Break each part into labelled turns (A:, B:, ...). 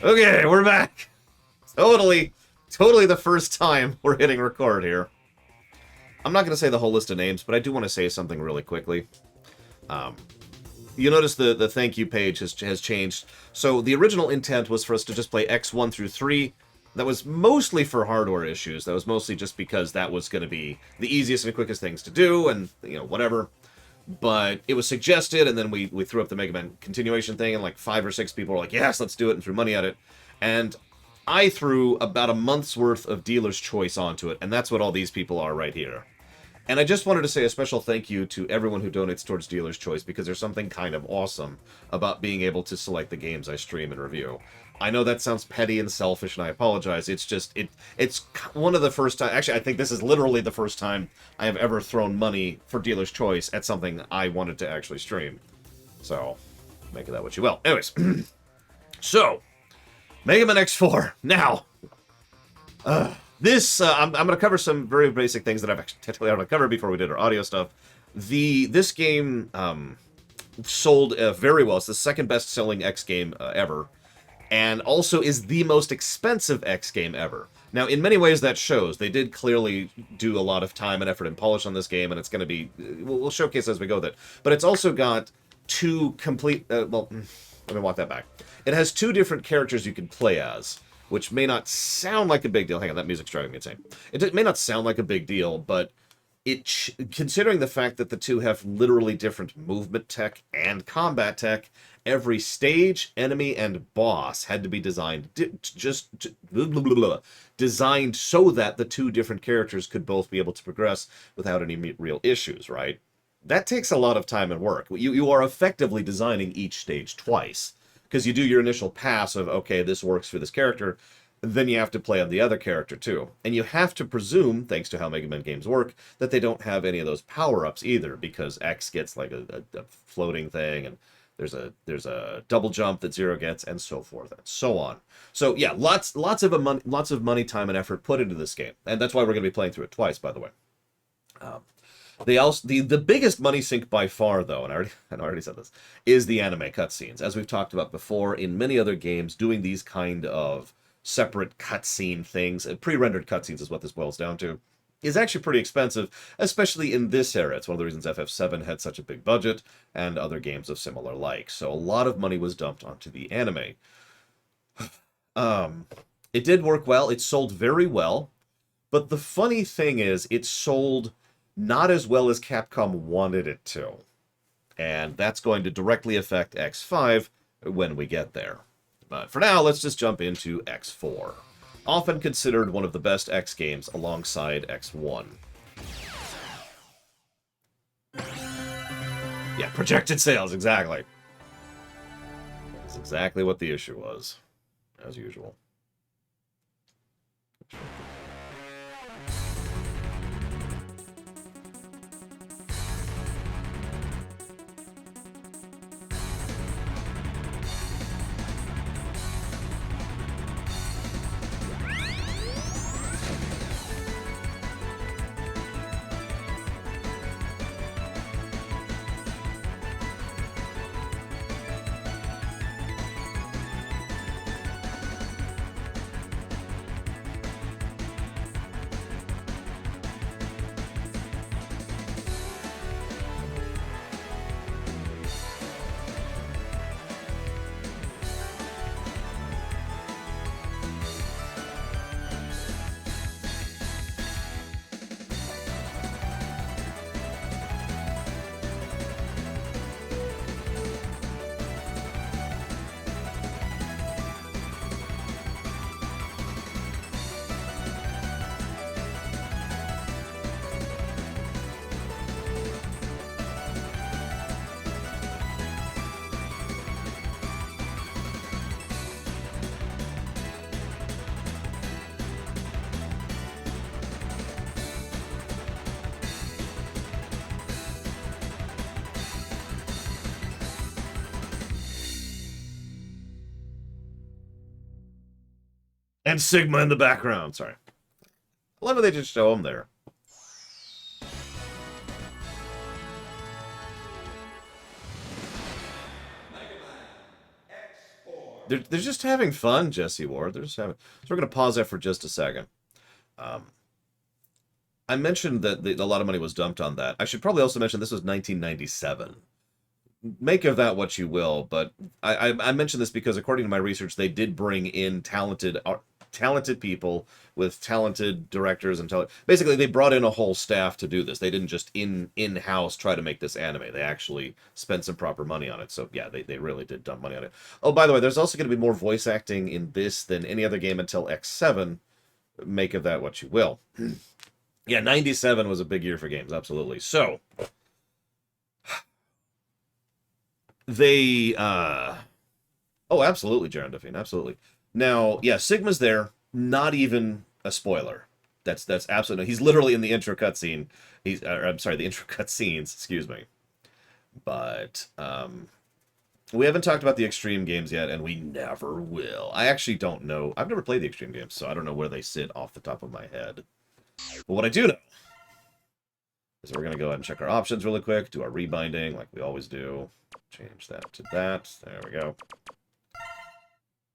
A: Okay, we're back. Totally the first time we're hitting record here. I'm not going to say the whole list of names, but I do want to say something really quickly. Um, you notice the thank you page has changed. So the original intent was for us to just play X1 through 3. That was mostly for hardware issues. That was mostly just because that was going to be the easiest and quickest things to do, and, you know, whatever. But it was suggested, and then we threw up the Mega Man continuation thing, and like 5 or 6 people were like, yes, let's do it, and threw money at it. And I threw about a month's worth of dealer's choice onto it, and that's what all these people are right here. And I just wanted to say a special thank you to everyone who donates towards dealer's choice, because there's something kind of awesome about being able to select the games I stream and review. I know that sounds petty and selfish, and I apologize. It's just, it's one of the first time, actually, I think this is literally the first time I have ever thrown money for dealer's choice at something I wanted to actually stream. So, make of that what you will. Anyways, so, Mega Man X4. Now, I'm going to cover some very basic things that I've actually technically already covered before we did our audio stuff. This game sold very well. It's the second best-selling X game ever, and also is the most expensive X game ever. Now, in many ways, that shows. They did clearly do a lot of time and effort and polish on this game, and it's going to be... We'll showcase as we go with it. But it's also got two complete... well, let me walk that back. It has 2 different characters you can play as, which may not sound like a big deal. Hang on, that music's driving me insane. It may not sound like a big deal, but considering the fact that the 2 have literally different movement tech and combat tech, every stage, enemy, and boss had to be designed designed so that the 2 different characters could both be able to progress without any real issues, right? That takes a lot of time and work. You are effectively designing each stage twice, because you do your initial pass of, okay, this works for this character, then you have to play on the other character too. And you have to presume, thanks to how Mega Man games work, that they don't have any of those power-ups either, because X gets like a floating thing, and there's a double jump that Zero gets, and so forth, and so on. So yeah, lots of money, time, and effort put into this game, and that's why we're going to be playing through it twice, by the way. The biggest money sink by far, though, and I already said this, is the anime cutscenes. As we've talked about before, in many other games, doing these kind of separate cutscene things, pre-rendered cutscenes is what this boils down to, is actually pretty expensive, especially in this era. It's one of the reasons FF7 had such a big budget, and other games of similar like. So a lot of money was dumped onto the anime. It did work well. It sold very well. But the funny thing is, it sold not as well as Capcom wanted it to. And that's going to directly affect X5 when we get there. But for now, let's just jump into X4. Often considered one of the best X games alongside X1. Yeah, projected sales, exactly. That's exactly what the issue was, as usual. And Sigma in the background, sorry. I love how they just show him there.
B: Mega Man X4.
A: They're just having fun, Jesse Ward. They're just having... So we're going to pause that for just a second. I mentioned that a lot of money was dumped on that. I should probably also mention this was 1997. Make of that what you will, but I mention this because according to my research, they did bring in talented people with talented directors and basically they brought in a whole staff to do this. They didn't just in-house try to make this anime. They actually spent some proper money on it. So yeah, they really did dump money on it. Oh, by the way, there's also going to be more voice acting in this than any other game until X7. Make of that what you will. Yeah, 97 was a big year for games, absolutely. So they oh, absolutely, Jaron Duffine, absolutely. Now, yeah, Sigma's there, not even a spoiler. That's absolutely, he's literally in the intro cutscene. I'm sorry, the intro cutscenes, excuse me. But we haven't talked about the Extreme games yet, and we never will. I actually don't know. I've never played the Extreme games, so I don't know where they sit off the top of my head. But what I do know is we're going to go ahead and check our options really quick, do our rebinding like we always do. Change that to that. There we go.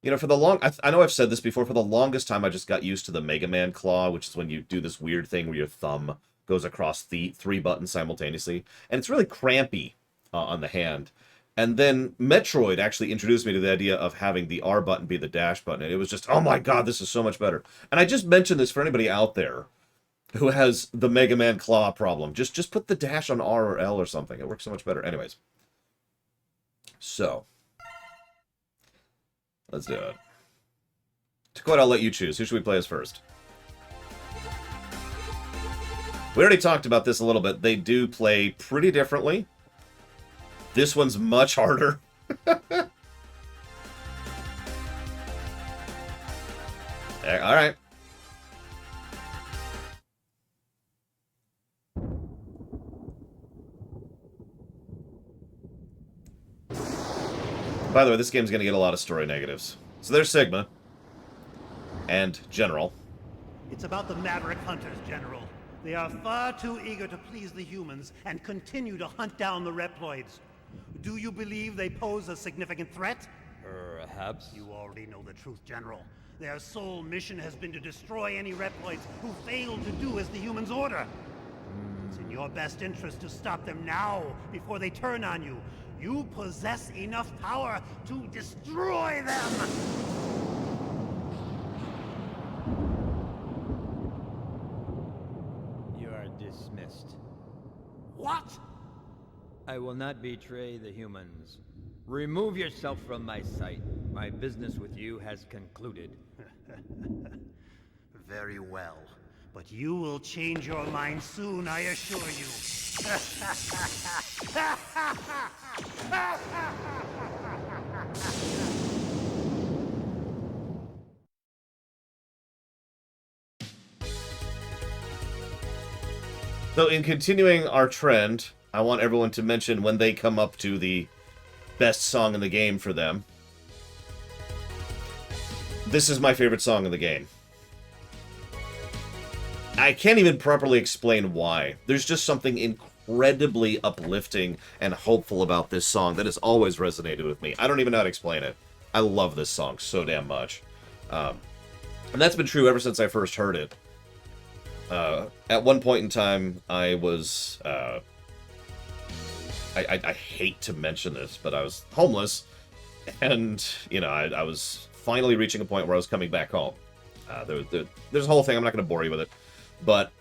A: You know, for the I know I've said this before, for the longest time I just got used to the Mega Man claw, which is when you do this weird thing where your thumb goes across the 3 buttons simultaneously. And it's really crampy on the hand. And then Metroid actually introduced me to the idea of having the R button be the dash button. And it was just, oh my god, this is so much better. And I just mentioned this for anybody out there who has the Mega Man claw problem. Just put the dash on R or L or something. It works so much better. Anyways. So. Let's do it. Dakota, I'll let you choose. Who should we play as first? We already talked about this a little bit. They do play pretty differently. This one's much harder. All right. By the way, this game's going to get a lot of story negatives. So there's Sigma. And General.
B: It's about the Maverick Hunters, General. They are far too eager to please the humans and continue to hunt down the Reploids. Do you believe they pose a significant threat?
C: Perhaps.
B: You already know the truth, General. Their sole mission has been to destroy any Reploids who fail to do as the humans order. It's in your best interest to stop them now, before they turn on you. You possess enough power to destroy them!
C: You are dismissed.
B: What?
C: I will not betray the humans. Remove yourself from my sight. My business with you has concluded.
B: Very well. But you will change your mind soon, I assure you.
A: So in continuing our trend, I want everyone to mention when they come up to the best song in the game for them. This is my favorite song in the game. I can't even properly explain why. There's just something incredibly uplifting and hopeful about this song that has always resonated with me. I don't even know how to explain it. I love this song so damn much. And that's been true ever since I first heard it. At one point in time, I was... I hate to mention this, but I was homeless. And, you know, I was finally reaching a point where I was coming back home. There's a whole thing, I'm not going to bore you with it. But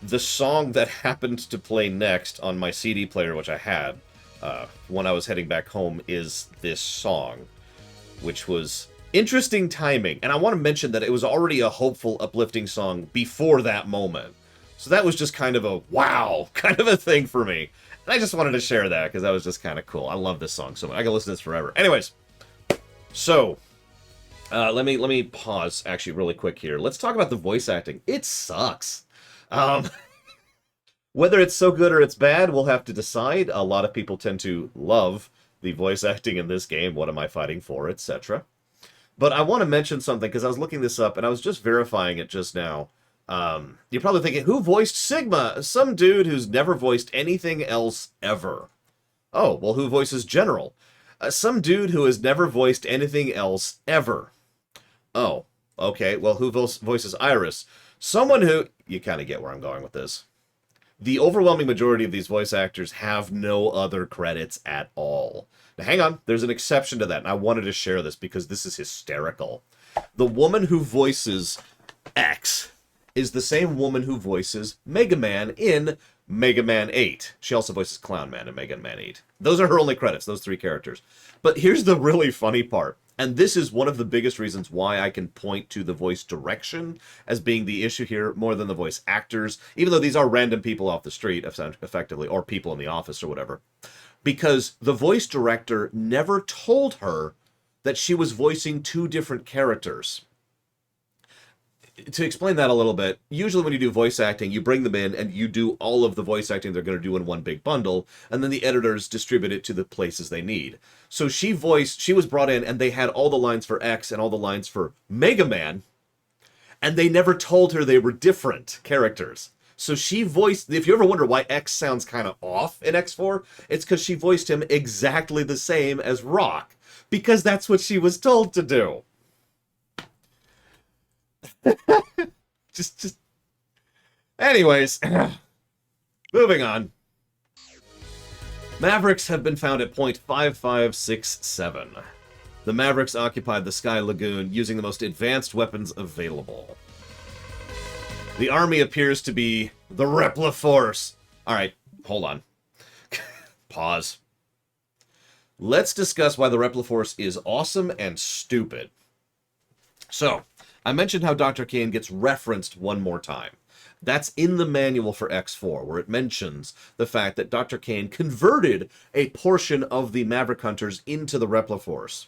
A: the song that happened to play next on my CD player, which I had, when I was heading back home, is this song, which was interesting timing. And I want to mention that it was already a hopeful, uplifting song before that moment. So that was just kind of a wow, kind of a thing for me. And I just wanted to share that because that was just kind of cool. I love this song so much. I can listen to this forever. Anyways, so... let me pause actually really quick here. Let's talk about the voice acting. It sucks. Whether it's so good or it's bad, we'll have to decide. A lot of people tend to love the voice acting in this game. What am I fighting for, etc. But I want to mention something because I was looking this up and I was just verifying it just now. You're probably thinking, who voiced Sigma? Some dude who's never voiced anything else ever. Oh, well, who voices General? Some dude who has never voiced anything else ever. Oh, okay. Well, who voices Iris? Someone who... You kind of get where I'm going with this. The overwhelming majority of these voice actors have no other credits at all. Now, hang on. There's an exception to that, and I wanted to share this because this is hysterical. The woman who voices X is the same woman who voices Mega Man in Mega Man 8. She also voices Clown Man in Mega Man 8. Those are her only credits, those 3 characters. But here's the really funny part. And this is one of the biggest reasons why I can point to the voice direction as being the issue here more than the voice actors, even though these are random people off the street, effectively, or people in the office or whatever. Because the voice director never told her that she was voicing 2 different characters. To explain that a little bit, usually when you do voice acting, you bring them in and you do all of the voice acting they're going to do in one big bundle, and then the editors distribute it to the places they need. So she was brought in and they had all the lines for X and all the lines for Mega Man, and they never told her they were different characters. So she voiced, if you ever wonder why X sounds kind of off in X4, it's because she voiced him exactly the same as Rock, because that's what she was told to do. just anyways, moving on. Mavericks have been found at point 5567. The Mavericks occupied the Sky Lagoon using the most advanced weapons available. The army appears to be the Repliforce. Alright, hold on. Pause. Let's discuss why the Repliforce is awesome and stupid. So, I mentioned how Dr. Kane gets referenced one more time. That's in the manual for X4, where it mentions the fact that Dr. Kane converted a portion of the Maverick Hunters into the Repliforce.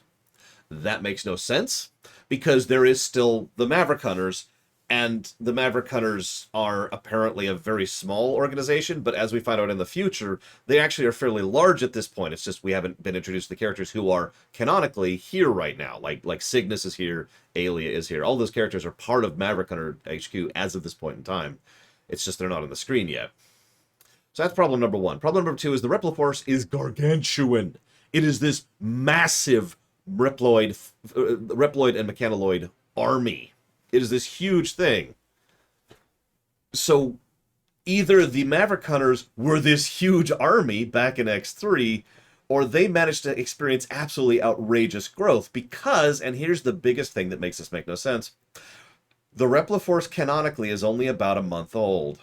A: That makes no sense, because there is still the Maverick Hunters, and the Maverick Hunters are apparently a very small organization, but as we find out in the future, they actually are fairly large at this point. It's just we haven't been introduced to the characters who are canonically here right now. Like Cygnus is here, Alia is here. All those characters are part of Maverick Hunter HQ as of this point in time. It's just they're not on the screen yet. So that's problem number 1. Problem number 2 is the Repliforce is gargantuan. It is this massive Reploid and Mechanoid army. It is this huge thing. So either the Maverick Hunters were this huge army back in X3, or they managed to experience absolutely outrageous growth because, and here's the biggest thing that makes this make no sense, the Repliforce canonically is only about a month old.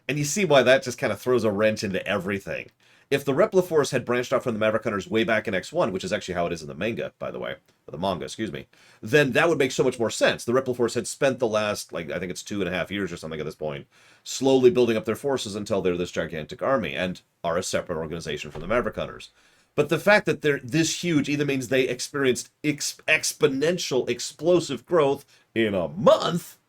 A: And you see why that just kind of throws a wrench into everything. If the Repliforce had branched off from the Maverick Hunters way back in X1, which is actually how it is in the manga, by the way, or the manga, excuse me, then that would make so much more sense. The Repliforce had spent the last, I think it's 2.5 years or something at this point, slowly building up their forces until they're this gigantic army, and are a separate organization from the Maverick Hunters. But the fact that they're this huge either means they experienced exponential, explosive growth in a month,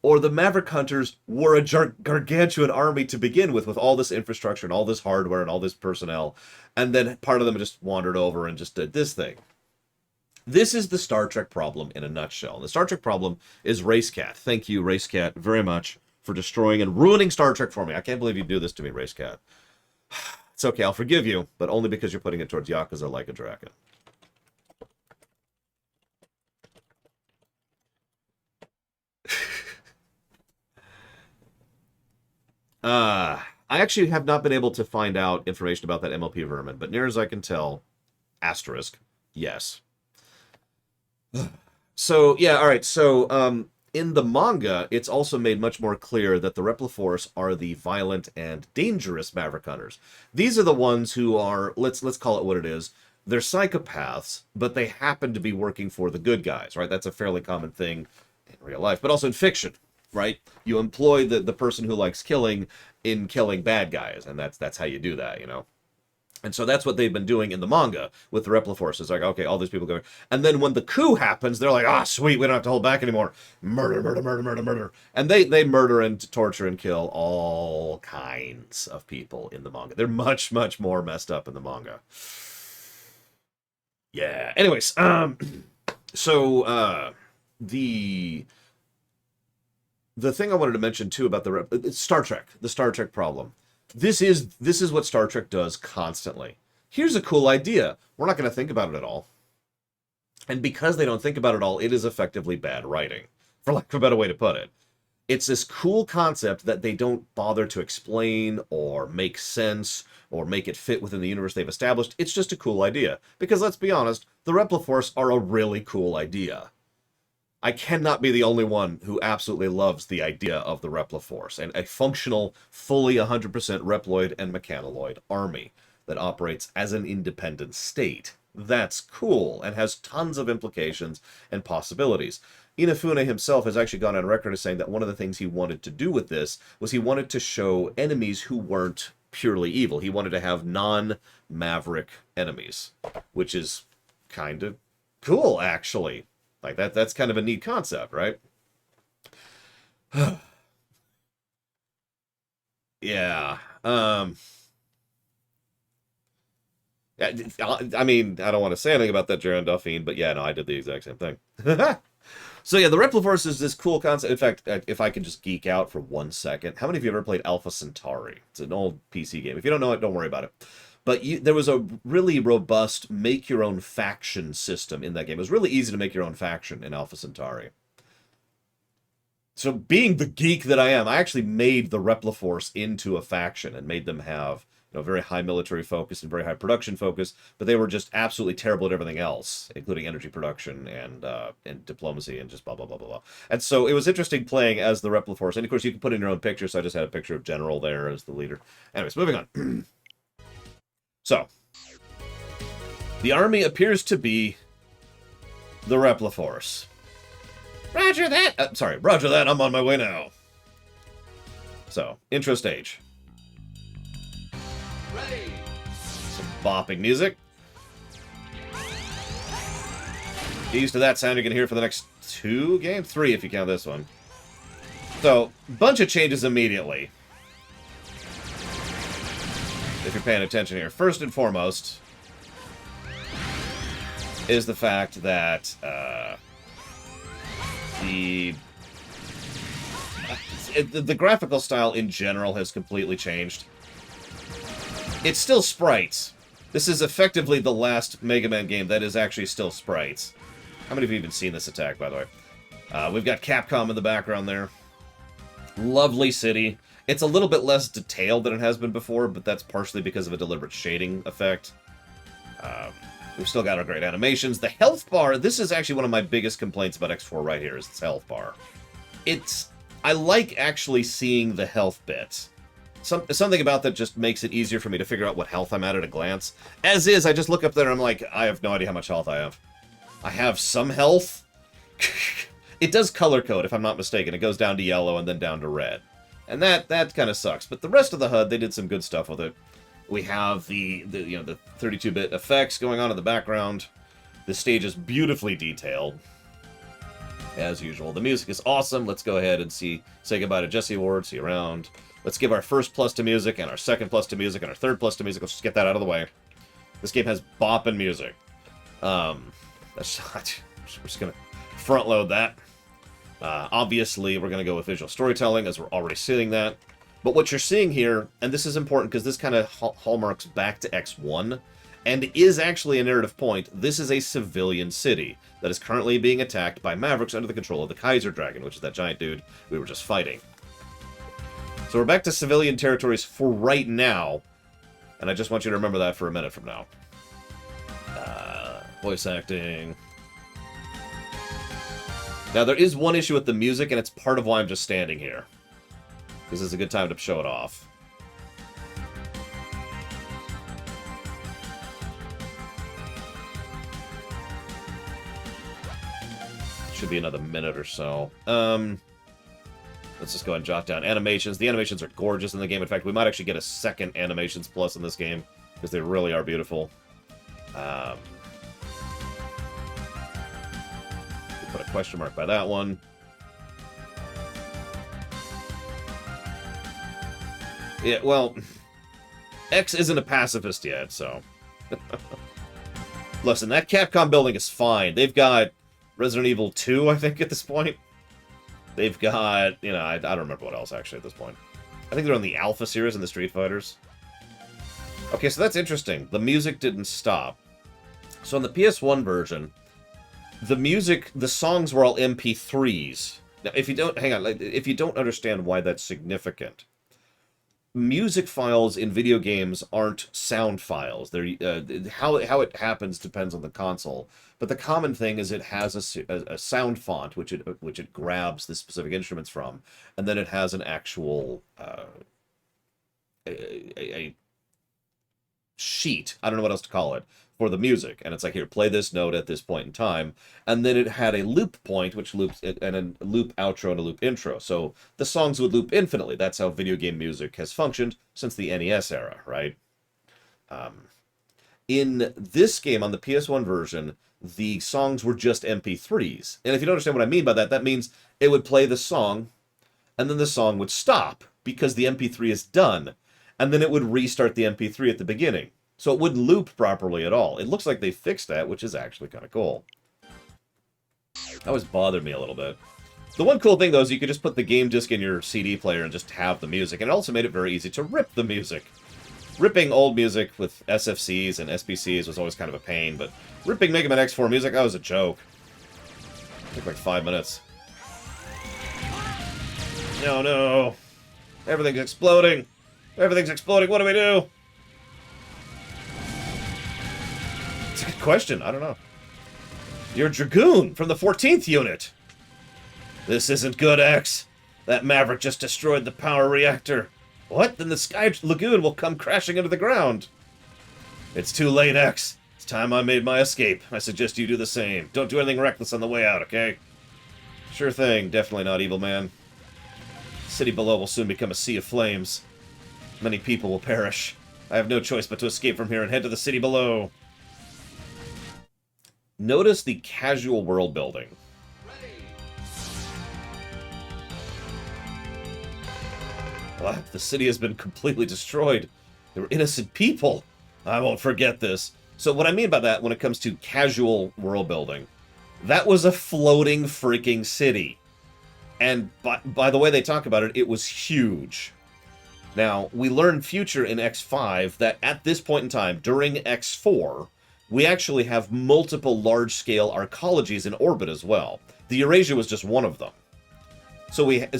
A: or the Maverick Hunters were a gargantuan army to begin with all this infrastructure and all this hardware and all this personnel, and then part of them just wandered over and just did this thing. This is the Star Trek problem in a nutshell. And the Star Trek problem is Racecat. Thank you, Racecat, very much for destroying and ruining Star Trek for me. I can't believe you do this to me, Racecat. It's okay, I'll forgive you, but only because you're putting it towards Yakuza like a dragon. I actually have not been able to find out information about that MLP vermin, but near as I can tell, asterisk, yes. So, yeah, alright, so, in the manga, it's also made much more clear that the Repliforce are the violent and dangerous Maverick Hunters. These are the ones who are, let's call it what it is, they're psychopaths, but they happen to be working for the good guys, right? That's a fairly common thing in real life, but also in fiction. Right? You employ the person who likes killing in killing bad guys, and that's how you do that, you know? And so that's what they've been doing in the manga with the Repliforce. It's like, okay, all these people go... And then when the coup happens, they're like, ah, sweet, we don't have to hold back anymore. Murder, murder, murder, murder, murder. And they murder and torture and kill all kinds of people in the manga. They're much, much more messed up in the manga. Yeah. Anyways, the the thing I wanted to mention too about it's Star Trek, the Star Trek problem. This is what Star Trek does constantly. Here's a cool idea. We're not going to think about it at all. And because they don't think about it all, it is effectively bad writing, for lack of a better way to put it. It's this cool concept that they don't bother to explain or make sense or make it fit within the universe they've established. It's just a cool idea. Because let's be honest, the Repliforce are a really cool idea. I cannot be the only one who absolutely loves the idea of the Repliforce and a functional, fully 100% Reploid and Mechanaloid army that operates as an independent state. That's cool and has tons of implications and possibilities. Inafune himself has actually gone on record as saying that one of the things he wanted to do with this was he wanted to show enemies who weren't purely evil. He wanted to have non-Maverick enemies, which is kind of cool, actually. Like, that's kind of a neat concept, right? Yeah. I mean, I don't want to say anything about that Jaron Duffine, but yeah, no, I did the exact same thing. So yeah, the Repliforce is this cool concept. In fact, if I can just geek out for 1 second, how many of you have ever played Alpha Centauri? It's an old PC game. If you don't know it, don't worry about it. But there was a really robust make-your-own faction system in that game. It was really easy to make your own faction in Alpha Centauri. So being the geek that I am, I actually made the Repliforce into a faction and made them have, you know, very high military focus and very high production focus, but they were just absolutely terrible at everything else, including energy production and diplomacy and just blah, blah, blah, blah, blah. And so it was interesting playing as the Repliforce. And of course, you can put in your own picture, so I just had a picture of General there as the leader. Anyways, moving on. So, the army appears to be the Repliforce. Roger that! Sorry, roger that, I'm on my way now. So, intro stage.
D: Ready.
A: Some bopping music. Get used to that sound you're going to hear for the next 2 games? 3 if you count this one. So, bunch of changes immediately. If you're paying attention here. First and foremost is the fact that the graphical style in general has completely changed. It's still sprites. This is effectively the last Mega Man game that is actually still sprites. How many of you have even seen this attack, by the way? We've got Capcom in the background there. Lovely city. It's a little bit less detailed than it has been before, but that's partially because of a deliberate shading effect. We've still got our great animations. The health bar, this is actually one of my biggest complaints about X4 right here, is its health bar. I like actually seeing the health bits. Something about that just makes it easier for me to figure out what health I'm at a glance. As is, I just look up there and I'm like, I have no idea how much health I have. I have some health. It does color code, if I'm not mistaken. It goes down to yellow and then down to red. And that kind of sucks. But the rest of the HUD, they did some good stuff with it. We have the 32-bit effects going on in the background. The stage is beautifully detailed, as usual. The music is awesome. Let's go ahead and say goodbye to Jesse Ward. See you around. Let's give our first plus to music, and our second plus to music, and our third plus to music. Let's just get that out of the way. This game has bopping music. We're just going to front load that. Obviously, we're going to go with visual storytelling, as we're already seeing that. But what you're seeing here, and this is important because this kind of hallmarks back to X1, and is actually a narrative point, this is a civilian city that is currently being attacked by Mavericks under the control of the Kaiser Dragon, which is that giant dude we were just fighting. So we're back to civilian territories for right now, and I just want you to remember that for a minute from now. Voice acting. Now, there is one issue with the music, and it's part of why I'm just standing here. This is a good time to show it off. Should be another minute or so. Let's just go ahead and jot down animations. The animations are gorgeous in the game. In fact, we might actually get a second animations plus in this game, because they really are beautiful. Put a question mark by that one. Yeah, well, X isn't a pacifist yet, so... Listen, that Capcom building is fine. They've got Resident Evil 2, I think, at this point. They've got, you know, I don't remember what else, actually, at this point. I think they're on the Alpha series and the Street Fighters. Okay, so that's interesting. The music didn't stop. So on the PS1 version, the songs were all MP3s. Now, if you don't, hang on, if you don't understand why that's significant, music files in video games aren't sound files. They're how it happens depends on the console. But the common thing is it has a sound font which it grabs the specific instruments from, and then it has an actual a sheet. I don't know what else to call it for the music, and it's like, here, play this note at this point in time, and then it had a loop point which loops, and a loop outro and a loop intro, so the songs would loop infinitely. That's how video game music has functioned since the NES era, right? In this game, on the PS1 version, the songs were just MP3s, and if you don't understand what I mean by that, that means it would play the song, and then the song would stop, because the MP3 is done, and then it would restart the MP3 at the beginning. So it wouldn't loop properly at all. It looks like they fixed that, which is actually kind of cool. That always bothered me a little bit. The one cool thing, though, is you could just put the game disc in your CD player and just have the music. And it also made it very easy to rip the music. Ripping old music with SFCs and SBCs was always kind of a pain, but ripping Mega Man X4 music, that was a joke. It took like 5 minutes. No, no. Everything's exploding. Everything's exploding. What do we do? It's a good question. I don't know. You're Dragoon from the 14th unit. This isn't good, X. That Maverick just destroyed the power reactor. What? Then the Sky Lagoon will come crashing into the ground. It's too late, X. It's time I made my escape. I suggest you do the same. Don't do anything reckless on the way out, okay? Sure thing. Definitely not, evil man. The city below will soon become a sea of flames. Many people will perish. I have no choice but to escape from here and head to the city below. Notice the casual world building. Ah, the city has been completely destroyed. There were innocent people. I won't forget this. So what I mean by that when it comes to casual world building, that was a floating freaking city. And by the way they talk about it, it was huge. Now, we learn future in X5 that at this point in time, during X4, we actually have multiple large-scale arcologies in orbit as well. The Eurasia was just one of them. So a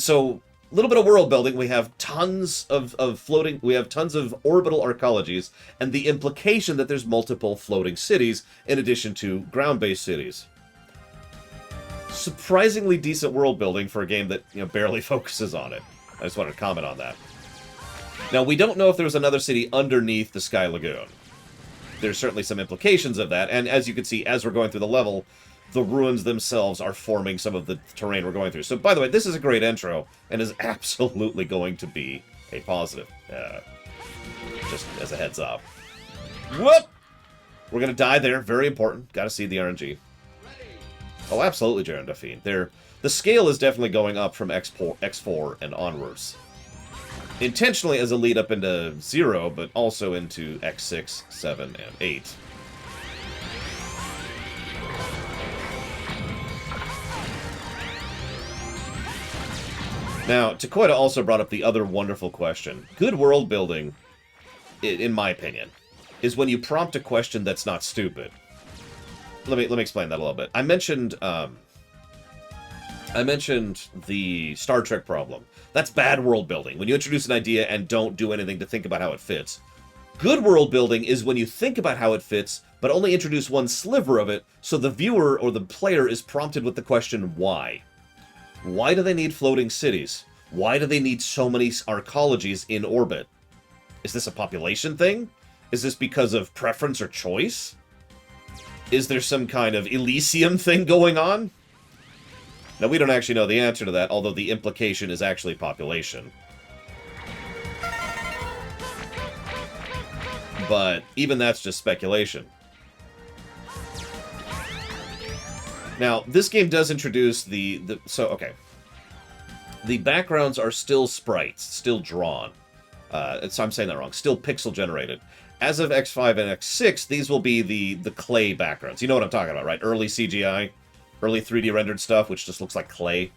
A: little bit of world building, we have tons of floating, we have tons of orbital arcologies, and the implication that there's multiple floating cities in addition to ground-based cities. Surprisingly decent world building for a game that, you know, barely focuses on it. I just wanted to comment on that. Now, we don't know if there was another city underneath the Sky Lagoon. There's certainly some implications of that, and as you can see, as we're going through the level, the ruins themselves are forming some of the terrain we're going through. So, by the way, this is a great intro, and is absolutely going to be a positive. Just as a heads up. Whoop! We're going to die there. Very important. Got to see the RNG. Oh, absolutely, Jaron Duffine. The scale is definitely going up from X4 and onwards. Intentionally as a lead up into 0, but also into X6, 7, and 8. Now, Takoida also brought up the other wonderful question. Good world building, in my opinion, is when you prompt a question that's not stupid. Let me explain that a little bit. I mentioned the Star Trek problem. That's bad world building, when you introduce an idea and don't do anything to think about how it fits. Good world building is when you think about how it fits, but only introduce one sliver of it, so the viewer or the player is prompted with the question, why? Why do they need floating cities? Why do they need so many arcologies in orbit? Is this a population thing? Is this because of preference or choice? Is there some kind of Elysium thing going on? Now, we don't actually know the answer to that, although the implication is actually population. But even that's just speculation. Now, this game does introduce okay. The backgrounds are still sprites, still drawn. So I'm saying that wrong. Still pixel generated. As of X5 and X6, these will be the clay backgrounds. You know what I'm talking about, right? Early CGI, early 3D rendered stuff, which just looks like clay.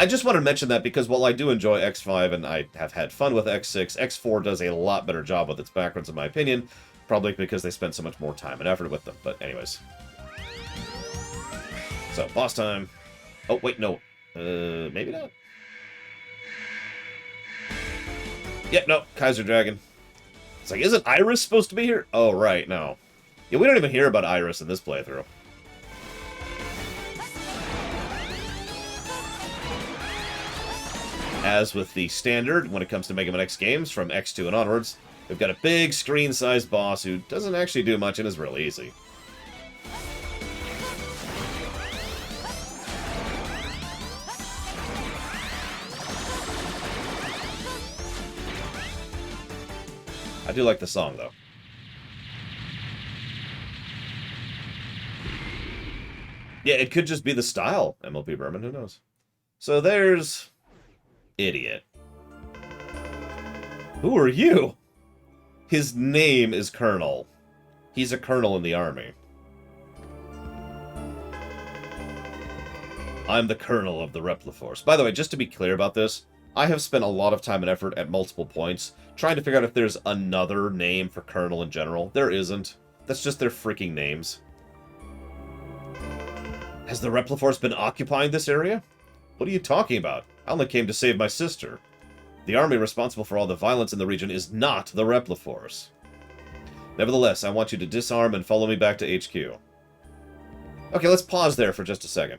A: I just want to mention that because while I do enjoy X5 and I have had fun with X6, X4 does a lot better job with its backwards, in my opinion. Probably because they spend so much more time and effort with them. But anyways. So, boss time. Oh, wait, no. Maybe not. Yep, no. Kaiser Dragon. It's like, isn't Iris supposed to be here? Oh, right, no. Yeah, we don't even hear about Iris in this playthrough. As with the standard, when it comes to Mega Man X games, from X2 and onwards, we've got a big screen-sized boss who doesn't actually do much and is really easy. I do like the song, though. Yeah, it could just be the style, MLP Berman, who knows? So there's... Idiot. Who are you? His name is Colonel. He's a colonel in the army. I'm the colonel of the Repliforce. By the way, just to be clear about this, I have spent a lot of time and effort at multiple points trying to figure out if there's another name for colonel in general. There isn't. That's just their freaking names. Has the Repliforce been occupying this area? What are you talking about? I only came to save my sister. The army responsible for all the violence in the region is not the Repliforce. Nevertheless, I want you to disarm and follow me back to HQ. Okay, let's pause there for just a second.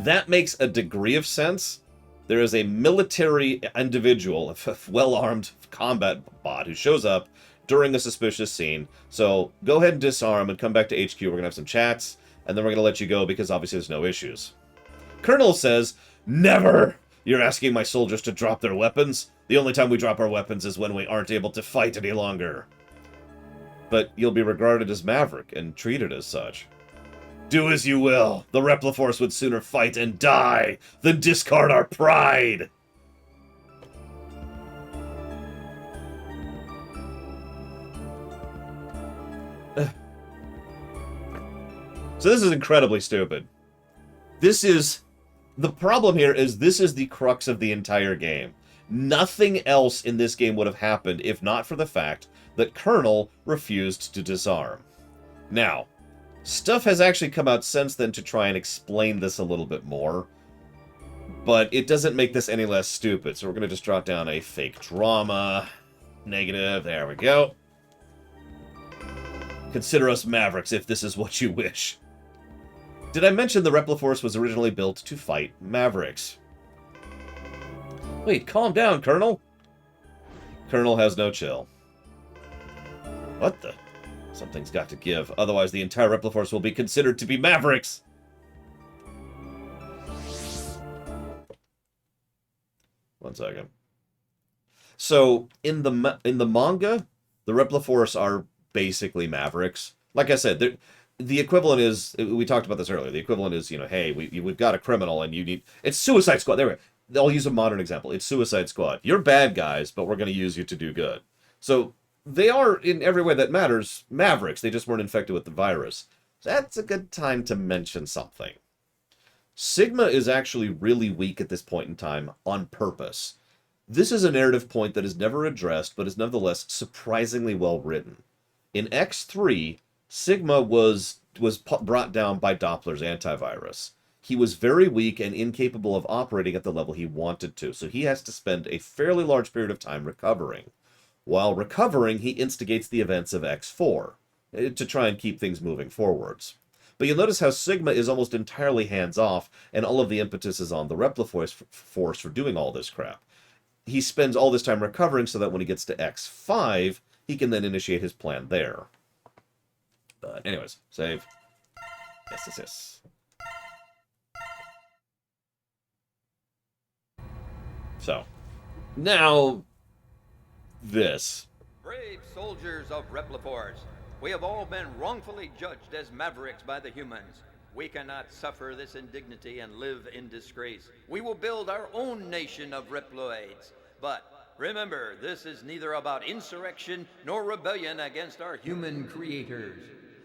A: That makes a degree of sense. There is a military individual, a well-armed combat bot, who shows up during a suspicious scene. So go ahead and disarm and come back to HQ. We're going to have some chats, and then we're going to let you go because obviously there's no issues. Colonel says, never! You're asking my soldiers to drop their weapons? The only time we drop our weapons is when we aren't able to fight any longer. But you'll be regarded as Maverick and treated as such. Do as you will. The Repliforce would sooner fight and die than discard our pride. So this is incredibly stupid. The problem here is this is the crux of the entire game. Nothing else in this game would have happened if not for the fact that Colonel refused to disarm. Now, stuff has actually come out since then to try and explain this a little bit more, but it doesn't make this any less stupid, so we're going to just drop down a fake drama. Negative, there we go. Consider us Mavericks if this is what you wish. Did I mention the Repliforce was originally built to fight Mavericks? Wait, calm down, Colonel. Colonel has no chill. What the? Something's got to give, otherwise the entire Repliforce will be considered to be Mavericks! One second. So, in the manga, the Repliforce are basically Mavericks. Like I said, the equivalent is, we talked about this earlier, the equivalent is, you know, hey, we've got a criminal and you need, it's Suicide Squad, there we go. I'll use a modern example. It's Suicide Squad. You're bad guys, but we're going to use you to do good. So, they are, in every way that matters, Mavericks. They just weren't infected with the virus. So that's a good time to mention something. Sigma is actually really weak at this point in time on purpose. This is a narrative point that is never addressed, but is nevertheless surprisingly well written. In X3, Sigma was brought down by Doppler's antivirus. He was very weak and incapable of operating at the level he wanted to, so he has to spend a fairly large period of time recovering. While recovering, he instigates the events of X4 to try and keep things moving forwards. But you'll notice how Sigma is almost entirely hands-off, and all of the impetus is on the Repliforce for doing all this crap. He spends all this time recovering so that when he gets to X5, he can then initiate his plan there. But anyways, save. Yes. So, now, this.
C: Brave soldiers of Repliforce, we have all been wrongfully judged as Mavericks by the humans. We cannot suffer this indignity and live in disgrace. We will build our own nation of Reploids. But remember, this is neither about insurrection nor rebellion against our human creators.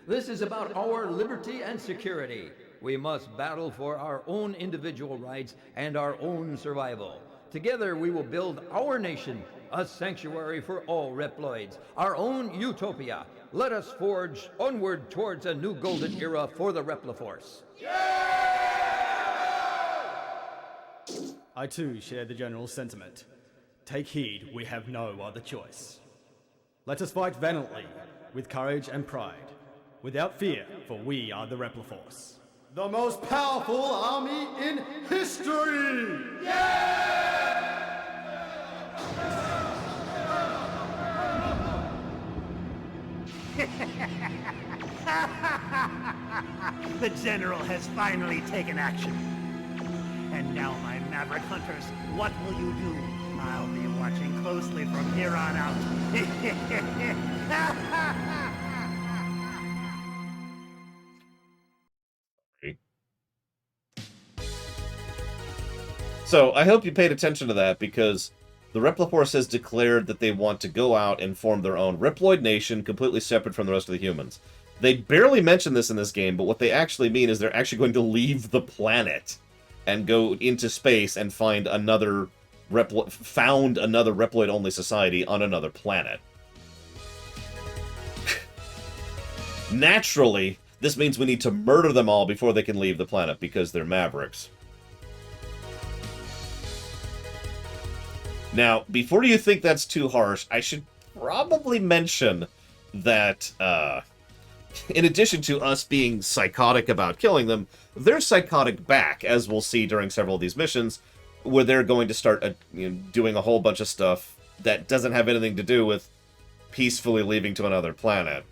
C: This is about our liberty and security. We must battle for our own individual rights and our own survival. Together we will build our nation, a sanctuary for all Reploids, our own utopia. Let us forge onward towards a new golden era for the Repliforce.
D: I too share the general sentiment. Take heed, we have no other choice. Let us fight valiantly, with courage and pride, without fear, for we are the Repliforce. The most powerful army in history!
B: The General has finally taken action. And now, my Maverick Hunters, what will you do? I'll be watching closely from here on out.
A: So, I hope you paid attention to that, because the Repliforce has declared that they want to go out and form their own Reploid nation, completely separate from the rest of the humans. They barely mention this in this game, but what they actually mean is they're actually going to leave the planet and go into space and find another Reploid-only society on another planet. Naturally, this means we need to murder them all before they can leave the planet, because they're Mavericks. Now, before you think that's too harsh, I should probably mention that, in addition to us being psychotic about killing them, they're psychotic back, as we'll see during several of these missions, where they're going to start doing a whole bunch of stuff that doesn't have anything to do with peacefully leaving to another planet.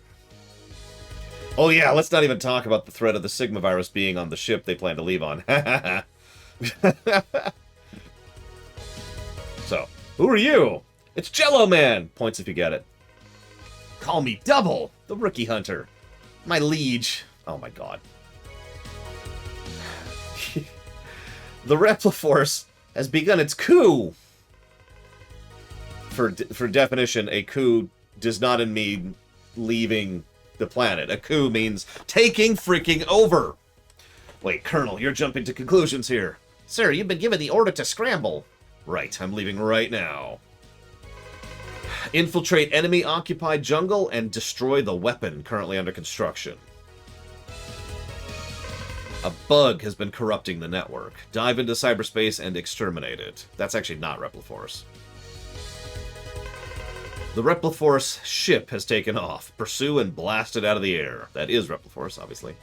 A: Oh yeah, let's not even talk about the threat of the Sigma virus being on the ship they plan to leave on. So, who are you? It's Jello Man! Points if you get it. Call me Double, the Rookie Hunter. My liege. Oh my god. The Repliforce has begun its coup. For definition, a coup does not mean leaving the planet. A coup means taking freaking over. Wait, Colonel, you're jumping to conclusions here. Sir, you've been given the order to scramble. Right, I'm leaving right now. Infiltrate enemy-occupied jungle and destroy the weapon currently under construction. A bug has been corrupting the network. Dive into cyberspace and exterminate it. That's actually not Repliforce. The Repliforce ship has taken off. Pursue and blast it out of the air. That is Repliforce, obviously.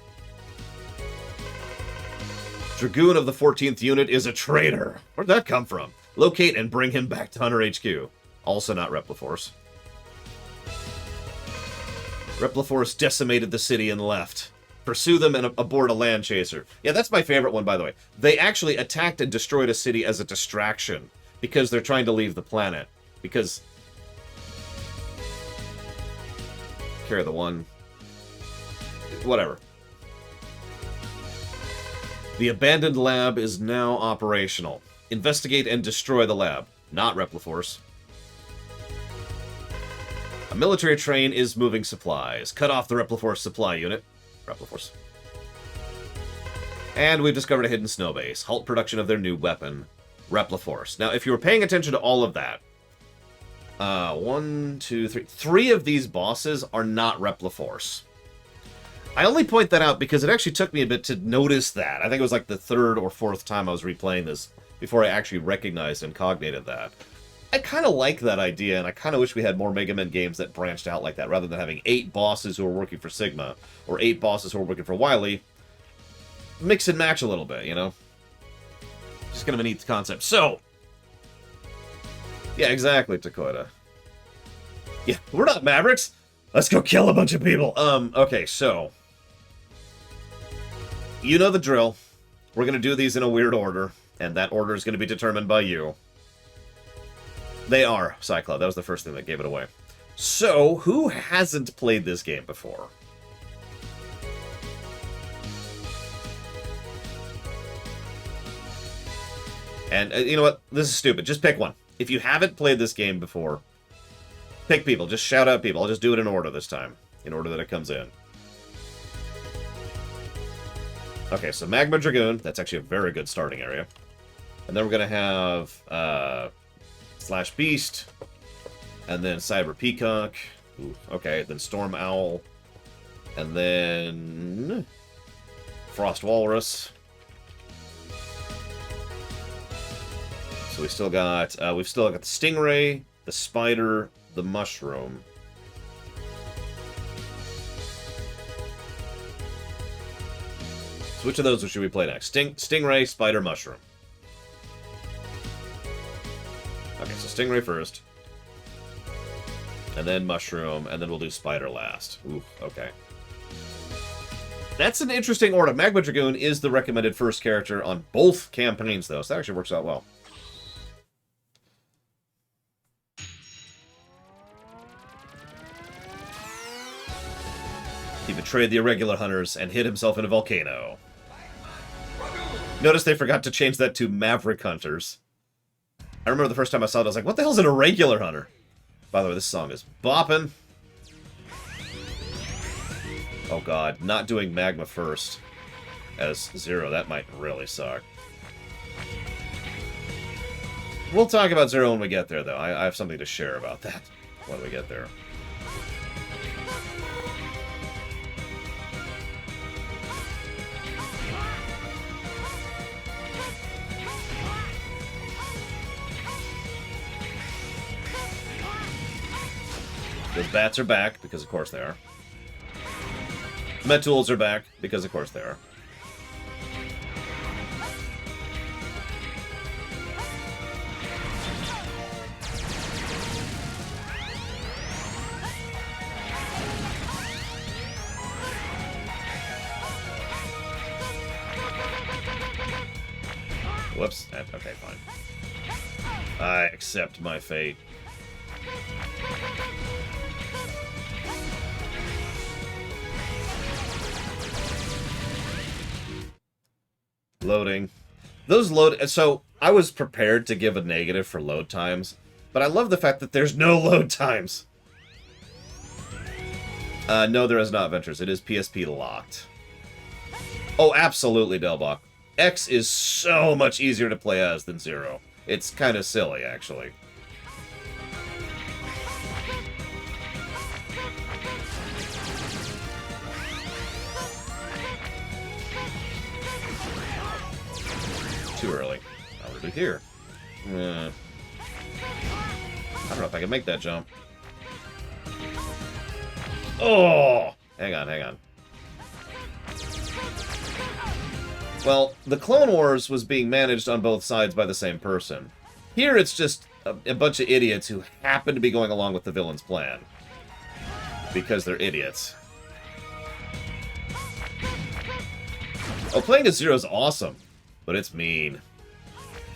A: Dragoon of the 14th Unit is a traitor. Where'd that come from? Locate and bring him back to Hunter HQ. Also not Repliforce. Repliforce decimated the city and left. Pursue them and aboard a land chaser. Yeah, that's my favorite one, by the way. They actually attacked and destroyed a city as a distraction because they're trying to leave the planet. Because... Carry the one. Whatever. The abandoned lab is now operational. Investigate and destroy the lab. Not Repliforce. A military train is moving supplies. Cut off the Repliforce supply unit. Repliforce. And we've discovered a hidden snow base. Halt production of their new weapon. Repliforce. Now, if you were paying attention to all of that, 1, 2, 3. 3 of these bosses are not Repliforce. I only point that out because it actually took me a bit to notice that. I think it was like the 3rd or 4th time I was replaying this before I actually recognized and cognated that. I kind of like that idea, and I kind of wish we had more Mega Man games that branched out like that, rather than having 8 bosses who are working for Sigma, or 8 bosses who are working for Wily. Mix and match a little bit, you know? Just kind of a neat concept. So! Yeah, exactly, Takoida. Yeah, we're not Mavericks! Let's go kill a bunch of people! Okay, so... You know the drill. We're gonna do these in a weird order, and that order is gonna be determined by you. They are Cyclops. That was the first thing that gave it away. So, who hasn't played this game before? And you know what? This is stupid. Just pick one. If you haven't played this game before, pick people. Just shout out people. I'll just do it in order this time. In order that it comes in. Okay, so Magma Dragoon. That's actually a very good starting area. And then we're going to have Slash Beast. And then Cyber Peacock. Ooh, okay, then Storm Owl. And then Frost Walrus. So we've still got the Stingray, the Spider, the Mushroom. So which of those should we play next? Stingray, Spider, Mushroom. Okay, so Stingray first. And then Mushroom, and then we'll do Spider last. Ooh, okay. That's an interesting order. Magma Dragoon is the recommended first character on both campaigns, though, so that actually works out well. He betrayed the irregular hunters and hid himself in a volcano. Notice they forgot to change that to Maverick Hunters. I remember the first time I saw it, I was like, what the hell's an irregular hunter? By the way, this song is bopping. Oh god, not doing Magma first as Zero, that might really suck. We'll talk about Zero when we get there, though. I have something to share about that when we get there. Those bats are back, because of course they are. Metools are back, because of course they are. Whoops. Okay, fine. I accept my fate. Loading. Those load... So, I was prepared to give a negative for load times, but I love the fact that there's no load times. No, there is not, Ventures. It is PSP locked. Oh, absolutely, Delbach. X is so much easier to play as than Zero. It's kind of silly, actually. Too early. Already here. I don't know if I can make that jump. Oh! Hang on, hang on. Well, the Clone Wars was being managed on both sides by the same person. Here it's just a bunch of idiots who happen to be going along with the villain's plan. Because they're idiots. Oh, playing as Zero is awesome. But it's mean.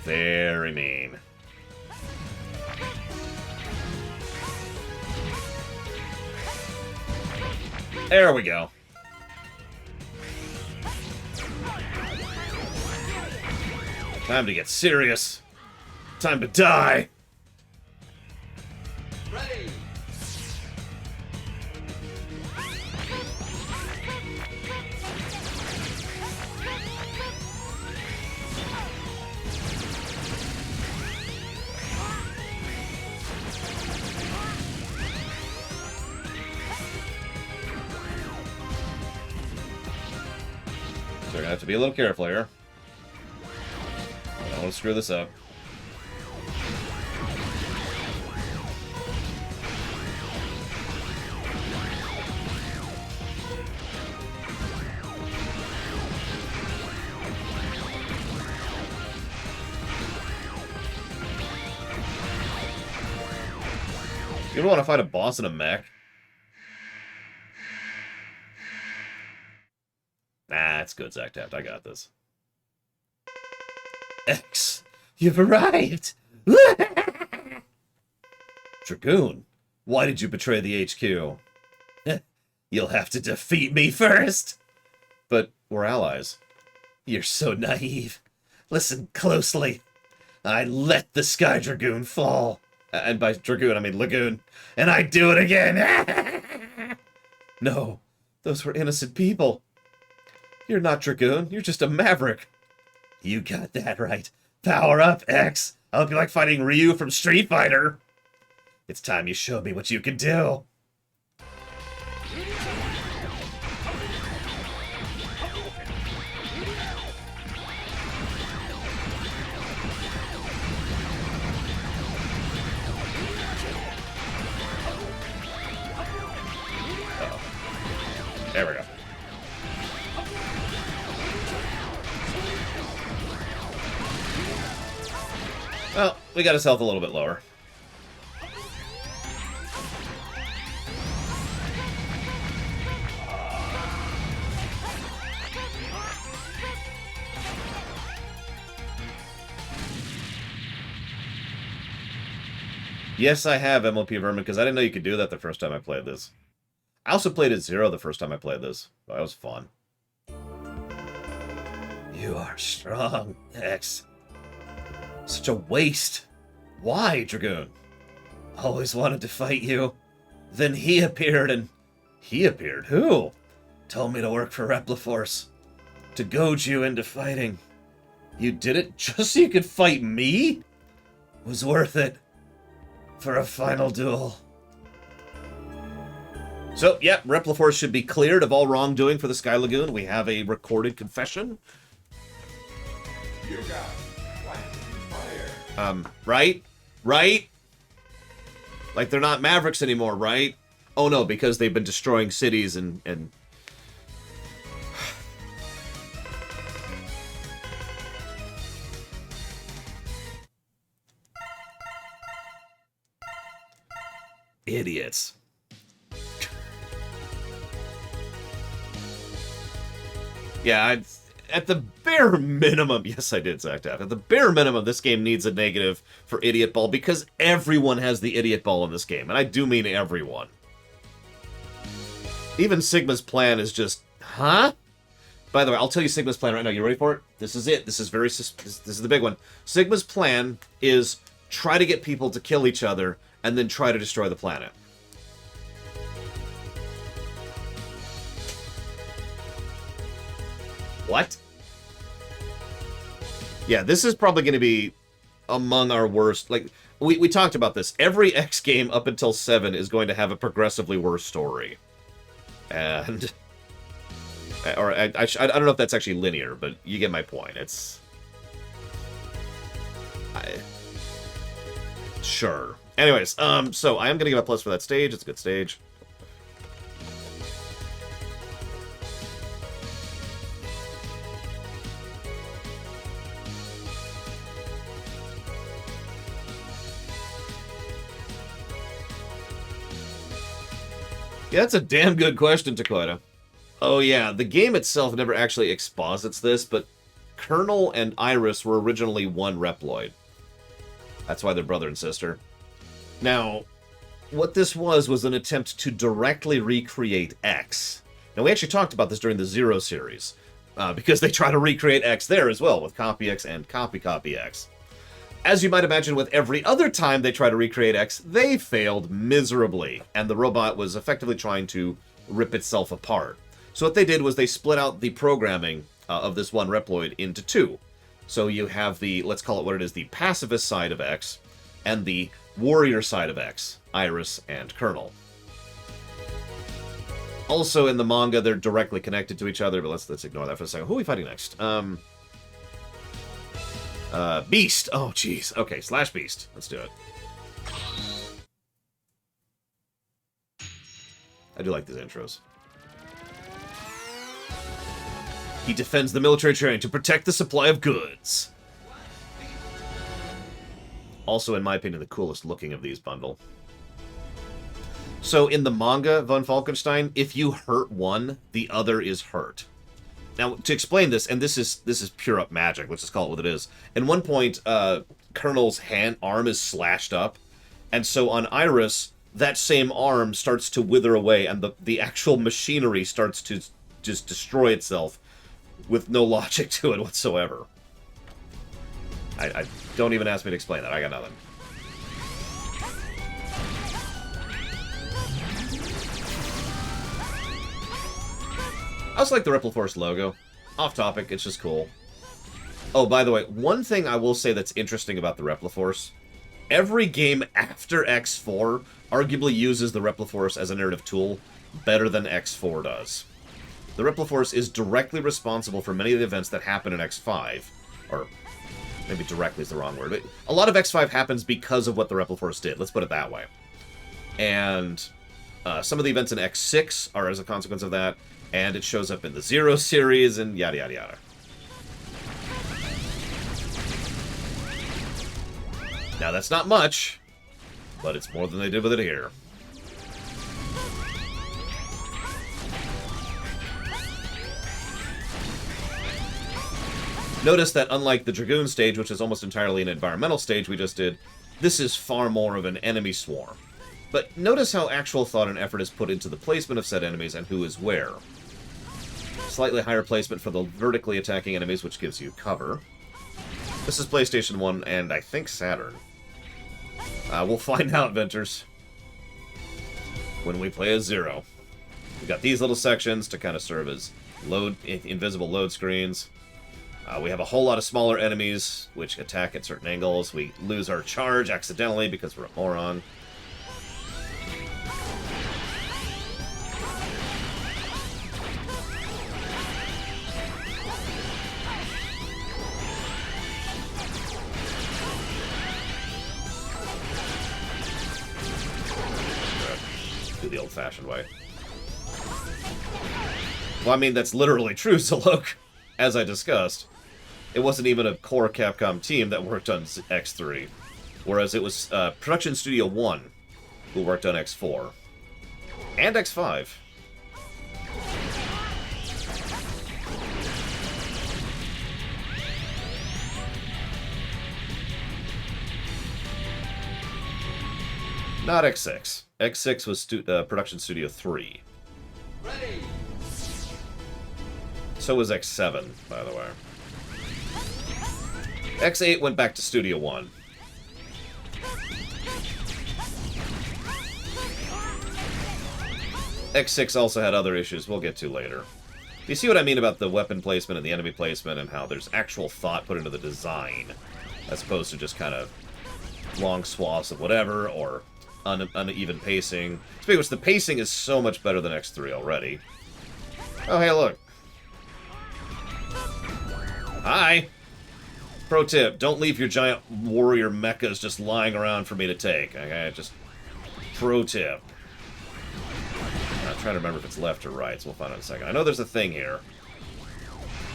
A: Very mean. There we go. Time to get serious. Time to die.
C: Ready.
A: So we're gonna have to be a little careful here. I don't want to screw this up. You don't want to fight a boss in a mech? Nah, it's good, Zactapt. I got this. X, you've arrived! Dragoon, why did you betray the HQ? You'll have to defeat me first! But we're allies. You're so naive. Listen closely. I let the Sky Dragoon fall. And by Dragoon, I mean Lagoon. And I'd do it again! No, those were innocent people. You're not Dragoon. You're just a maverick. You got that right. Power up, X. I hope you like fighting Ryu from Street Fighter. It's time you show me what you can do. There we go. Well, we got his health a little bit lower. Yes, I have MLP Vermin, because I didn't know you could do that the first time I played this. I also played at 0 the first time I played this. That was fun. You are strong, X. Such a waste. Why, Dragoon? Always wanted to fight you. Then he appeared and... He appeared? Who? Told me to work for Repliforce. To goad you into fighting. You did it just so you could fight me? Was worth it. For a final duel. So, yeah, Repliforce should be cleared of all wrongdoing for the Sky Lagoon. We have a recorded confession.
E: You got fire.
A: Right? Right? Like, they're not Mavericks anymore, right? Oh, no, because they've been destroying cities and... Idiots. Yeah, at the bare minimum, yes I did, Zactaf. At the bare minimum, this game needs a negative for Idiot Ball, because everyone has the Idiot Ball in this game, and I do mean everyone. Even Sigma's plan is just, huh? By the way, I'll tell you Sigma's plan right now. You ready for it? This is it. This is this is the big one. Sigma's plan is try to get people to kill each other, and then try to destroy the planet. What? Yeah, this is probably going to be among our worst. Like, we talked about this. Every X game up until 7 is going to have a progressively worse story. And... Or, I don't know if that's actually linear, but you get my point. It's... Sure. Anyways, so I am going to give a plus for that stage. It's a good stage. Yeah, that's a damn good question, Takoida. Oh yeah, the game itself never actually exposits this, but Colonel and Iris were originally one Reploid. That's why they're brother and sister. Now, what this was an attempt to directly recreate X. Now, we actually talked about this during the Zero series, because they try to recreate X there as well, with Copy X and Copy X. As you might imagine, with every other time they try to recreate X, they failed miserably, and the robot was effectively trying to rip itself apart. So what they did was they split out the programming of this one Reploid into two. So you have the, let's call it what it is, the pacifist side of X, and the warrior side of X, Iris and Colonel. Also in the manga, they're directly connected to each other, but let's ignore that for a second. Who are we fighting next? Beast. Oh, jeez. Okay, Slash Beast. Let's do it. I do like these intros. He defends the military terrain to protect the supply of goods. Also, in my opinion, the coolest looking of these bundle. So, in the manga, Von Falkenstein, if you hurt one, the other is hurt. Now, to explain this, and this is pure up magic, let's just call it what it is. At one point, Colonel's arm is slashed up, and so on Iris, that same arm starts to wither away, and the actual machinery starts to just destroy itself with no logic to it whatsoever. I don't even ask me to explain that. I got nothing. I also like the Repliforce logo. Off topic, it's just cool. Oh, by the way, one thing I will say that's interesting about the Repliforce, every game after X4 arguably uses the Repliforce as a narrative tool better than X4 does. The Repliforce is directly responsible for many of the events that happen in X5, or maybe directly is the wrong word, but a lot of X5 happens because of what the Repliforce did, let's put it that way. And some of the events in X6 are as a consequence of that, and it shows up in the Zero series, and yada yada yada. Now that's not much, but it's more than they did with it here. Notice that unlike the Dragoon stage, which is almost entirely an environmental stage we just did, this is far more of an enemy swarm. But notice how actual thought and effort is put into the placement of said enemies and who is where. Slightly higher placement for the vertically attacking enemies, which gives you cover. This is PlayStation 1 and I think Saturn. We'll find out, Venters, when we play as Zero. We've got these little sections to kind of serve as invisible load screens. We have a whole lot of smaller enemies, which attack at certain angles. We lose our charge accidentally because we're a moron. Do the old-fashioned way. Well, I mean, that's literally true, Zalok, as I discussed. It wasn't even a core Capcom team that worked on X3, whereas it was Production Studio 1 who worked on X4 and X5. Not X6. X6 was Production Studio 3.
C: Ready.
A: So was X7, by the way. X8 went back to Studio 1. X6 also had other issues we'll get to later. You see what I mean about the weapon placement and the enemy placement and how there's actual thought put into the design, as opposed to just kind of long swaths of whatever, or uneven pacing. Speaking of which, the pacing is so much better than X3 already. Oh, hey, look. Hi! Pro tip, don't leave your giant warrior mechas just lying around for me to take, okay? Just pro tip. I'm trying to remember if it's left or right, so we'll find out in a second. I know there's a thing here.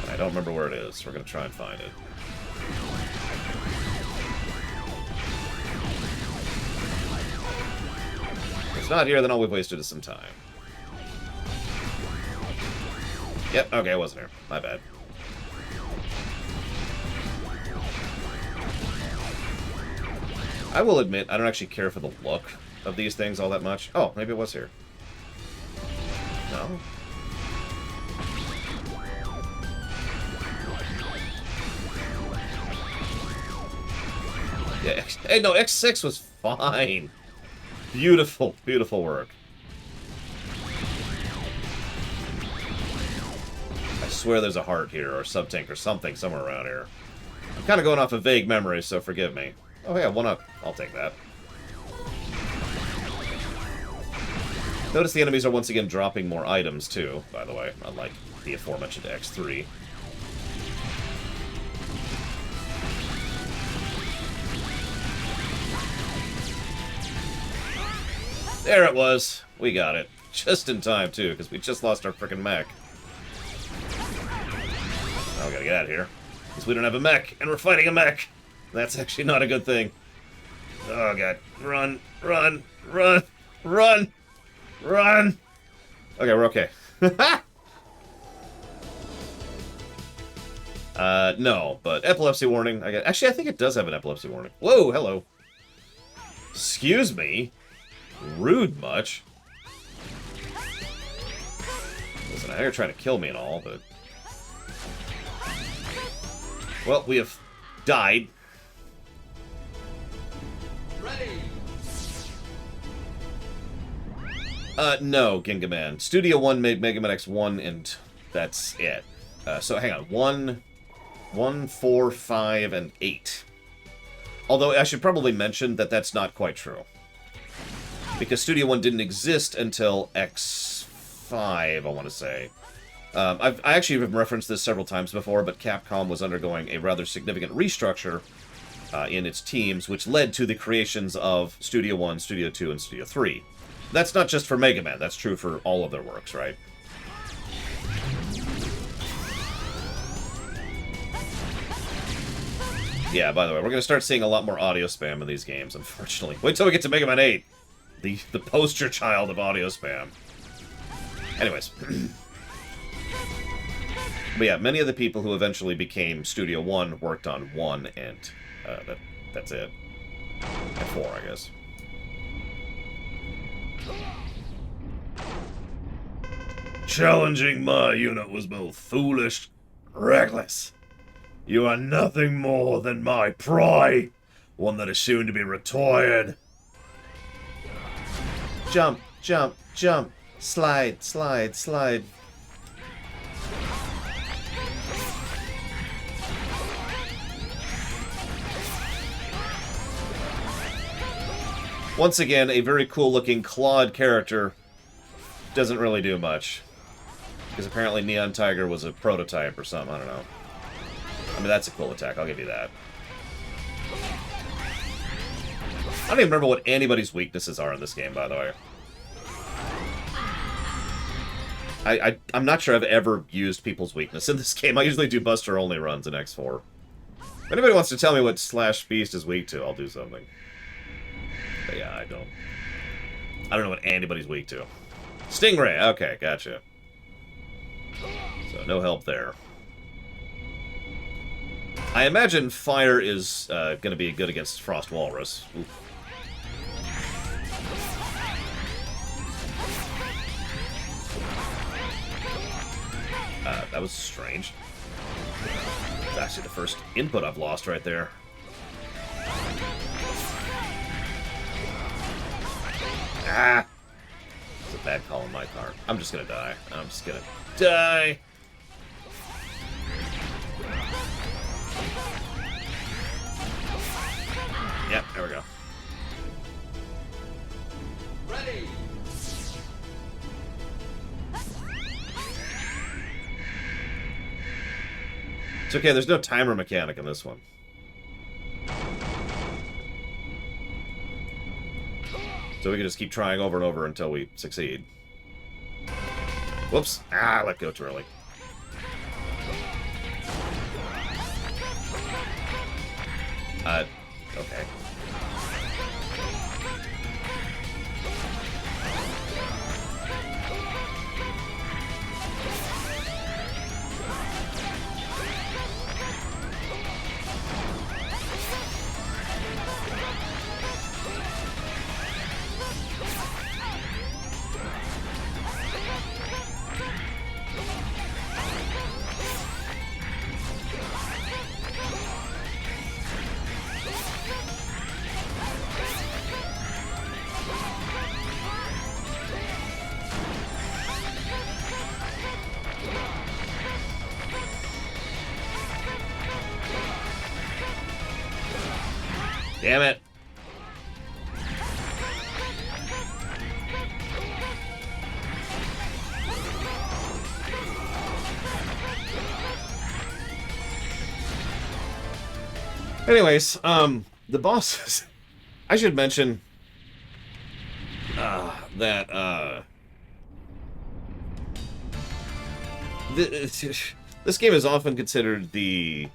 A: I don't remember where it is. We're going to try and find it. If it's not here, then all we've wasted is some time. Yep, okay, it wasn't here. My bad. I will admit, I don't actually care for the look of these things all that much. Oh, maybe it was here. No? Yeah, hey, no, X6 was fine. Beautiful, beautiful work. I swear there's a heart here, or a sub-tank, or something somewhere around here. I'm kind of going off of vague memories, so forgive me. Oh yeah, 1-up. I'll take that. Notice the enemies are once again dropping more items, too, by the way, unlike the aforementioned X3. There it was. We got it. Just in time, too, because we just lost our frickin' mech. Now we gotta get out of here. Because we don't have a mech, and we're fighting a mech! That's actually not a good thing. Oh, God. Run, run, run, run, run! Okay, we're okay. No, but epilepsy warning. Actually, I think it does have an epilepsy warning. Whoa, hello. Excuse me? Rude much? Listen, I know you're trying to kill me and all, but... Well, we have died.
C: Ready.
A: No, Gingaman. Studio 1 made Mega Man X1, and that's it. So hang on. 1, 4, 5, and 8. Although I should probably mention that that's not quite true. Because Studio One didn't exist until X5, I want to say. I actually have referenced this several times before, but Capcom was undergoing a rather significant restructure in its teams, which led to the creations of Studio 1, Studio 2, and Studio 3. That's not just for Mega Man, that's true for all of their works, right? Yeah, by the way, we're going to start seeing a lot more audio spam in these games, unfortunately. Wait till we get to Mega Man 8! The poster child of audio spam. Anyways. But yeah, many of the people who eventually became Studio 1 worked on 1, and that's it. And 4, I guess. Challenging my unit was both foolish and reckless. You are nothing more than my pride, one that is soon to be retired. Jump, jump, jump. Slide, slide, slide. Once again, a very cool-looking Claude character doesn't really do much. Because apparently Neon Tiger was a prototype or something, I don't know. I mean, that's a cool attack, I'll give you that. I don't even remember what anybody's weaknesses are in this game, by the way. I'm not sure I've ever used people's weakness in this game. I usually do Buster-only runs in X4. If anybody wants to tell me what Slash Beast is weak to, I'll do something. But yeah, I don't know what anybody's weak to. Stingray! Okay, gotcha. So, no help there. I imagine fire is going to be good against Frost Walrus. Oof. That was strange. That's actually the first input I've lost right there. Ah! It's a bad call on my part. I'm just gonna die. I'm just gonna die! Yep, there we go.
C: Ready!
A: It's okay, there's no timer mechanic in this one. So we can just keep trying over and over until we succeed. Whoops. Ah, I let go too early. Okay. Damn it. Anyways, the bosses. I should mention that this game is often considered the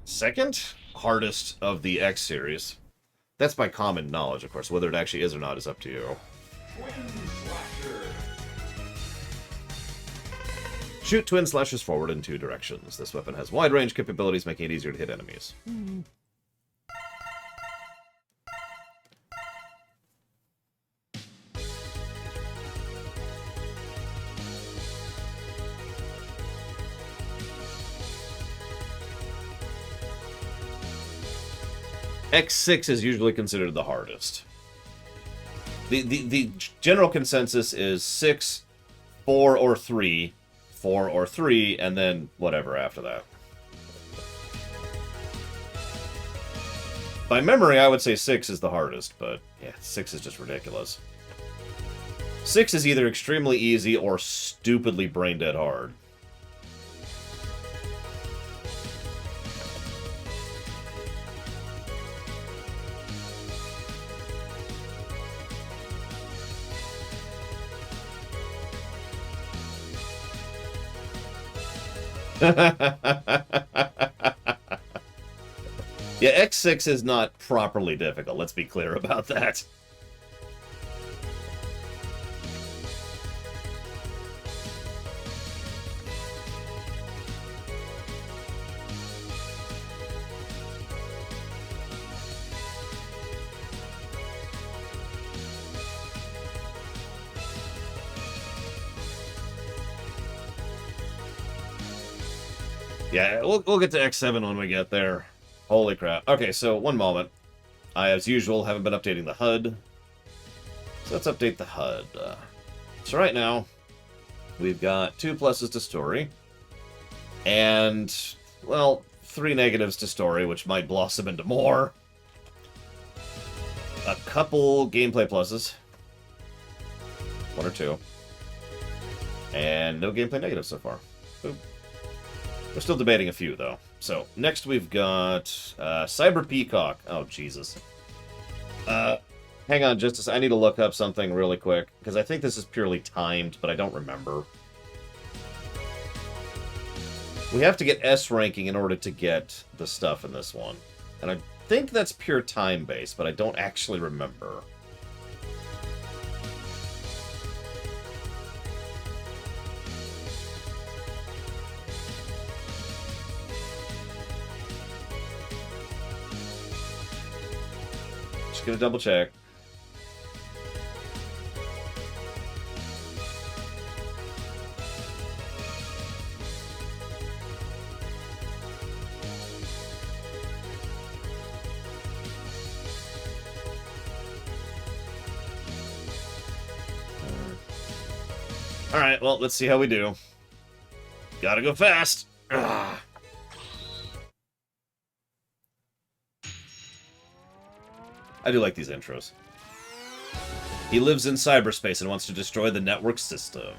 A: second hardest of the X series. That's by common knowledge, of course. Whether it actually is or not is up to you. Shoot twin slashers forward in 2 directions. This weapon has wide range capabilities, making it easier to hit enemies. X6 is usually considered the hardest. The general consensus is 6, 4, or 3. 4 or 3, and then whatever after that. By memory, I would say 6 is the hardest, but yeah, 6 is just ridiculous. 6 is either extremely easy or stupidly brain-dead hard. Yeah, X6 is not properly difficult, let's be clear about that. Yeah, we'll get to X7 when we get there. Holy crap. Okay, so one moment. I, as usual, haven't been updating the HUD. So let's update the HUD. So right now, we've got 2 pluses to story. And, well, 3 negatives to story, which might blossom into more. A couple gameplay pluses. 1 or 2. And no gameplay negatives so far. Boop. We're still debating a few, though. So, next we've got Cyber Peacock. Oh, Jesus. Hang on just a second. I need to look up something really quick, because I think this is purely timed, but I don't remember. We have to get S ranking in order to get the stuff in this one. And I think that's pure time-based, but I don't actually remember. Just gonna double check. Alright, well, let's see how we do. Gotta go fast! Ugh. I do like these intros. He lives in cyberspace and wants to destroy the network system.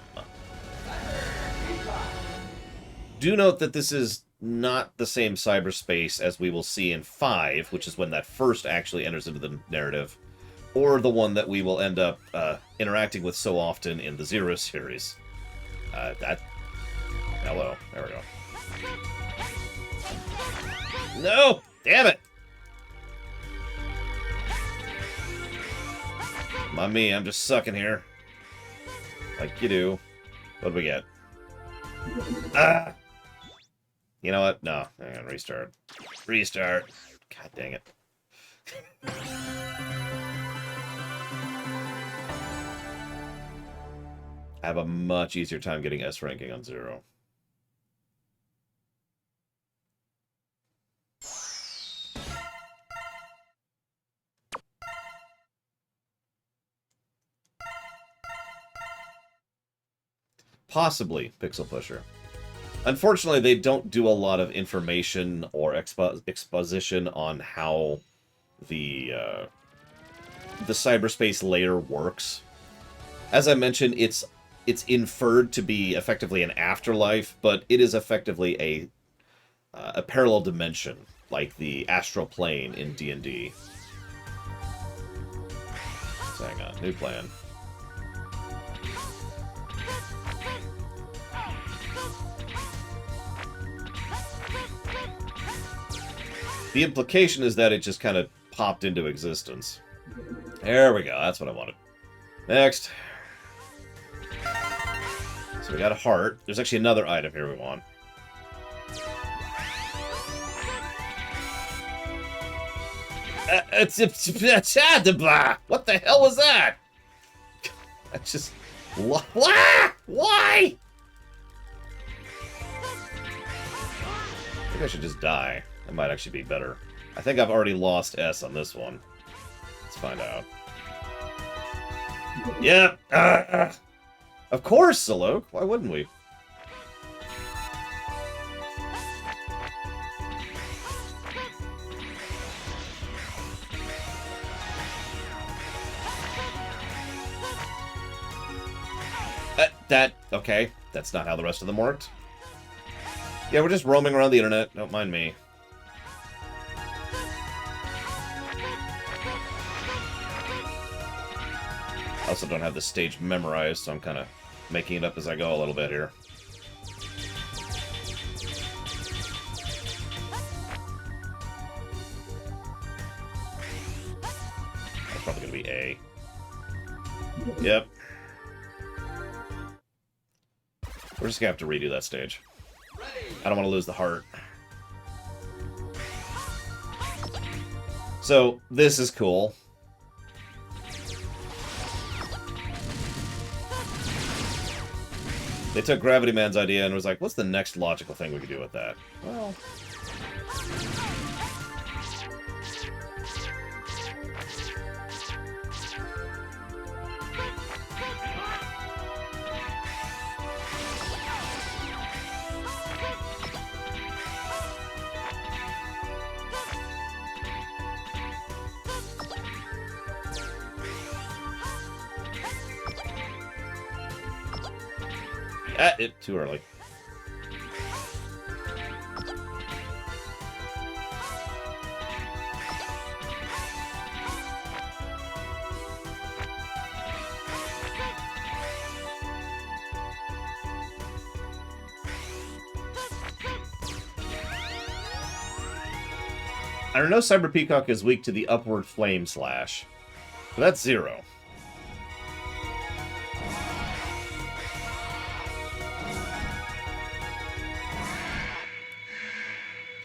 A: Do note that this is not the same cyberspace as we will see in 5, which is when that first actually enters into the narrative, or the one that we will end up interacting with so often in the Zero series. Hello. There we go. No! Damn it! Not me, I'm just sucking here. Like you do. What do we get? Ah! You know what? No. Hang on, restart. Restart. God dang it. I have a much easier time getting S ranking on 0. Possibly Pixel Pusher. Unfortunately, they don't do a lot of information or exposition on how the cyberspace layer works. As I mentioned, it's inferred to be effectively an afterlife, but it is effectively a parallel dimension, like the astral plane in D&D. So hang on, new plan. The implication is that it just kind of popped into existence. There we go, that's what I wanted. Next. So we got a heart. There's actually another item here we want. What the hell was that? That's just... Why? I think I should just die. That might actually be better. I think I've already lost S on this one. Let's find out. Yep. Of course, Salok. Why wouldn't we? Okay. That's not how the rest of them worked. Yeah, we're just roaming around the internet. Don't mind me. I also don't have this stage memorized, so I'm kind of making it up as I go a little bit here. That's probably going to be A. Yep. We're just going to have to redo that stage. I don't want to lose the heart. So, this is cool. They took Gravity Man's idea and was like, what's the next logical thing we could do with that? Well... too early. I know Cyber Peacock is weak to the upward flame slash. So that's 0.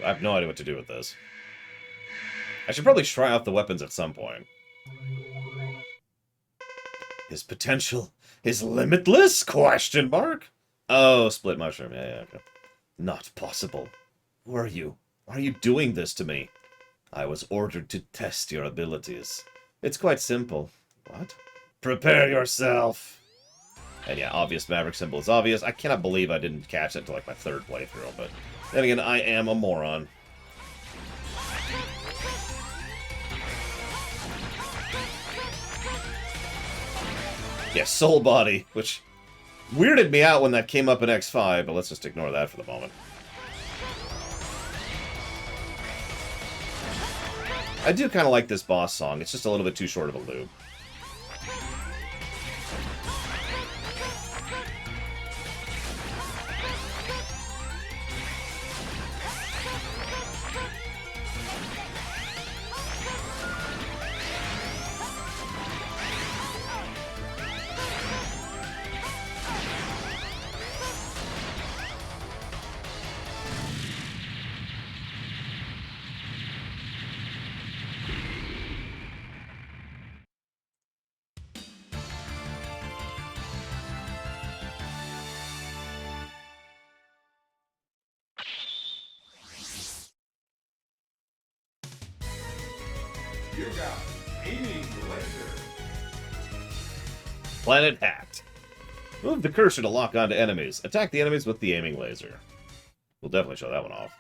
A: I have no idea what to do with this. I should probably try out the weapons at some point. His potential is limitless? Question mark? Oh, split mushroom. Yeah, okay. Not possible. Who are you? Why are you doing this to me? I was ordered to test your abilities. It's quite simple. What? Prepare yourself. And yeah, obvious Maverick symbol is obvious. I cannot believe I didn't catch it until like my 3rd playthrough, but then again, I am a moron. Yeah, Soul Body, which weirded me out when that came up in X5, but let's just ignore that for the moment. I do kind of like this boss song. It's just a little bit too short of a loop.
E: You got aiming laser.
A: Planet Hacked. Move the cursor to lock onto enemies. Attack the enemies with the aiming laser. We'll definitely show that one off.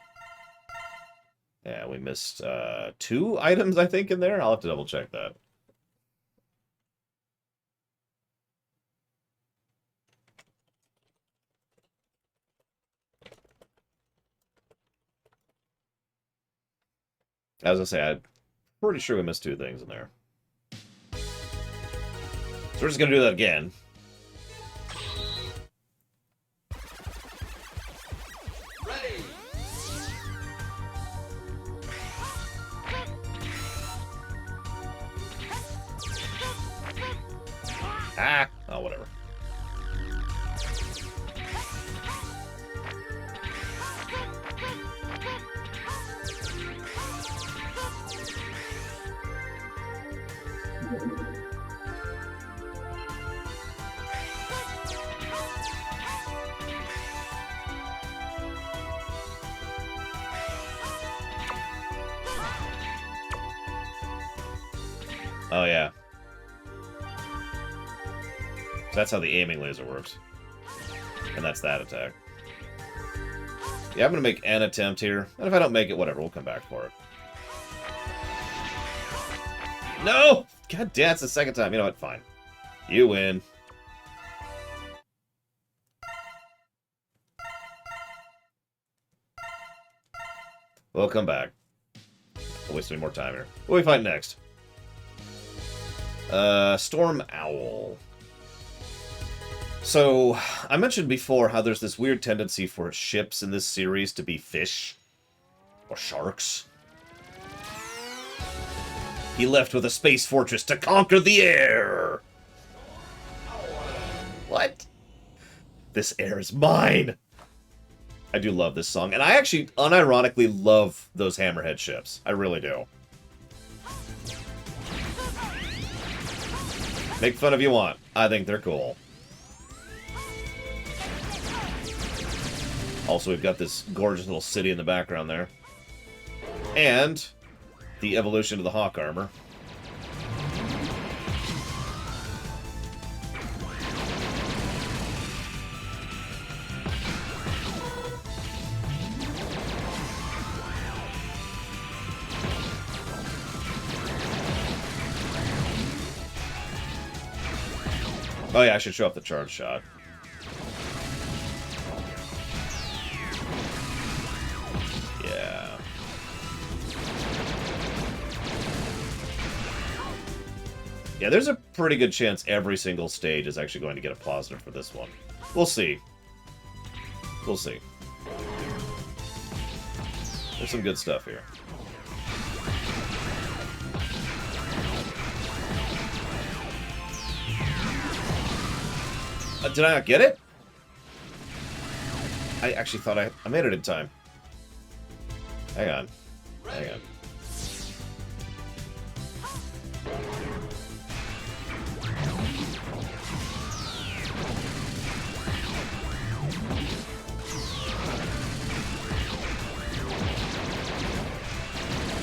A: Yeah, we missed 2 items, I think, in there. I'll have to double check that. As I say, I'm pretty sure we missed 2 things in there. So we're just going to do that again.
C: Ready!
A: Ah! Oh, whatever. Oh, yeah. So that's how the aiming laser works. And that's that attack. Yeah, I'm going to make an attempt here. And if I don't make it, whatever, we'll come back for it. No! God damn, it's the second time. You know what? Fine. You win. We'll come back. Don't waste any more time here. What do we fight next? Storm Owl. So, I mentioned before how there's this weird tendency for ships in this series to be fish. Or sharks. He left with a space fortress to conquer the air! What? This air is mine! I do love this song, and I actually unironically love those Hammerhead ships. I really do. Make fun if you want. I think they're cool. Also, we've got this gorgeous little city in the background there. And the evolution of the Hawk armor. Oh yeah, I should show up the charge shot. Yeah. Yeah, there's a pretty good chance every single stage is actually going to get a positive for this one. We'll see. We'll see. There's some good stuff here. Did I not get it? I actually thought I made it in time. Hang on. Hang on.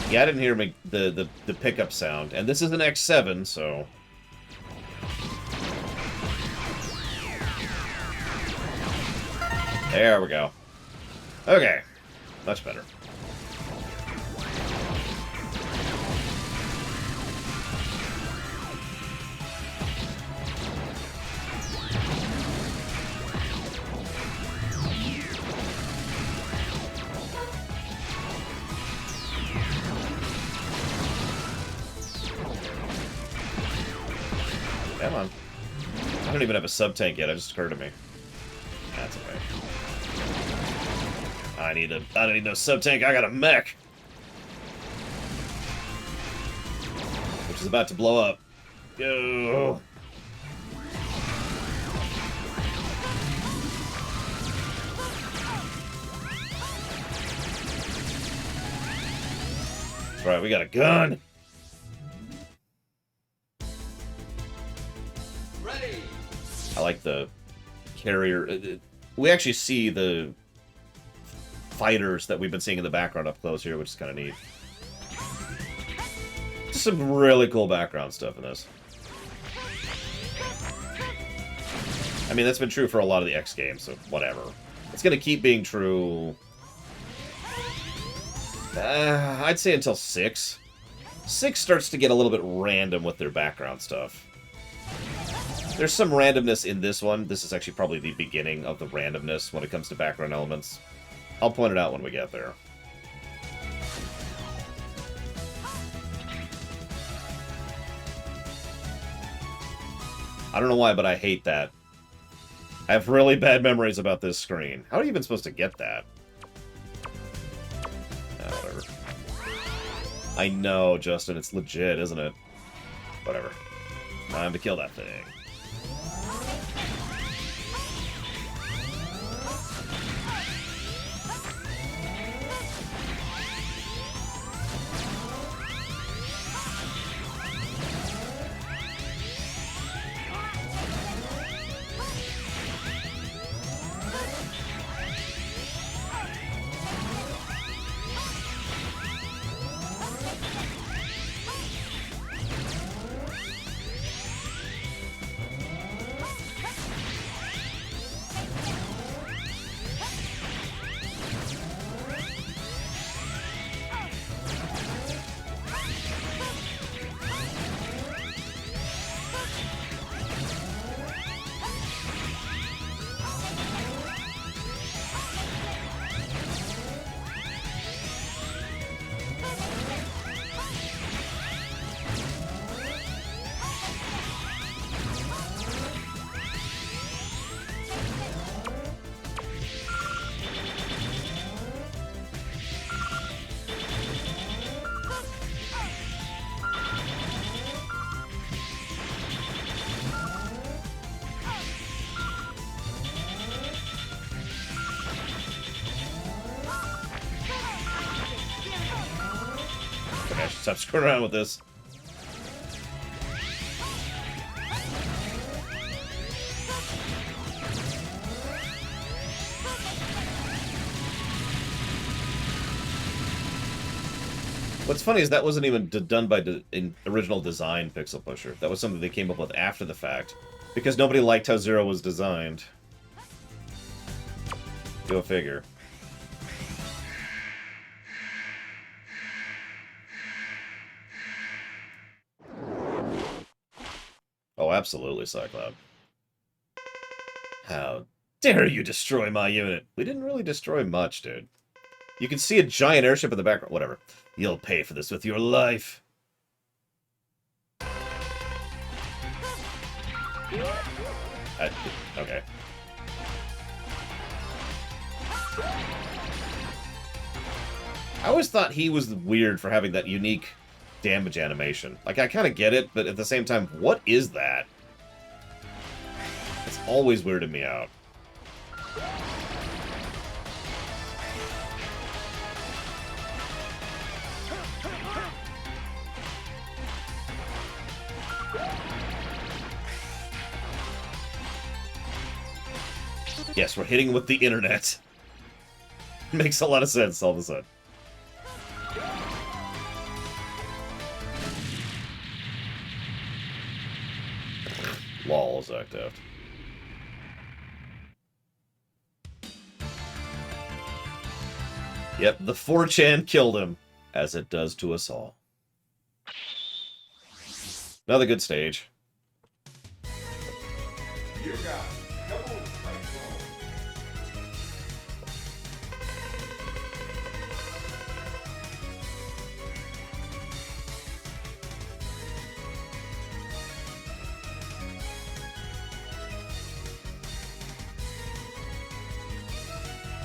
A: Yeah, I didn't hear the pickup sound, and this is an X7, so... There we go. Okay. Much better. Come on. I don't even have a sub-tank yet, it just occurred to me. That's okay. I don't need no sub-tank, I got a mech! Which is about to blow up. Go! That's right, we got a gun!
C: Ready!
A: I like the carrier. We actually see the fighters that we've been seeing in the background up close here, which is kind of neat. Just some really cool background stuff in this. I mean, that's been true for a lot of the X games, so whatever. It's going to keep being true... I'd say until 6. 6 starts to get a little bit random with their background stuff. There's some randomness in this one. This is actually probably the beginning of the randomness when it comes to background elements. I'll point it out when we get there. I don't know why, but I hate that. I have really bad memories about this screen. How are you even supposed to get that? Whatever. I know, Justin, it's legit, isn't it? Whatever. Time to kill that thing. Stop screwing around with this. What's funny is that wasn't even done by in original design Pixel Pusher. That was something they came up with after the fact. Because nobody liked how Zero was designed. Go figure. Oh, absolutely, Cyclops. How dare you destroy my unit? We didn't really destroy much, dude. You can see a giant airship in the background. Whatever. You'll pay for this with your life. Okay. I always thought he was weird for having that unique damage animation. Like, I kind of get it, but at the same time, what is that? It's always weirded me out. Yes, we're hitting with the internet. Makes a lot of sense all of a sudden. Lol, Zach Deft. Yep, the 4chan killed him, as it does to us all. Another good stage.
E: You got double cyclone.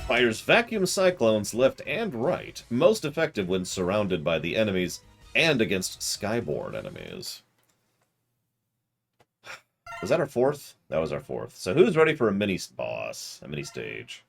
A: Fires vacuum cyclones left and right, most effective when surrounded by the enemies and against skyborne enemies. Was that our fourth? That was our fourth. So who's ready for a mini boss, a mini stage?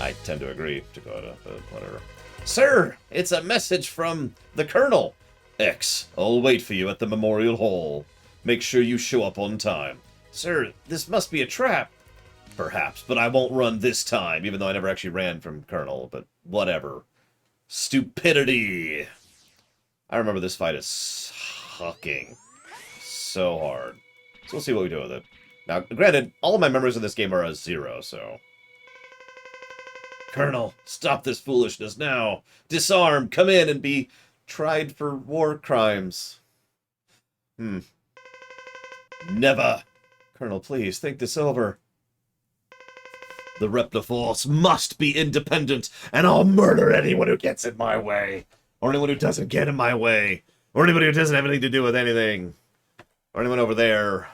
A: I tend to agree, Dakota, but whatever. Sir, it's a message from the Colonel. X, I'll wait for you at the Memorial Hall. Make sure you show up on time. Sir, this must be a trap. Perhaps, but I won't run this time, even though I never actually ran from Colonel, but whatever. Stupidity. I remember this fight is sucking so hard. So we'll see what we do with it. Now, granted, all of my memories of this game are a 0, so... Colonel, stop this foolishness now. Disarm, come in and be tried for war crimes. Never. Colonel, please, think this over. The Repliforce must be independent, and I'll murder anyone who gets in my way. Or anyone who doesn't get in my way. Or anybody who doesn't have anything to do with anything. Or anyone over there.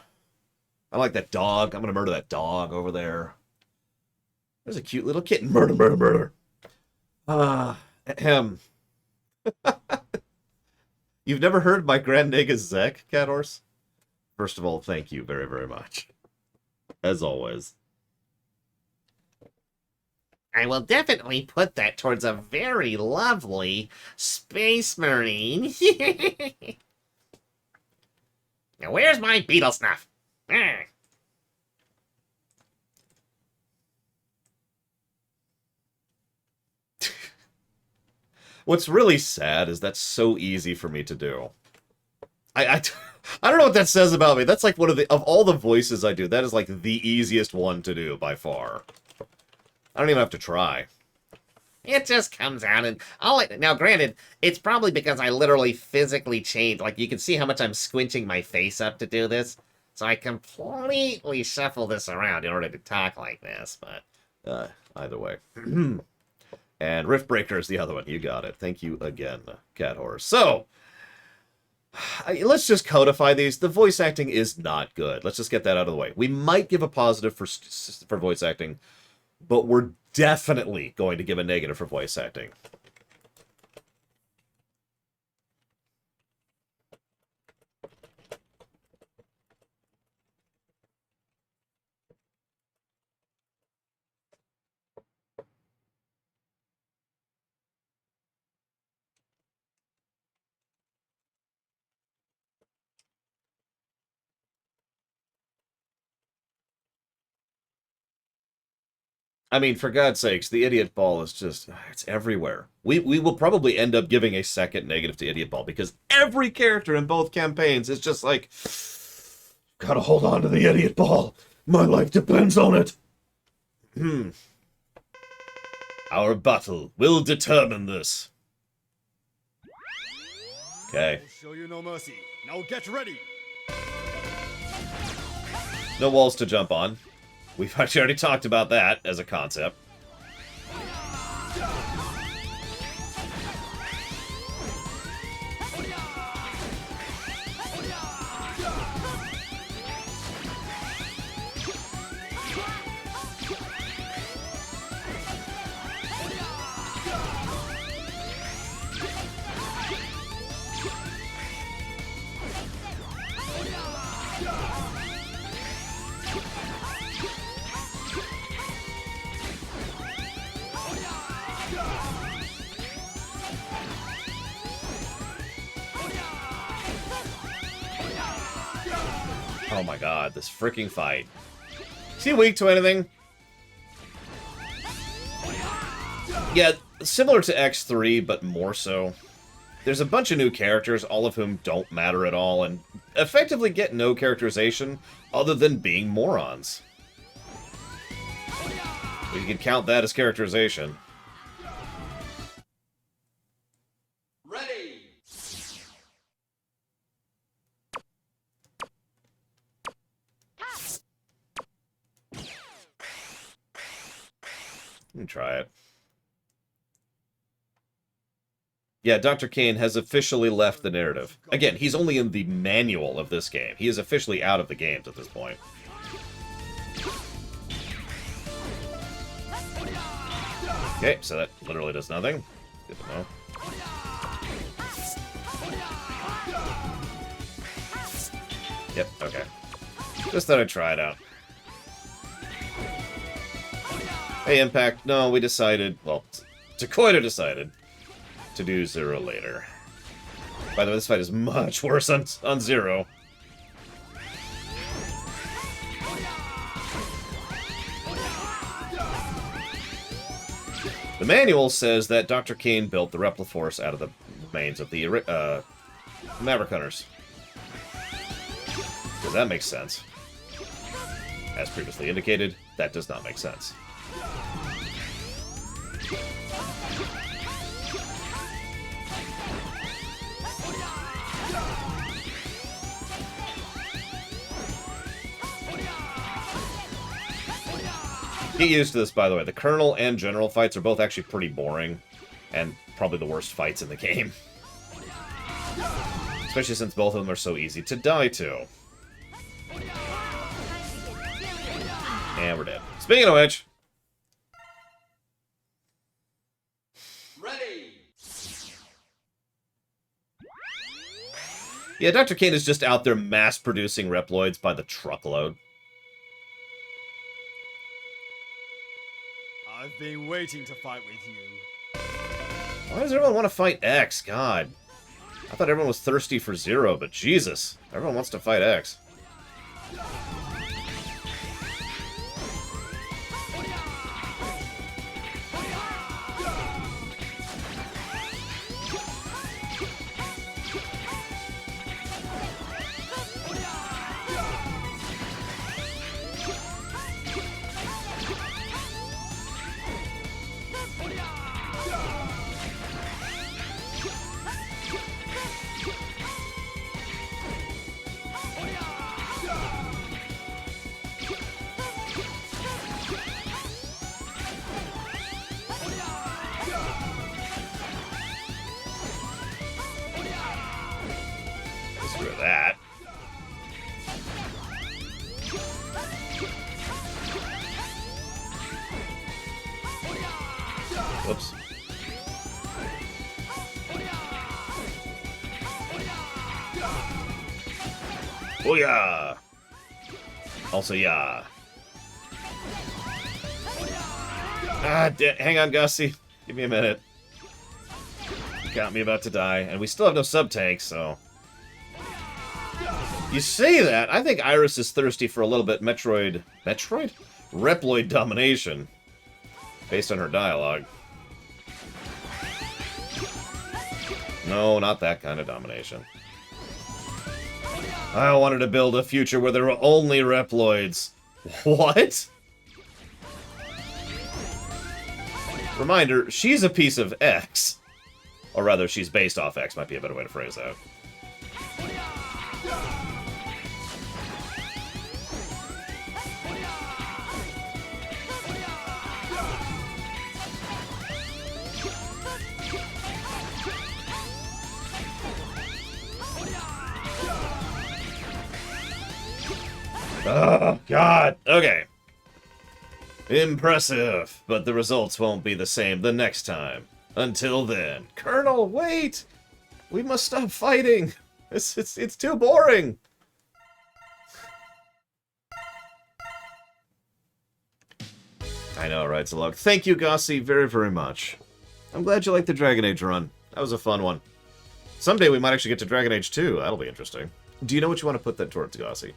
A: I like that dog. I'm gonna murder that dog over there. There's a cute little kitten. Murder, murder, murder. Ahem. You've never heard my Grand Nega Zek, Cat Horse? First of all, thank you very, very much. As always.
F: I will definitely put that towards a very lovely Space Marine. Now, where's my beetle snuff? Ah.
A: What's really sad is that's so easy for me to do. I don't know what that says about me. That's like one of all the voices I do, that is like the easiest one to do by far. I don't even have to try.
F: It just comes out and now granted, it's probably because I literally physically changed. Like, you can see how much I'm squinching my face up to do this. So I completely shuffle this around in order to talk like this, but...
A: either way. And Riftbreaker is the other one. You got it. Thank you again, Cat Horse. So, let's just codify these. The voice acting is not good. Let's just get that out of the way. We might give a positive for voice acting, but we're definitely going to give a negative for voice acting. I mean, for God's sakes, the Idiot Ball is just, it's everywhere. We will probably end up giving a second negative to Idiot Ball, because every character in both campaigns is just like, gotta hold on to the Idiot Ball. My life depends on it. Our battle will determine this. Okay.
D: I'll show you no mercy. Now get ready.
A: No walls to jump on. We've actually already talked about that as a concept. Oh my god, this freaking fight. Is he weak to anything? Yeah, similar to X3, but more so. There's a bunch of new characters, all of whom don't matter at all, and effectively get no characterization other than being morons. You can count that as characterization.
C: Ready!
A: Let me try it. Yeah, Dr. Kane has officially left the narrative. Again, he's only in the manual of this game. He is officially out of the games at this point. Okay, so that literally does nothing. Good to know. Yep, okay. Just thought I'd try it out. Hey, Impact. No, we decided... Well, Takoida decided to do Zero later. By the way, this fight is much worse on Zero. The manual says that Dr. Kane built the Repliforce out of the remains of the Maverick Hunters. Does that make sense? As previously indicated, that does not make sense. Get used to this, by the way. The Colonel and General fights are both actually pretty boring, and probably the worst fights in the game. Especially since both of them are so easy to die to. And we're dead. Speaking of which...
C: Ready!
A: Yeah, Dr. Kane is just out there mass-producing Reploids by the truckload.
D: I've been waiting to fight with you.
A: Why does everyone want to fight X? God. I thought everyone was thirsty for Zero, but Jesus. Everyone wants to fight X. Screw that. Whoops. Booyah! Also, yeah. Hang on, Gussie. Give me a minute. Got me about to die, and we still have no sub-tanks, so... You say that, I think Iris is thirsty for a little bit Reploid domination. Based on her dialogue. No, not that kind of domination. I wanted to build a future where there were only Reploids. What? Reminder, she's a piece of X. Or rather, she's based off X, might be a better way to phrase that. Oh, God. Okay. Impressive, but the results won't be the same the next time. Until then. Colonel, wait! We must stop fighting! It's too boring! I know, right, Zalog? Thank you, Gossi, very, very much. I'm glad you liked the Dragon Age run. That was a fun one. Someday we might actually get to Dragon Age 2. That'll be interesting. Do you know what you want to put that towards, Gossi?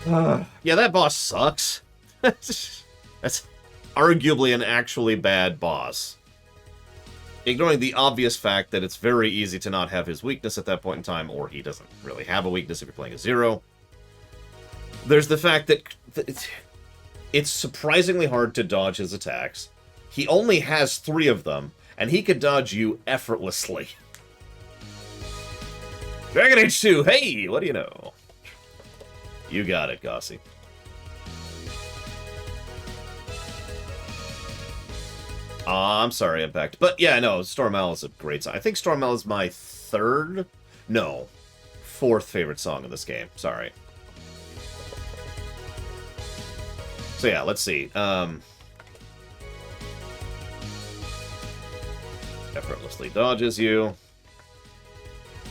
A: Yeah, that boss sucks. That's arguably an actually bad boss. Ignoring the obvious fact that it's very easy to not have his weakness at that point in time, or he doesn't really have a weakness if you're playing a 0. There's the fact that it's surprisingly hard to dodge his attacks. He only has 3 of them, and he could dodge you effortlessly. Dragon Age 2, hey, what do you know? You got it, Gossi. I'm sorry, Impact. But yeah, no, Stormell is a great song. I think Stormell is my 4th favorite song in this game. Sorry. So yeah, let's see. Effortlessly dodges you.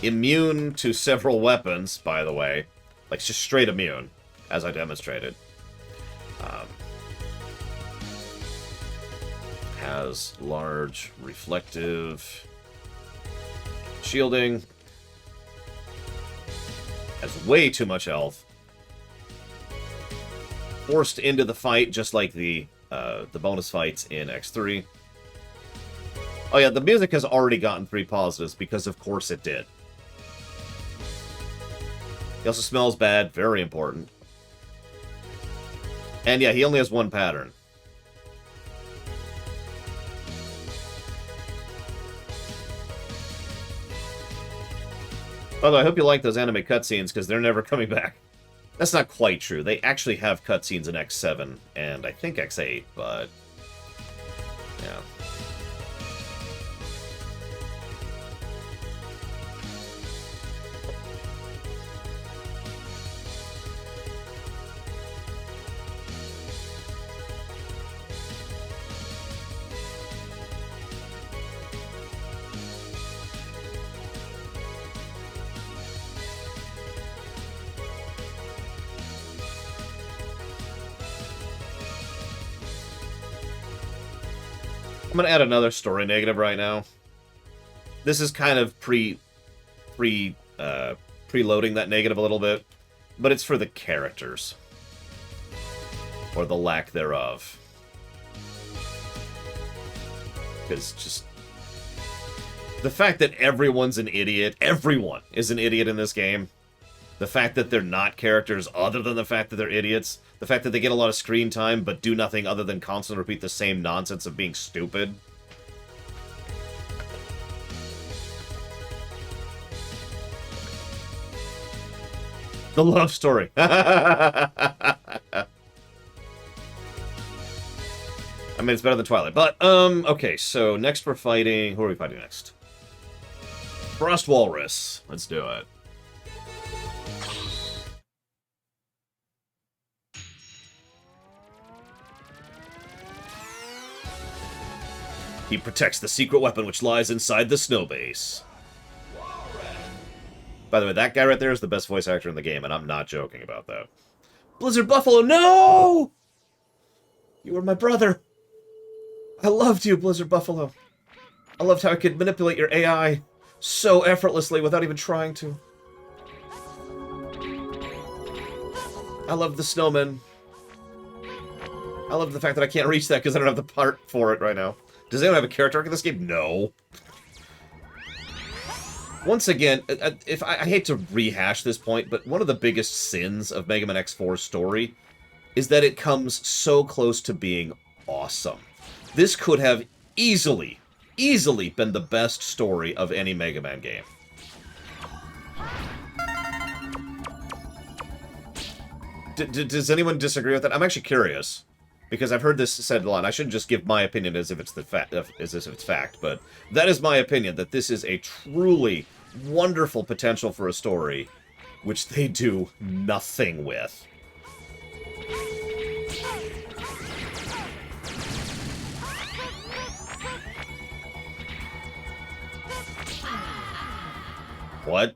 A: Immune to several weapons, by the way. Like, just straight immune, as I demonstrated. Has large reflective shielding. Has way too much health. Forced into the fight, just like the bonus fights in X3. Oh yeah, the music has already gotten 3 positives, because of course it did. He also smells bad, very important. And yeah, he only has 1 pattern. Although I hope you like those anime cutscenes, because they're never coming back. That's not quite true. They actually have cutscenes in X7, and I think X8, but... yeah. I'm gonna add another story negative right now. This is kind of preloading that negative a little bit, but it's for the characters. Or the lack thereof. Because just... the fact that everyone's an idiot, everyone is an idiot in this game. The fact that they're not characters other than the fact that they're idiots. The fact that they get a lot of screen time but do nothing other than constantly repeat the same nonsense of being stupid. The love story. I mean, it's better than Twilight. But, okay, so next we're fighting... who are we fighting next? Frost Walrus. Let's do it. He protects the secret weapon which lies inside the snow base. By the way, that guy right there is the best voice actor in the game, and I'm not joking about that. Blizzard Buffalo, no! You were my brother. I loved you, Blizzard Buffalo. I loved how I could manipulate your AI so effortlessly without even trying to. I love the snowman. I love the fact that I can't reach that because I don't have the part for it right now. Does anyone have a character arc in this game? No. Once again, if I hate to rehash this point, but one of the biggest sins of Mega Man X4's story is that it comes so close to being awesome. This could have easily been the best story of any Mega Man game. Does anyone disagree with that? I'm actually curious, because I've heard this said a lot. I shouldn't just give my opinion as if it's fact, but that is my opinion, that this is a truly wonderful potential for a story, which they do nothing with. What?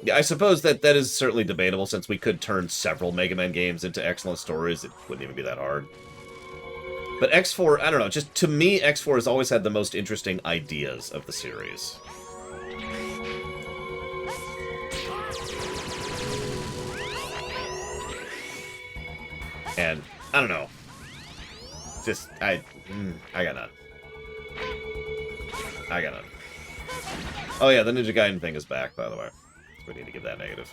A: Yeah, I suppose that is certainly debatable, since we could turn several Mega Man games into excellent stories. It wouldn't even be that hard. But X4, I don't know, just to me, X4 has always had the most interesting ideas of the series. And, I don't know. Just, I got none. I got none. Oh yeah, the Ninja Gaiden thing is back, by the way. We need to give that negative.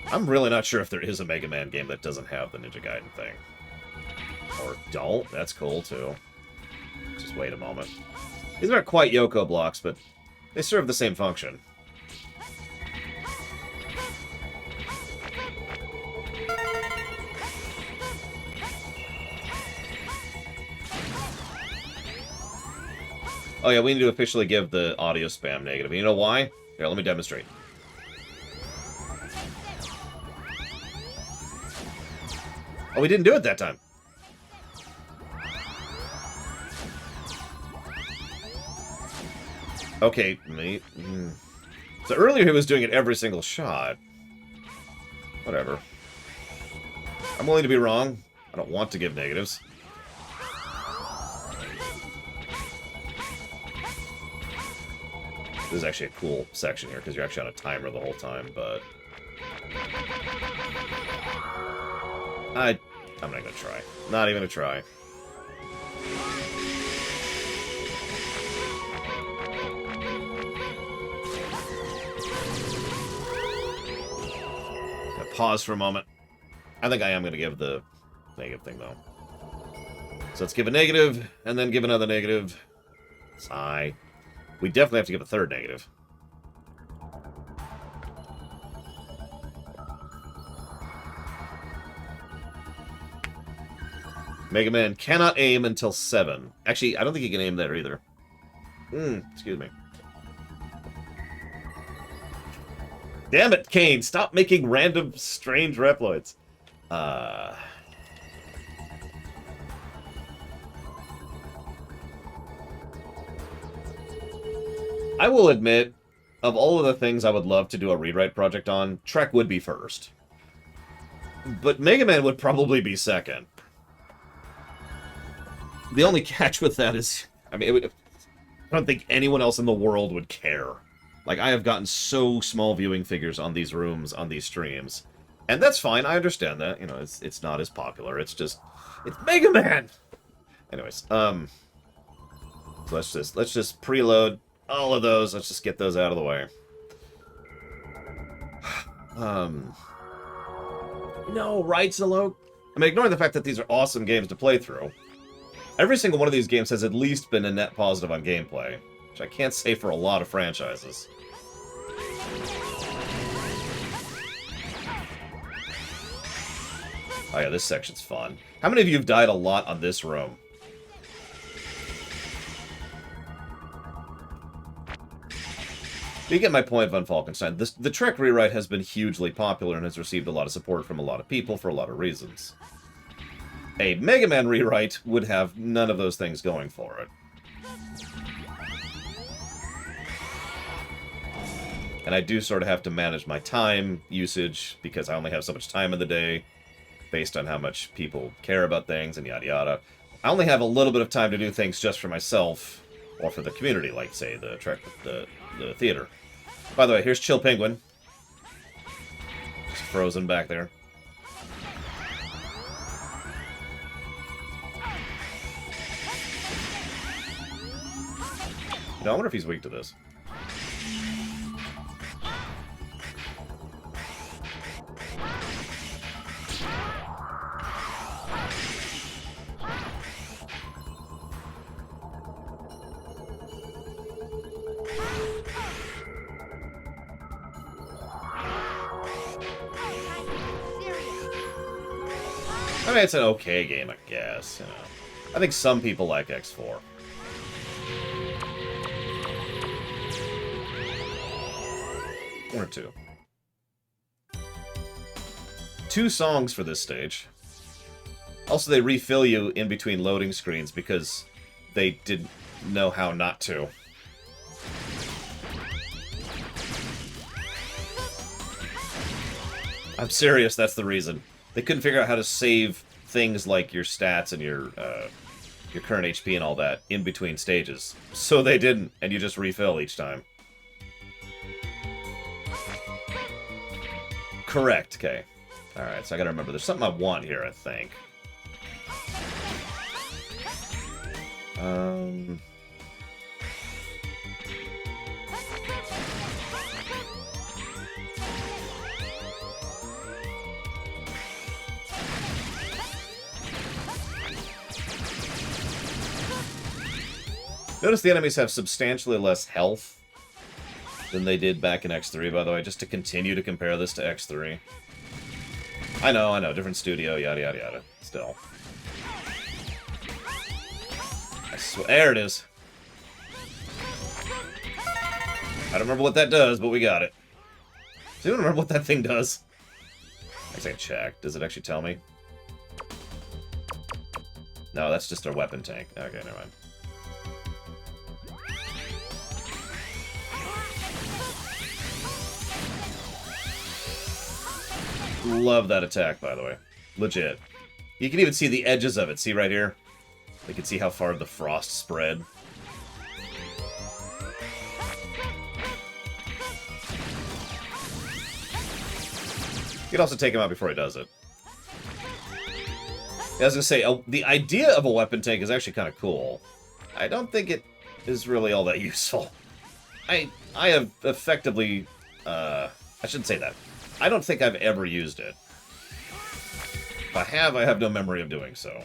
A: I'm really not sure if there is a Mega Man game that doesn't have the Ninja Gaiden thing. Or don't. That's cool, too. Just wait a moment. These aren't quite Yoko blocks, but they serve the same function. Oh yeah, we need to officially give the audio spam negative. You know why? Here, let me demonstrate. Oh, we didn't do it that time. Okay, so earlier he was doing it every single shot. Whatever. I'm willing to be wrong. I don't want to give negatives. This is actually a cool section here, because you're actually on a timer the whole time, but... I'm not gonna try. Not even gonna try. Gonna pause for a moment. I think I am gonna give the negative thing, though. So let's give a negative, and then give another negative. Sigh. We definitely have to give a third negative. Mega Man cannot aim until 7. Actually, I don't think he can aim there either. Excuse me. Damn it, Kane! Stop making random, strange Reploids. I will admit, of all of the things I would love to do a rewrite project on, Trek would be first. But Mega Man would probably be second. The only catch with that is, I mean, I don't think anyone else in the world would care. Like, I have gotten so small viewing figures on these rooms, on these streams. And that's fine, I understand that. You know, it's not as popular. It's just, it's Mega Man! Anyways, so let's just preload all of those. Let's just get those out of the way. No, right, Zalok? I mean, ignoring the fact that these are awesome games to play through, every single one of these games has at least been a net positive on gameplay, which I can't say for a lot of franchises. Oh yeah, this section's fun. How many of you have died a lot on this room? You get my point, Von Falkenstein. The Trek rewrite has been hugely popular and has received a lot of support from a lot of people for a lot of reasons. A Mega Man rewrite would have none of those things going for it. And I do sort of have to manage my time usage, because I only have so much time in the day, based on how much people care about things, and yada yada. I only have a little bit of time to do things just for myself, or for the community, like, say, the theater. By the way, here's Chill Penguin. frozen back there. No, I wonder if he's weak to this. I mean, it's an okay game, I guess. You know, I think some people like X4. One or two. 2 songs for this stage. Also, they refill you in between loading screens because they didn't know how not to. I'm serious, that's the reason. They couldn't figure out how to save things like your stats and your current HP and all that in between stages. So they didn't, and you just refill each time. Correct, okay. Alright, so I gotta remember, there's something I want here, I think. Notice the enemies have substantially less health than they did back in X3, by the way, just to continue to compare this to X3. I know, different studio, yada yada yada. Still. I swear, there it is. I don't remember what that does, but we got it. Does anyone remember what that thing does? I say check. Does it actually tell me? No, that's just our weapon tank. Okay, never mind. Love that attack, by the way. Legit. You can even see the edges of it. See right here? You can see how far the frost spread. You can also take him out before he does it. I was going to say, the idea of a weapon tank is actually kind of cool. I don't think it is really all that useful. I have effectively... I shouldn't say that. I don't think I've ever used it. If I have no memory of doing so.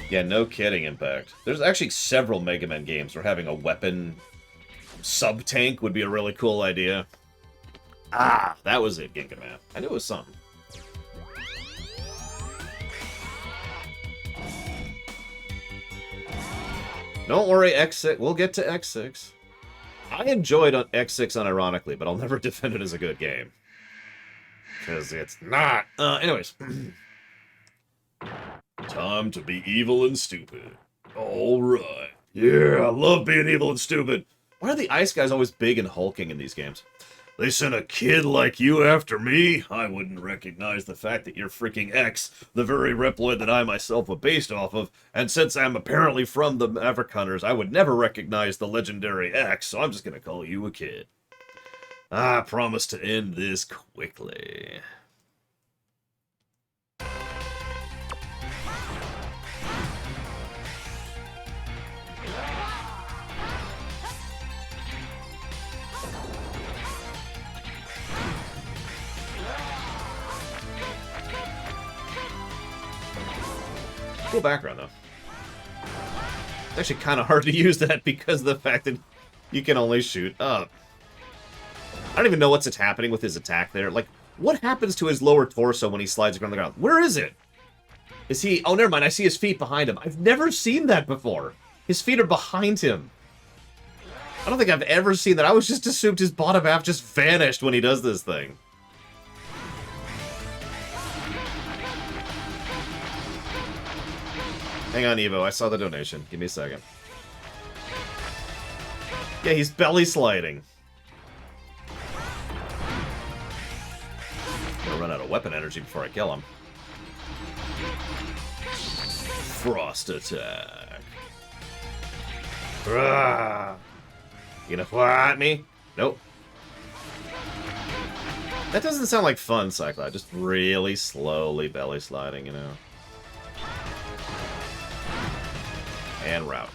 A: Yeah, no kidding, Impact. There's actually several Mega Man games where having a weapon sub-tank would be a really cool idea. Ah, that was it, Ginga Man. I knew it was something. Don't worry, X6. We'll get to X6. I enjoyed X6 unironically, but I'll never defend it as a good game. Because it's not. Anyways. Time to be evil and stupid. Alright. Yeah, I love being evil and stupid. Why are the ice guys always big and hulking in these games? They sent a kid like you after me? I wouldn't recognize the fact that you're freaking X, the very Reploid that I myself was based off of, and since I'm apparently from the Maverick Hunters, I would never recognize the legendary X, so I'm just gonna call you a kid. I promise to end this quickly. Cool background, though. It's actually kind of hard to use that because of the fact that you can only shoot up. I don't even know what's happening with his attack there. Like, what happens to his lower torso when he slides around the ground? Where is it? Is he... Oh, never mind. I see his feet behind him. I've never seen that before. His feet are behind him. I don't think I've ever seen that. I was just assumed his bottom half just vanished when he does this thing. Hang on, Evo. I saw the donation. Give me a second. Yeah, he's belly sliding. I'm gonna run out of weapon energy before I kill him. Frost attack. Rah. You gonna fight me? Nope. That doesn't sound like fun, Cyclops. Just really slowly belly sliding, you know. And route.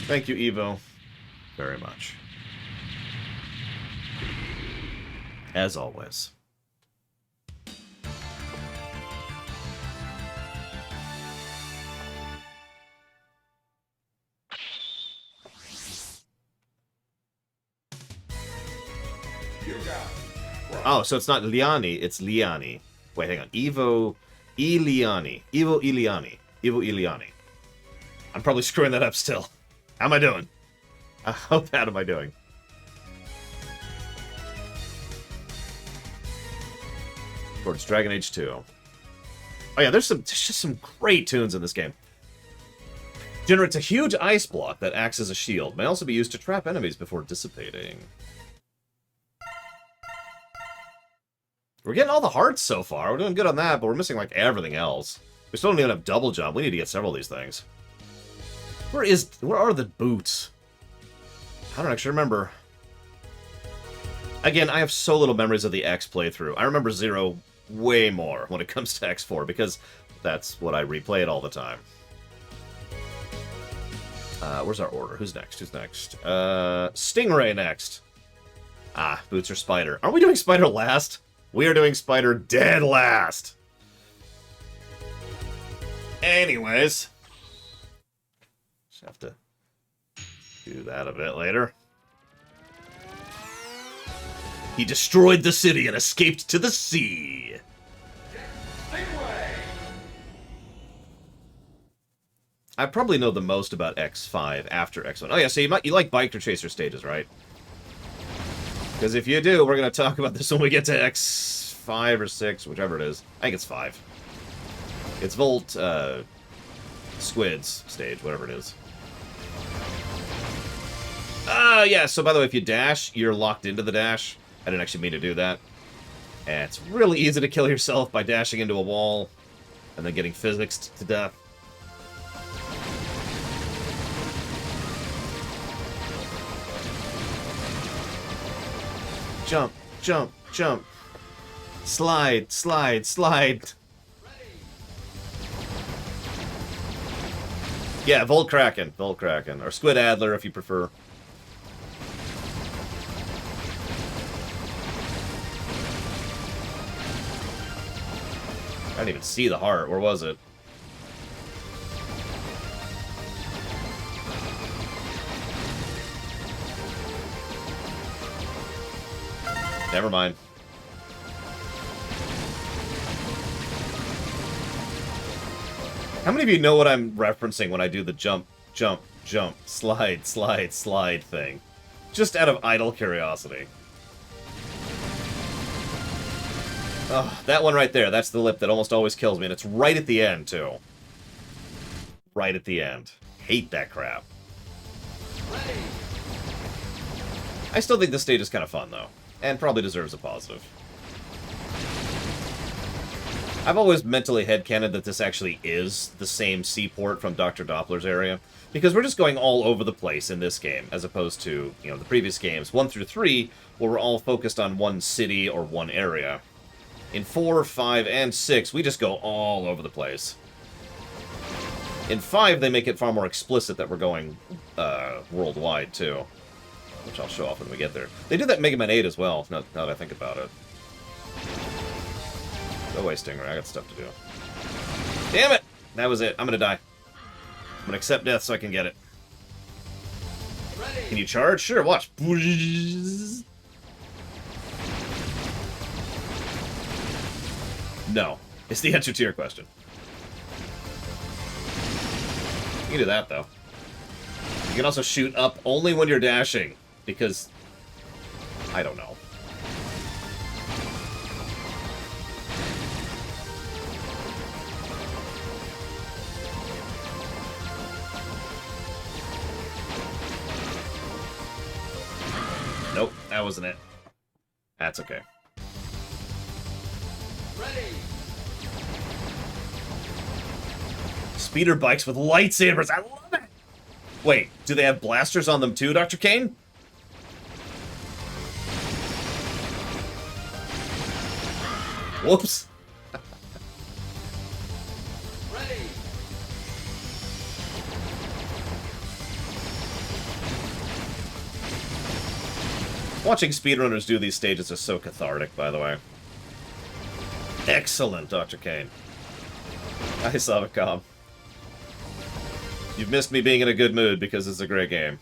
A: Thank you, Evo, very much. As always.
E: You got it.
A: Oh, so it's not Liani, it's Liani. Wait, hang on. Evo Iliani. Evo Iliani. Evo Iliani. I'm probably screwing that up still. How am I doing? How bad am I doing? Towards Dragon Age 2. Oh yeah, there's just some great tunes in this game. Generates a huge ice block that acts as a shield. May also be used to trap enemies before dissipating. We're getting all the hearts so far. We're doing good on that, but we're missing like everything else. We still don't even have double jump. We need to get several of these things. Where are the boots? I don't actually remember. Again, I have so little memories of the X playthrough. I remember Zero way more when it comes to X4 because that's what I replay it all the time. Where's our order? Who's next? Who's next? Stingray next. Ah, boots or spider. Aren't we doing spider last? We are doing spider dead last. Anyways. Just have to do that a bit later. He destroyed the city and escaped to the sea. I probably know the most about X5 after X1. Oh yeah, so you like Biker Chaser stages, right? Because if you do, we're going to talk about this when we get to X5 or 6, whichever it is. I think it's 5. It's Volt, Squids stage, whatever it is. Yeah, so by the way, if you dash, you're locked into the dash. I didn't actually mean to do that. And it's really easy to kill yourself by dashing into a wall and then getting physicsed to death. Jump, jump, jump. Slide, slide, slide. Yeah, Volt Kraken, or Squid Adler if you prefer. I didn't even see the heart. Where was it? Never mind. How many of you know what I'm referencing when I do the jump, jump, jump, slide, slide, slide thing? Just out of idle curiosity. Oh, that one right there, that's the lip that almost always kills me, and it's right at the end, too. Right at the end. Hate that crap. I still think this stage is kind of fun, though. And probably deserves a positive. I've always mentally headcanoned that this actually is the same seaport from Dr. Doppler's area, because we're just going all over the place in this game, as opposed to, you know, the previous games, 1 through 3, where we're all focused on one city or one area. In 4, 5, and 6, we just go all over the place. In 5, they make it far more explicit that we're going worldwide, too. Which I'll show off when we get there. They did that in Mega Man 8 as well, now that I think about it. Go away, Stingray. I got stuff to do. Damn it! That was it. I'm gonna die. I'm gonna accept death so I can get it. Can you charge? Sure, watch. No. It's the answer to your question. You can do that, though. You can also shoot up only when you're dashing, because I don't know. Nope, that wasn't it. That's okay.
C: Ready.
A: Speeder bikes with lightsabers. I love it. Wait, do they have blasters on them too, Dr. Kane? Whoops.
C: Ready.
A: Watching speedrunners do these stages is so cathartic, by the way. Excellent, Dr. Kane. Hi, Savicom. You've missed me being in a good mood because it's a great game.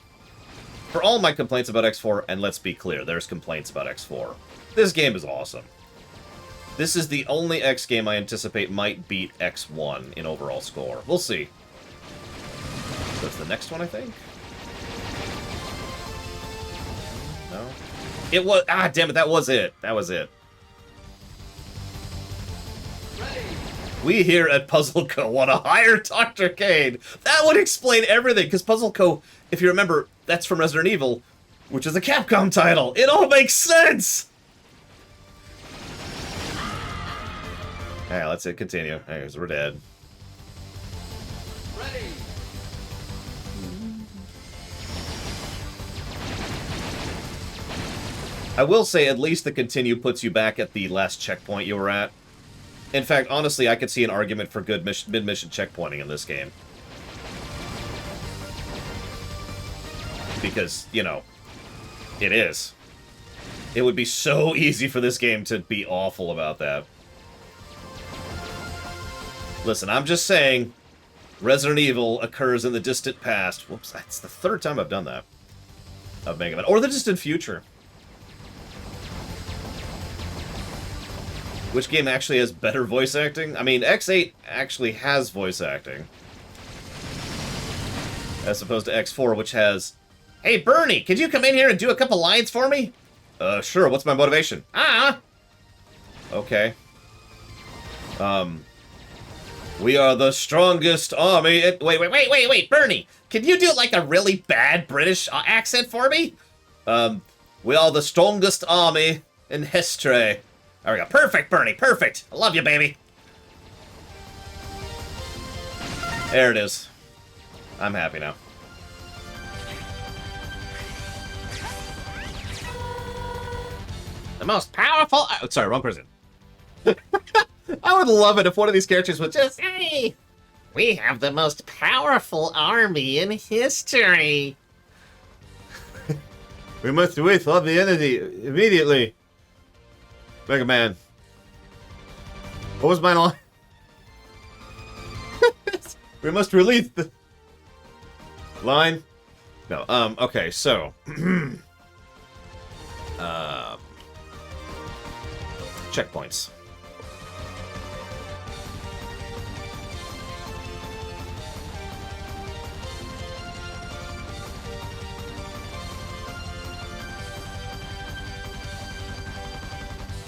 A: For all my complaints about X4, and let's be clear, there's complaints about X4. This game is awesome. This is the only X game I anticipate might beat X1 in overall score. We'll see. That's the next one, I think? No? It was... Ah, damn it, that was it. That was it.
C: Ready.
A: We here at Puzzle Co. want to hire Dr. Kane. That would explain everything, because Puzzle Co., if you remember, that's from Resident Evil, which is a Capcom title. It all makes sense! Hey, let's continue. Hey, 'cause we're dead.
C: Ready.
A: I will say, at least the continue puts you back at the last checkpoint you were at. In fact, honestly, I could see an argument for good mid-mission checkpointing in this game. Because, you know, it is. It would be so easy for this game to be awful about that. Listen, I'm just saying, Resident Evil occurs in the distant past. Whoops, that's the third time I've done that. Of Mega Man. Or the distant future. Which game actually has better voice acting? I mean, X8 actually has voice acting. As opposed to X4, which has... Hey, Bernie, could you come in here and do a couple lines for me? Sure, what's my motivation? Okay. We are the strongest army... Wait, Bernie! Can you do, like, a really bad British accent for me? We are the strongest army in history. There we go. Perfect, Bernie, perfect! I love you, baby! There it is. I'm happy now. The most powerful... Oh, sorry, wrong person. I would love it if one of these characters would just...
F: Hey, we have the most powerful army in history.
A: We must withhold the enemy immediately. Mega Man. What was my line? We must release the... Line? No, okay, so... checkpoints.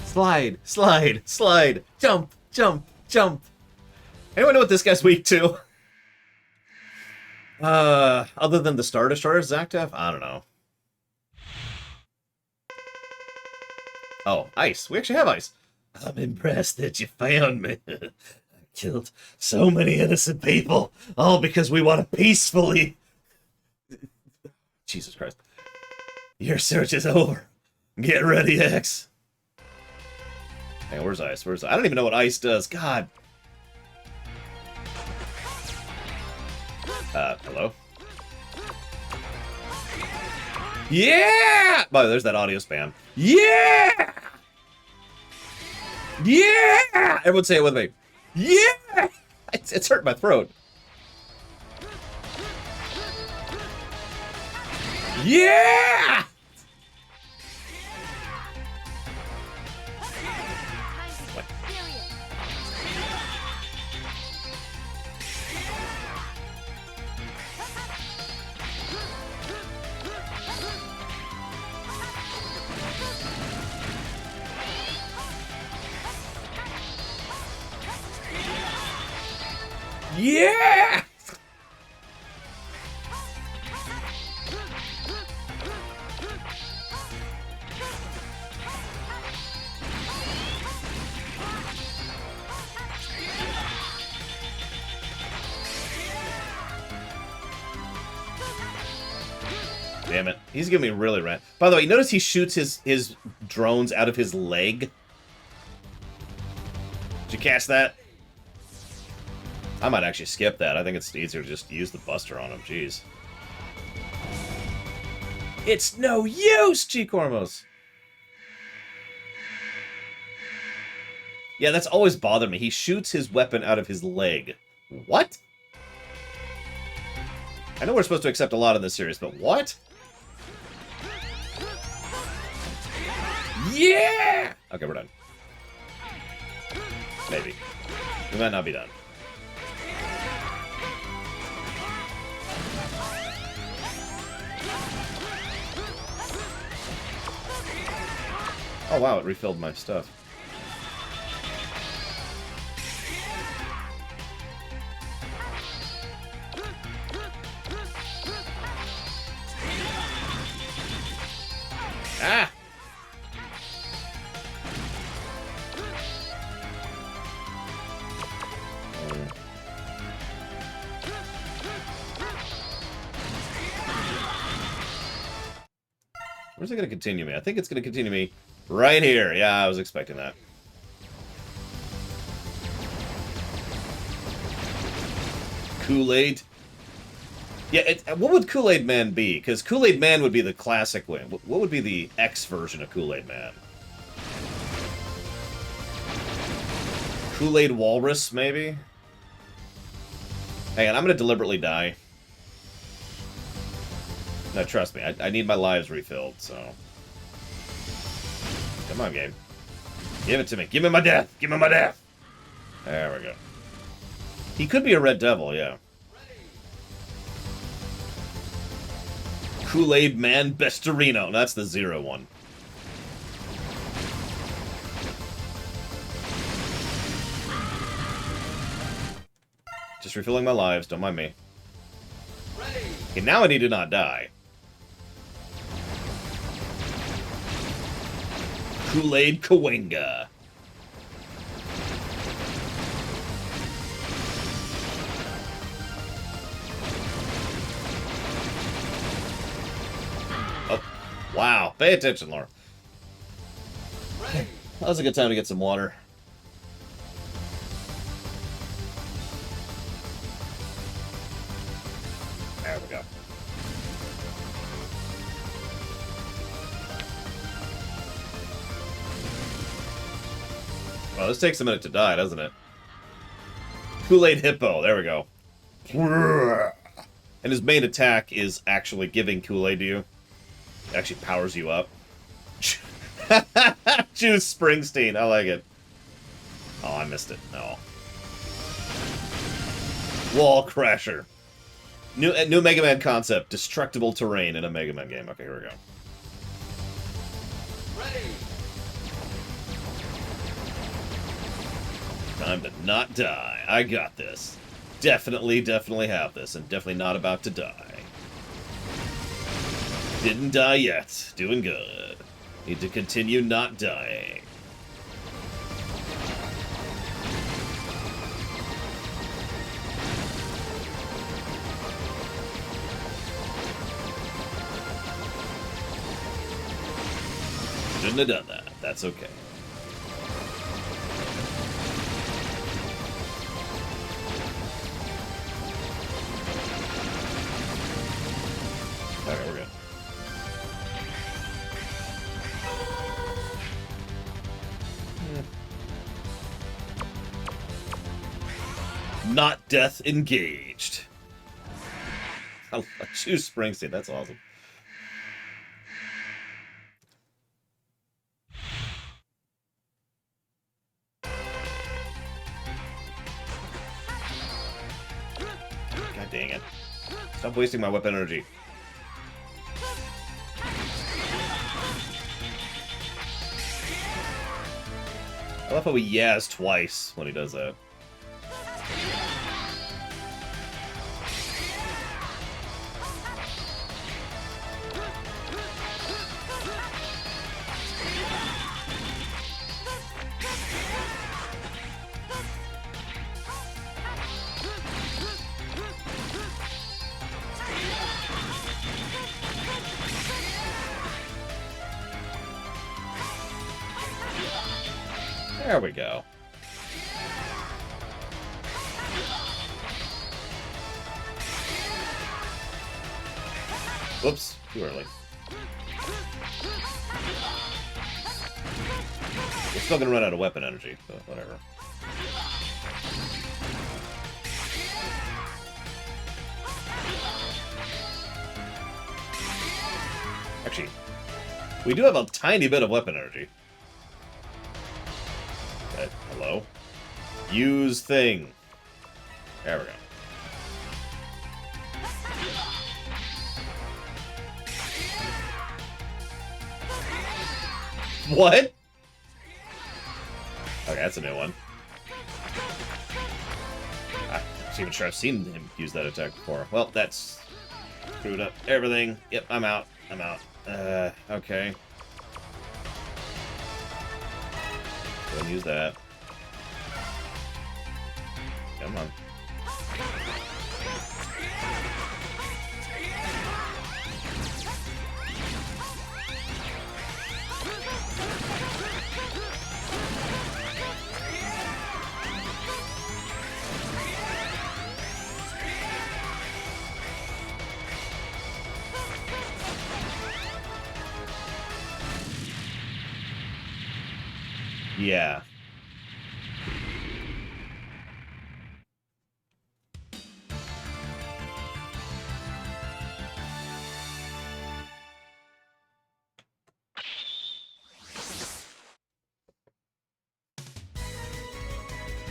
A: Slide, slide, slide, jump, jump, jump. Anyone know what this guy's weak to? Other than the Star Destroyers, Zactaf? I don't know. Oh, ice. We actually have ice. I'm impressed that you found me. I killed so many innocent people, all because we want to peacefully... Jesus Christ. Your search is over. Get ready, X. Hey, where's ice? Where's I don't even know what ice does. God. Hello? Yeah! Oh, there's that audio spam. Yeah! Yeah! Everyone say it with me. Yeah! It's hurting my throat. Yeah! Yeah! Damn it. He's giving me really rent. By the way, you notice he shoots his drones out of his leg? Did you catch that? I might actually skip that. I think it's easier to just use the Buster on him. Jeez. It's no use, G. Cormos. Yeah, that's always bothered me. He shoots his weapon out of his leg. What? I know we're supposed to accept a lot in this series, but what? Yeah! Okay, we're done. Maybe. We might not be done. Oh wow, it refilled my stuff. Ah! Where's it going to continue me? I think it's going to continue me right here. Yeah, I was expecting that. Kool-Aid. Yeah, what would Kool-Aid Man be? Because Kool-Aid Man would be the classic one. What would be the X version of Kool-Aid Man? Kool-Aid Walrus, maybe? Hang on, I'm going to deliberately die. No, trust me, I need my lives refilled, so... Come on, game. Give it to me. Give me my death! Give me my death! There we go. He could be a Red Devil, yeah. Kool-Aid Man Bestorino. That's the 0 one. Just refilling my lives, don't mind me. Okay, now I need to not die. Kool-Aid Kawenga. Oh, wow. Pay attention, Laura. That was a good time to get some water. There we go. Well, this takes a minute to die, doesn't it? Kool-Aid Hippo. There we go. And his main attack is actually giving Kool-Aid to you. It actually powers you up. Juice Springsteen. I like it. Oh, I missed it. No. Wall Crasher. New Mega Man concept. Destructible terrain in a Mega Man game. Okay, here we go.
C: Ready.
A: Time to not die. I got this. Definitely have this, and definitely not about to die. Didn't die yet. Doing good. Need to continue not dying. Shouldn't have done that. That's okay. Okay, we're good. Not death engaged. I choose Springsteen. That's awesome. God dang it. Stop wasting my weapon energy. I love how he yas twice when he does that. There we go. Whoops, too early. We're still gonna run out of weapon energy, but whatever. Actually, we do have a tiny bit of weapon energy. Hello? Use thing. There we go. What? Okay, that's a new one. I'm not even sure I've seen him use that attack before. Well, that's screwed up everything. Yep, I'm out. I'm out. Okay. Go ahead and use that. Come on. Yeah.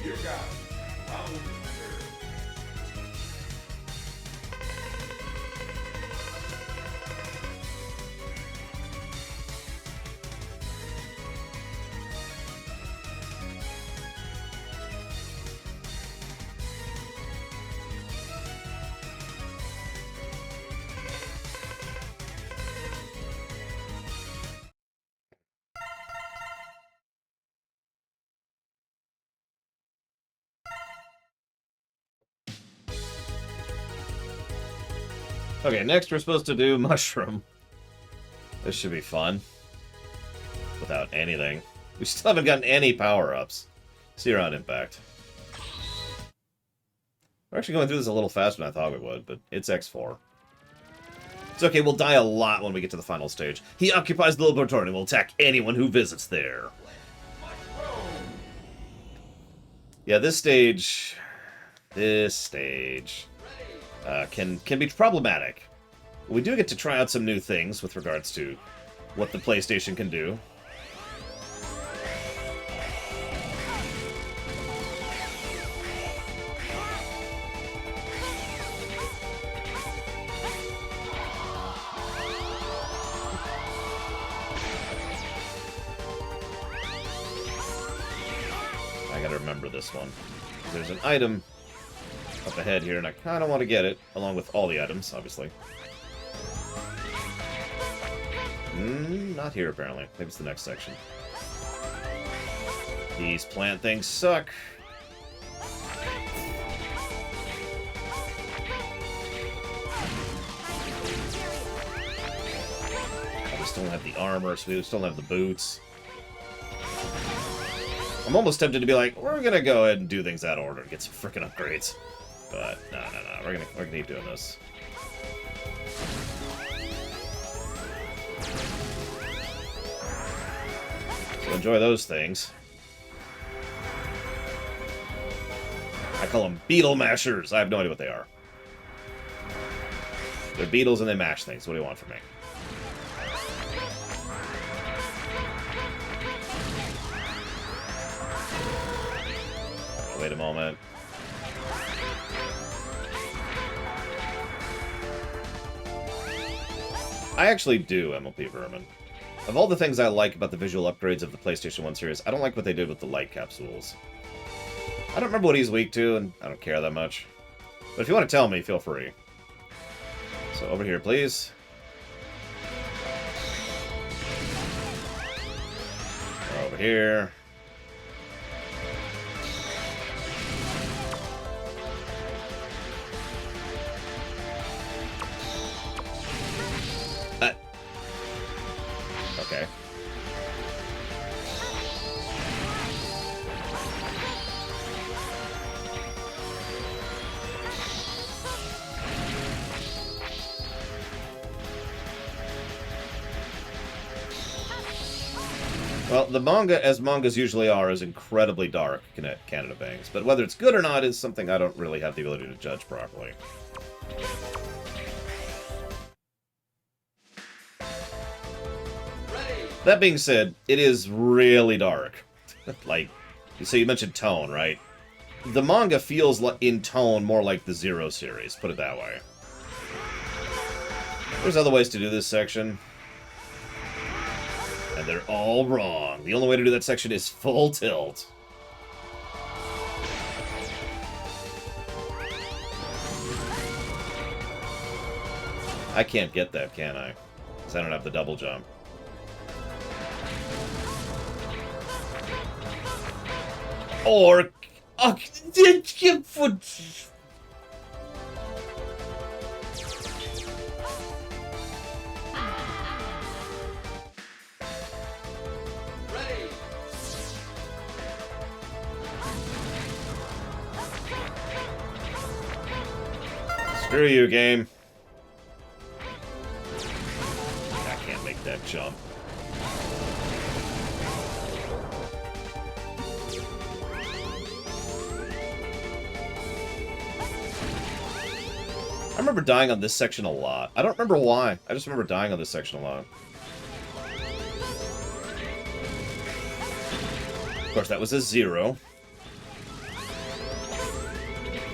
E: You got it. Round 3.
A: Okay, next we're supposed to do Mushroom. This should be fun. Without anything. We still haven't gotten any power-ups. See you around Impact. We're actually going through this a little faster than I thought we would, but it's X4. It's okay, we'll die a lot when we get to the final stage. He occupies the laboratory and will attack anyone who visits there. Yeah, this stage can be problematic. We do get to try out some new things with regards to what the PlayStation can do. I gotta remember this one. There's an item up ahead here, and I kind of want to get it, along with all the items, obviously. Not here, apparently. Maybe it's the next section. These plant things suck. We still don't have the armor, so we still don't have the boots. I'm almost tempted to be like, we're gonna go ahead and do things out of order and get some freaking upgrades. But no, we're gonna keep doing this. So enjoy those things. I call them beetle mashers. I have no idea what they are. They're beetles and they mash things. What do you want from me? Wait a moment. I actually do MLP Vermin. Of all the things I like about the visual upgrades of the PlayStation 1 series, I don't like what they did with the light capsules. I don't remember what he's weak to, and I don't care that much. But if you want to tell me, feel free. So over here, please. Over here. Okay. Well, the manga, as mangas usually are, is incredibly dark, Canada Bangs. But whether it's good or not is something I don't really have the ability to judge properly. That being said, it is really dark. Like, so you mentioned tone, right? The manga feels in tone more like the Zero series, put it that way. There's other ways to do this section. And they're all wrong. The only way to do that section is full tilt. I can't get that, can I? Because I don't have the double jump. Or... Screw you, game. I can't make that jump. I remember dying on this section a lot. I don't remember why. I just remember dying on this section a lot. Of course, that was a 0.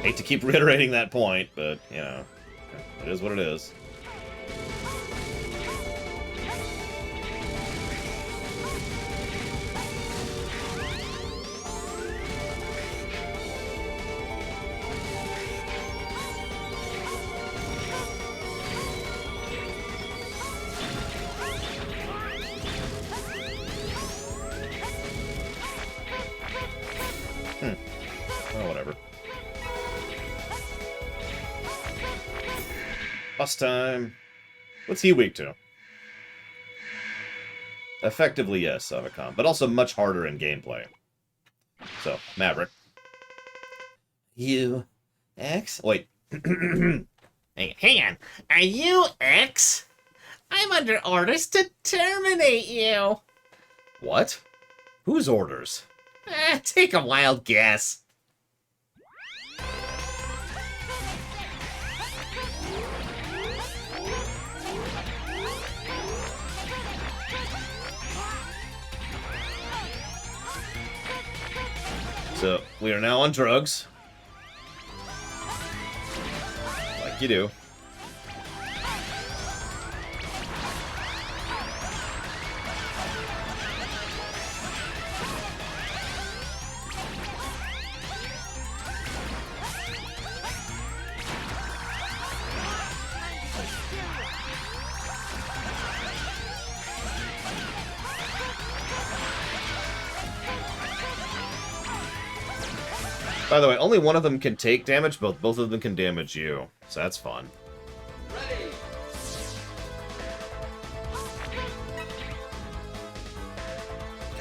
A: Hate to keep reiterating that point, but, you know, it is what it is. Oh, whatever. Boss time. What's he weak to? Effectively, yes, Avacom, but also much harder in gameplay. So, Maverick.
F: You X?
A: Wait.
F: Hey, hang on. Are you X? I'm under orders to terminate you.
A: What? Whose orders?
F: Take a wild guess.
A: So, we are now on drugs. Like you do. By the way, only one of them can take damage, but both of them can damage you. So that's fun.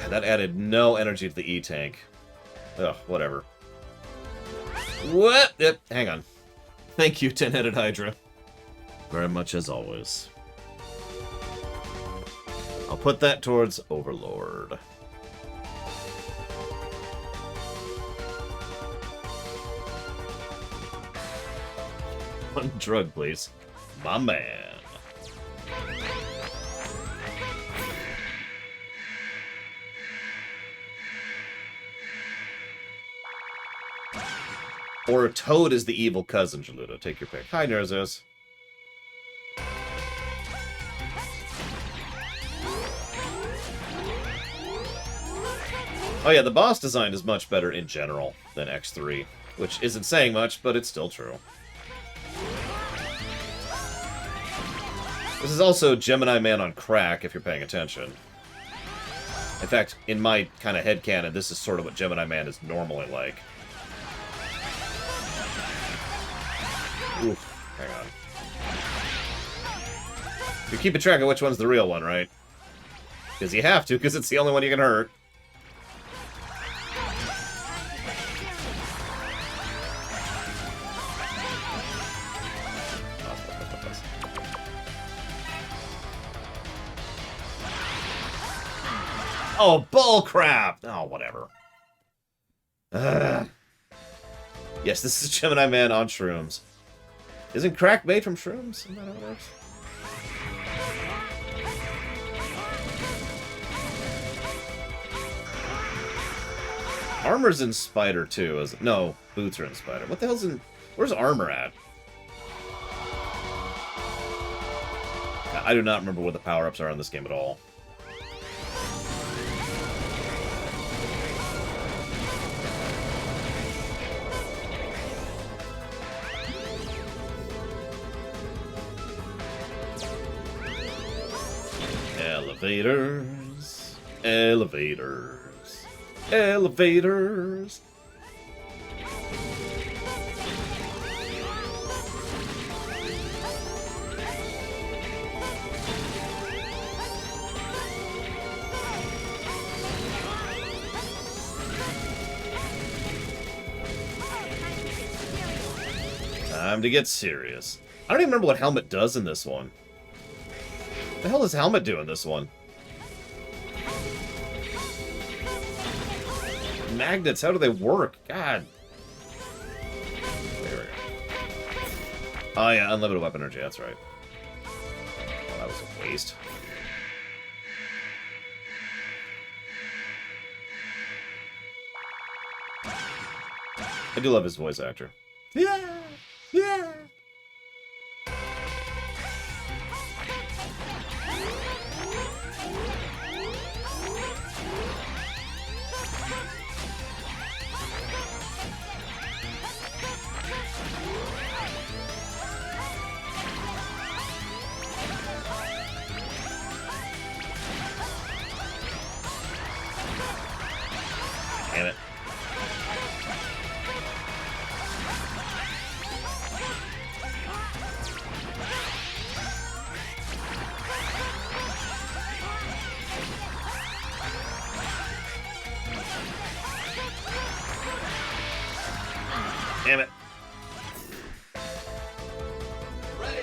A: God, that added no energy to the E-Tank. Ugh, whatever. What? Yep, hang on. Thank you, 10-headed Hydra. Very much as always. I'll put that towards Overlord. One drug, please. My man. Or Toad is the evil cousin, Jaluto. Take your pick. Hi, Nerzos. Oh yeah, the boss design is much better in general than X3, which isn't saying much, but it's still true. This is also Gemini Man on crack, if you're paying attention. In fact, in my kind of headcanon, this is sort of what Gemini Man is normally like. Oof, hang on. You're keeping track of which one's the real one, right? Because you have to, because it's the only one you can hurt. Oh, bull crap! Oh, whatever. Yes, this is Gemini Man on shrooms. Isn't crack made from shrooms? Isn't that how it works? Armor's in Spider too, is it? No, boots are in Spider. What the hell's in... Where's armor at? I do not remember what the power-ups are in this game at all. Elevators. Elevators. Elevators. Time to get serious. I don't even remember what Helmet does in this one. What the hell does Helmet do in this one? Magnets, how do they work? God. There we go. Oh yeah, unlimited weapon energy, that's right. Oh, that was a waste. I do love his voice actor. Yeah! Yeah! Damn it. Damn it.
C: Ready.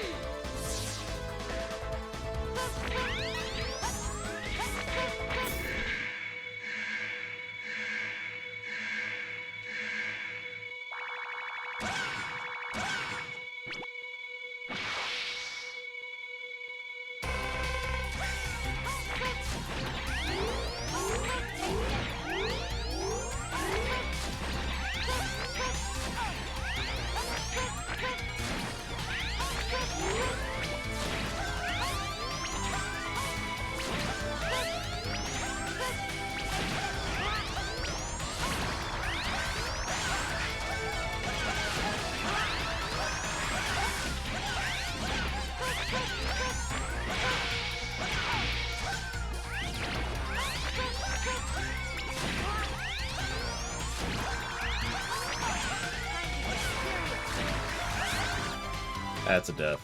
A: That's a death.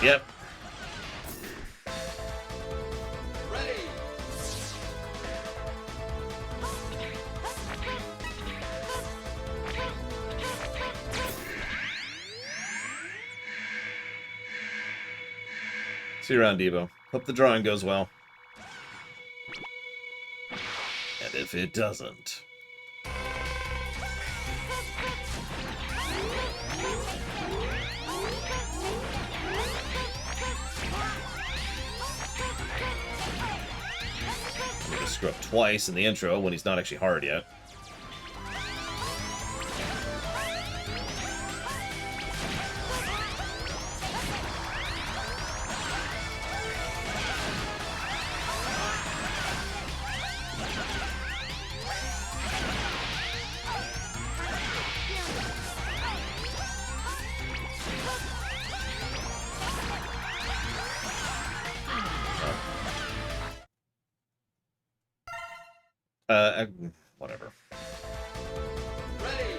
A: Yep.
C: Ready.
A: See you around, Devo. Hope the drawing goes well. And if it doesn't... I'm gonna screw up twice in the intro when he's not actually hard yet. Whatever.
C: Ready.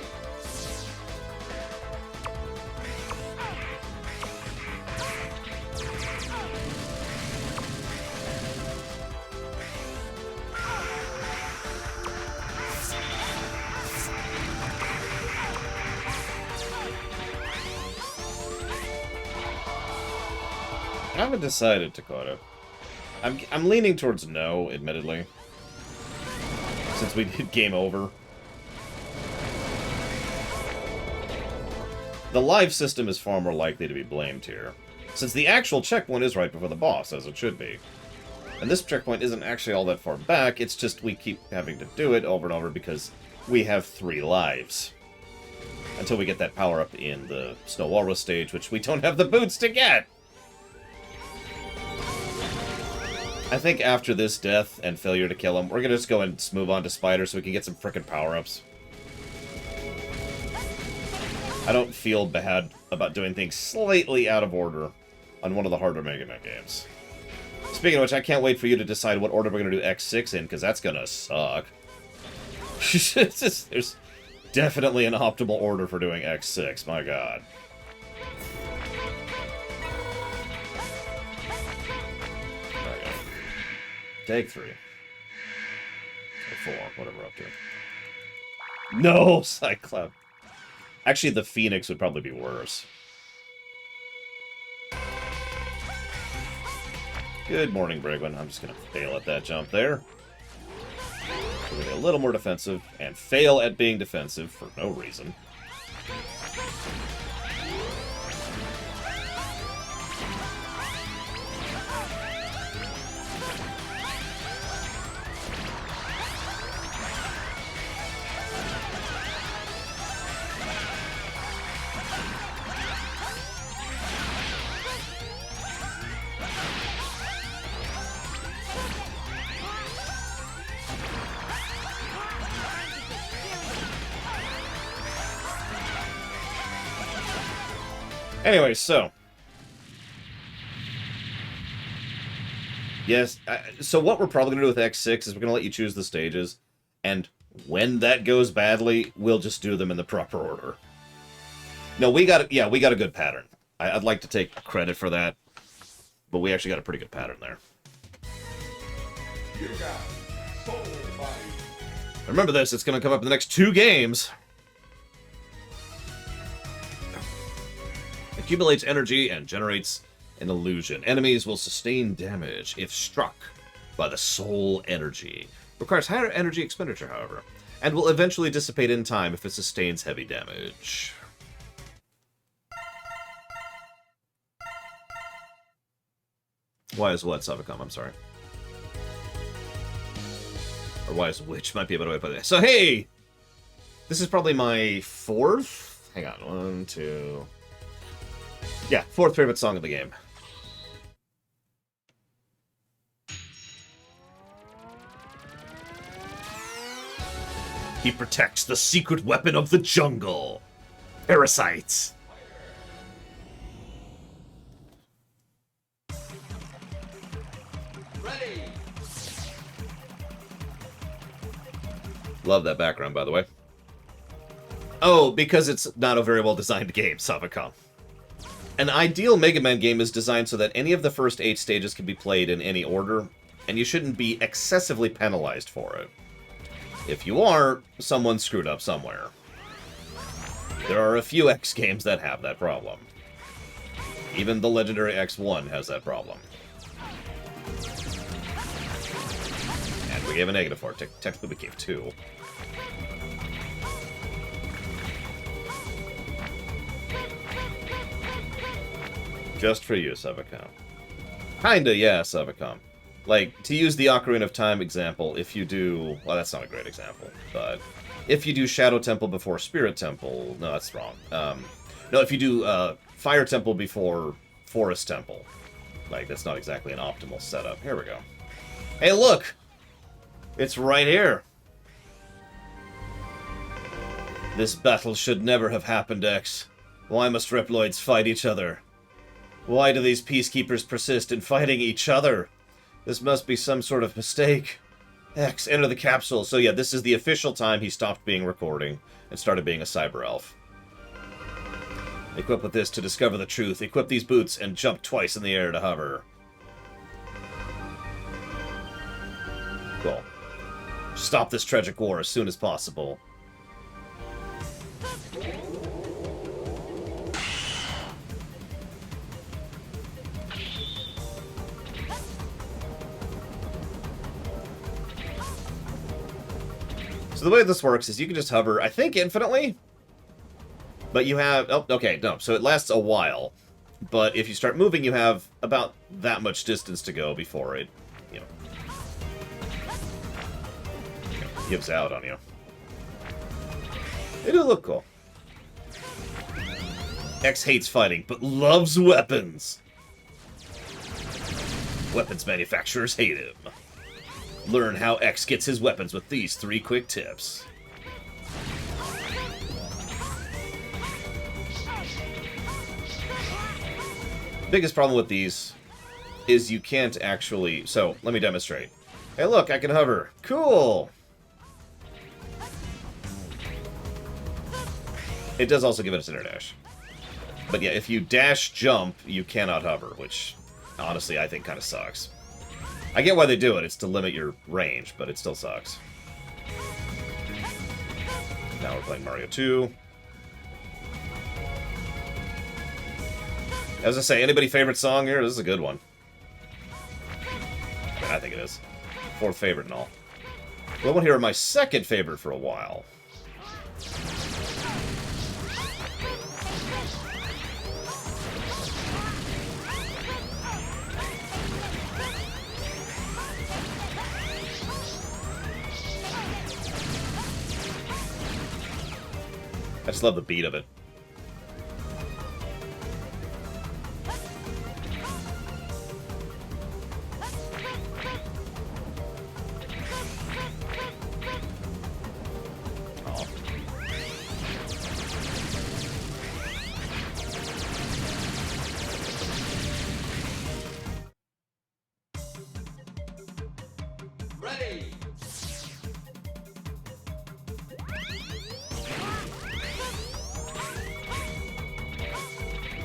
A: I haven't decided, Dakota. I'm leaning towards no, admittedly. Since we did game over. The live system is far more likely to be blamed here, since the actual checkpoint is right before the boss, as it should be. And this checkpoint isn't actually all that far back, it's just we keep having to do it over and over because we have 3 lives. Until we get that power-up in the Snow Walrus stage, which we don't have the boots to get! I think after this death and failure to kill him, we're gonna just go and move on to Spider so we can get some frickin' power-ups. I don't feel bad about doing things slightly out of order on one of the harder Mega Man games. Speaking of which, I can't wait for you to decide what order we're going to do X6 in, because that's going to suck. There's definitely an optimal order for doing X6, my god. Okay. Take 3. Or 4, whatever we're up to. No, Cyclops. Actually, the Phoenix would probably be worse. Good morning, Brigwin. I'm just going to fail at that jump there. So we're going to be a little more defensive, and fail at being defensive for no reason. Anyway, so. Yes, so what we're probably going to do with X6 is we're going to let you choose the stages, and when that goes badly, we'll just do them in the proper order. No, we got a good pattern. I'd like to take credit for that, but we actually got a pretty good pattern there.
E: You got Soul Body.
A: Remember this, it's going to come up in the next 2 games. Accumulates energy and generates an illusion. Enemies will sustain damage if struck by the soul energy. Requires higher energy expenditure, however, and will eventually dissipate in time if it sustains heavy damage. Why is what, Savicom? I'm sorry. Or why is which might be a better way to put it. So, hey! This is probably my 4th? Hang on, 1, 2... Yeah, 4th favorite song of the game. He protects the secret weapon of the jungle. Parasites.
C: Ready!
A: Love that background, by the way. Oh, because it's not a very well-designed game, Savicom. An ideal Mega Man game is designed so that any of the first 8 stages can be played in any order, and you shouldn't be excessively penalized for it. If you are, someone screwed up somewhere. There are a few X games that have that problem. Even the legendary X1 has that problem. And we gave a -4. Technically, we gave 2. Just for you, Savicom. Kinda, yeah, Savicom. Like, to use the Ocarina of Time example, if you do... Well, that's not a great example, but... If you do Shadow Temple before Spirit Temple... No, that's wrong. No, if you do Fire Temple before Forest Temple. Like, that's not exactly an optimal setup. Here we go. Hey, look! It's right here! This battle should never have happened, X. Why must Reploids fight each other? Why do these peacekeepers persist in fighting each other? This must be some sort of mistake. X, enter the capsule. So yeah, this is the official time he stopped being recording and started being a cyber elf. Equip with this to discover the truth. Equip these boots and jump twice in the air to hover. Cool. Stop this tragic war as soon as possible. So the way this works is you can just hover, I think, infinitely. But you have... Oh, okay, no. So it lasts a while. But if you start moving, you have about that much distance to go before it, you know, gives out on you. They do look cool. X hates fighting, but loves weapons. Weapons manufacturers hate him. Learn how X gets his weapons with these 3 quick tips. Biggest problem with these is you can't actually... So, let me demonstrate. Hey, look, I can hover. Cool! It does also give it a center dash. But yeah, if you dash jump, you cannot hover, which, honestly, I think kind of sucks. I get why they do it. It's to limit your range, but it still sucks. Now we're playing Mario 2. As I say, anybody favorite song here? This is a good one. I mean, I think it is. 4th favorite and all. The one here, my 2nd favorite for a while. I just love the beat of it. Oh.
E: Ready.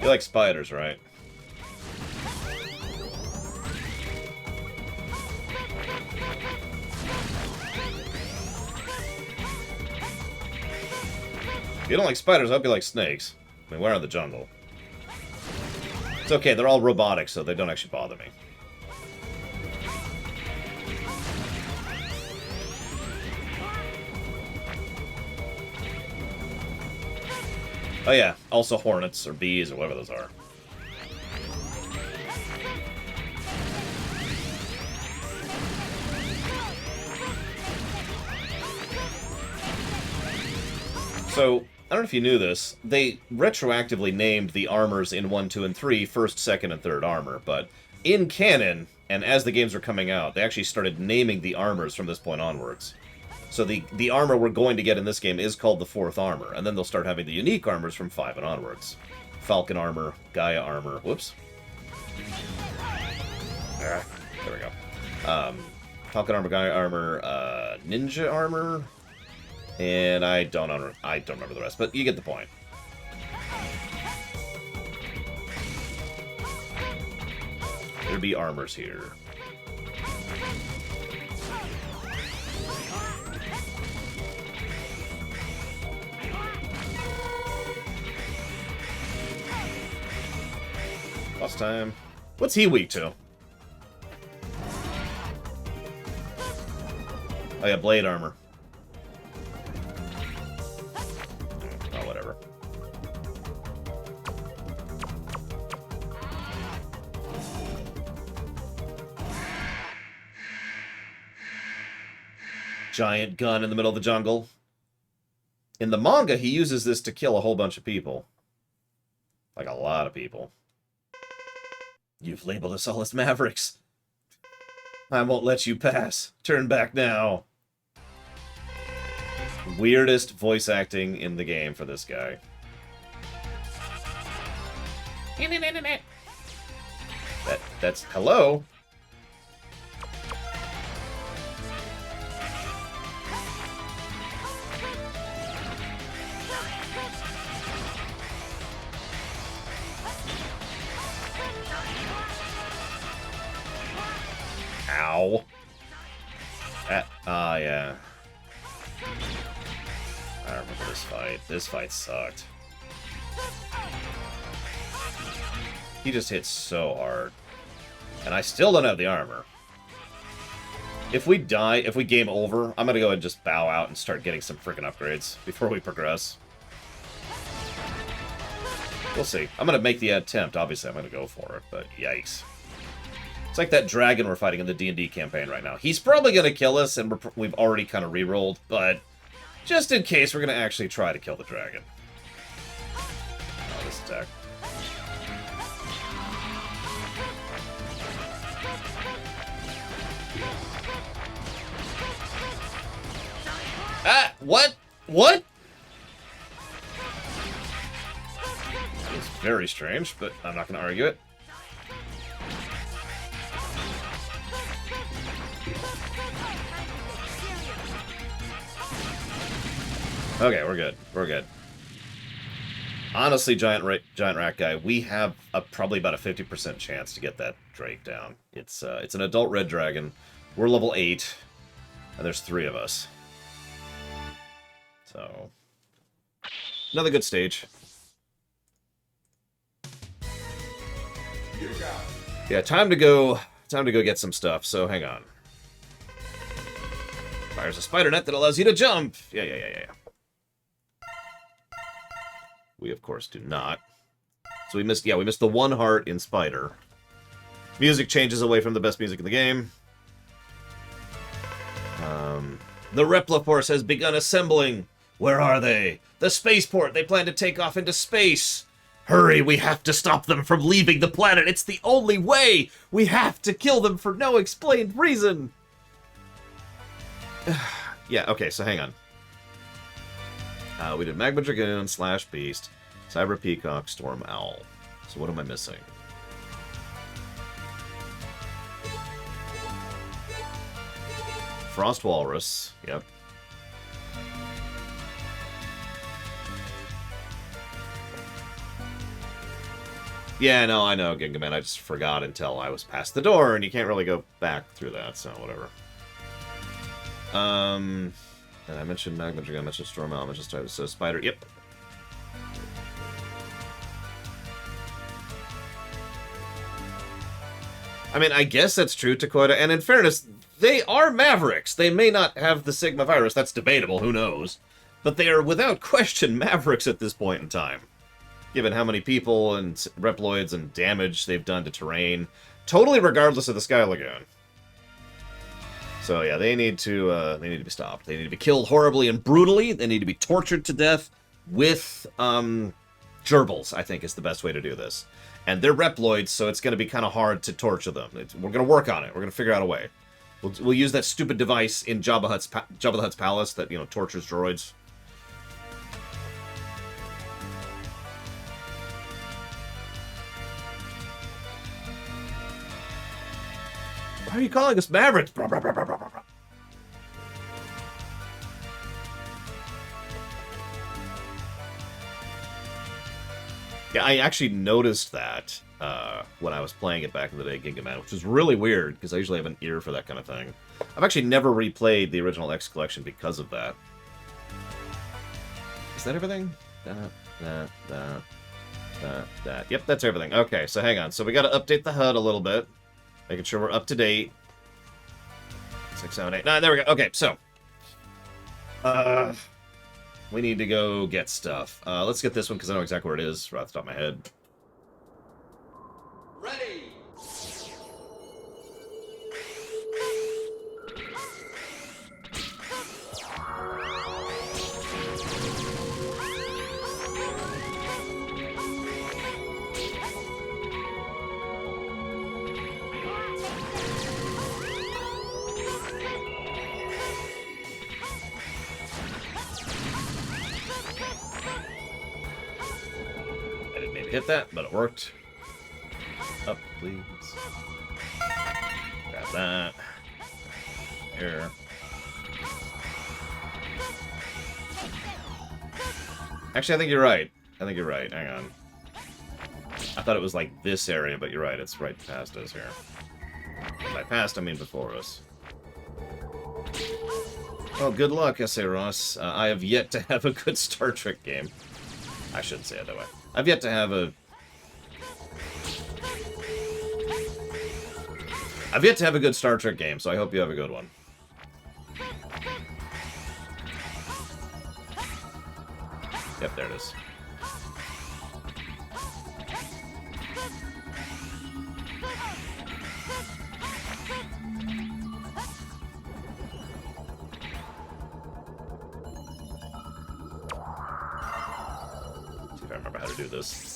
A: You like spiders, right? If you don't like spiders, I hope you like snakes. I mean, we're in the jungle. It's okay, they're all robotic, so they don't actually bother me. Oh yeah, also hornets, or bees, or whatever those are. So, I don't know if you knew this, they retroactively named the armors in 1, 2, and 3 first, second, and third armor, but in canon, and as the games were coming out, they actually started naming the armors from this point onwards. So the armor we're going to get in this game is called the 4th armor, and then they'll start having the unique armors from 5 and onwards. Falcon armor, Gaia armor, whoops. There we go. Falcon armor, Gaia armor, ninja armor, and I don't remember the rest, but you get the point. There'd be armors here. Last time. What's he weak to? Oh yeah, blade armor. Oh, whatever. Giant gun in the middle of the jungle. In the manga, he uses this to kill a whole bunch of people. Like a lot of people. You've labeled us all as Mavericks. I won't let you pass. Turn back now. Weirdest voice acting in the game for this guy. That's hello? Ow. Yeah. I remember this fight. This fight sucked. He just hit so hard. And I still don't have the armor. If we die, if we game over, I'm gonna go ahead and just bow out and start getting some freaking upgrades before we progress. We'll see. I'm gonna make the attempt. Obviously, I'm gonna go for it, but yikes. It's like that dragon we're fighting in the D&D campaign right now. He's probably gonna kill us, and we've already kind of re-rolled, but just in case, we're gonna actually try to kill the dragon. Oh, this attack. Ah! What? What? That was very strange, but I'm not going to argue it. Okay, we're good. We're good. Honestly, Giant Rat Guy, we have probably about a 50% chance to get that Drake down. It's an adult red dragon. We're level 8, and there's 3 of us. So, another good stage. Yeah, time to go get some stuff, so hang on. Fires a spider net that allows you to jump! Yeah. We, of course, do not. So we missed the 1 heart in Spider. Music changes away from the best music in the game. The Repliforce has begun assembling. Where are they? The spaceport! They plan to take off into space! Hurry, we have to stop them from leaving the planet! It's the only way! We have to kill them for no explained reason! Yeah, okay, so hang on. We did Magma Dragoon, / Beast, Cyber Peacock, Storm Owl. So what am I missing? Frost Walrus, yep. Yeah, no, I know, Gingaman. I just forgot until I was past the door, and you can't really go back through that, so whatever. And I mentioned Magma Dragoon, I mentioned Storm Owl, I mentioned so Spider, yep. I mean, I guess that's true, Takoida, and in fairness, they are Mavericks. They may not have the Sigma virus, that's debatable, who knows. But they are without question Mavericks at this point in time. Given how many people and Reploids and damage they've done to terrain. Totally regardless of the Sky Lagoon. So yeah, they need to be stopped. They need to be killed horribly and brutally. They need to be tortured to death with gerbils, I think is the best way to do this. And they're Reploids, so it's going to be kind of hard to torture them. We're going to work on it. We're going to figure out a way. We'll use that stupid device in Jabba the Hutt's palace that, you know, tortures droids. Why are you calling us Mavericks? Blah, blah, blah, blah, blah, blah. Yeah, I actually noticed that when I was playing it back in the day, Gingaman, which was really weird, because I usually have an ear for that kind of thing. I've actually never replayed the original X Collection because of that. Is that everything? That. Yep, that's everything. Okay, so hang on. So we got to update the HUD a little bit. Making sure we're up to date. 6, 7, 8, 9. There we go. Okay, so. We need to go get stuff. Let's get this one because I know exactly where it is right off the top of my head.
E: Ready!
A: I didn't mean to hit that, but it worked. Up, please. Grab that. Here. Actually, I think you're right. Hang on. I thought it was like this area, but you're right. It's right past us here. And by past, I mean before us. Well, good luck, S.A. Ross. I have yet to have a good Star Trek game. I shouldn't say it that way. I've yet to have a good Star Trek game, so I hope you have a good one. Yep, there it is. See if I remember how to do this.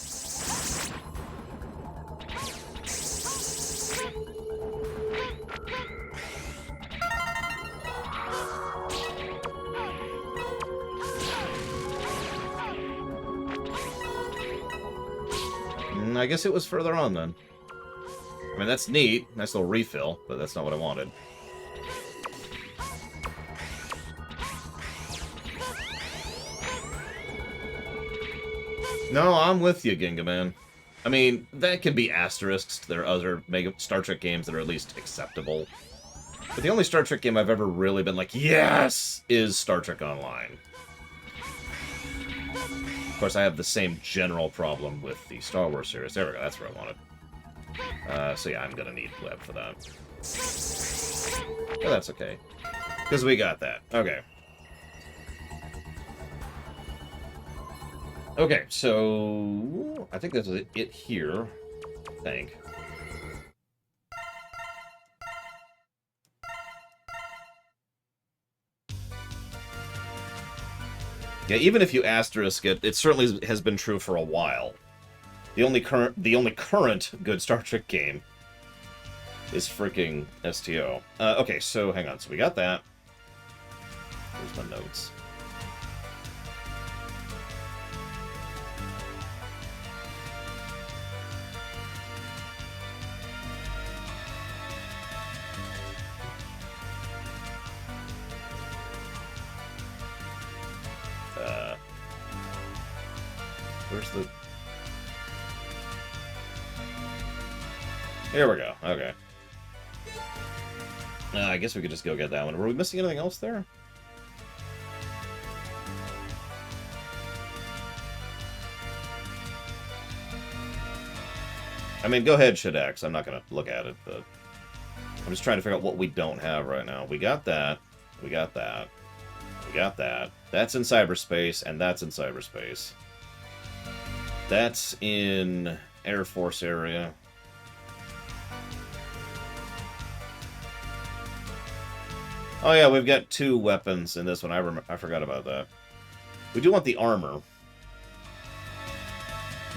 A: I guess it was further on then. I mean, that's neat. Nice little refill, but that's not what I wanted. No, I'm with you, Ginga Man. I mean, that can be asterisks. There are other Star Trek games that are at least acceptable. But the only Star Trek game I've ever really been like, yes, is Star Trek Online. Of course, I have the same general problem with the Star Wars series. There we go, that's where I wanted. So yeah, I'm gonna need web for that. But that's okay. Because we got that. Okay. Okay, so I think that's it here. I think. Yeah, even if you asterisk it, it certainly has been true for a while. The only current good Star Trek game is freaking STO. Okay, so hang on. So we got that. Here's my notes. Where's the... Here we go. Okay. I guess we could just go get that one. Were we missing anything else there? I mean, go ahead, Shadex. I'm not going to look at it, but... I'm just trying to figure out what we don't have right now. We got that. We got that. We got that. That's in cyberspace, and that's in cyberspace. That's in Air Force area. Oh yeah, we've got 2 weapons in this one. I forgot about that. We do want the armor.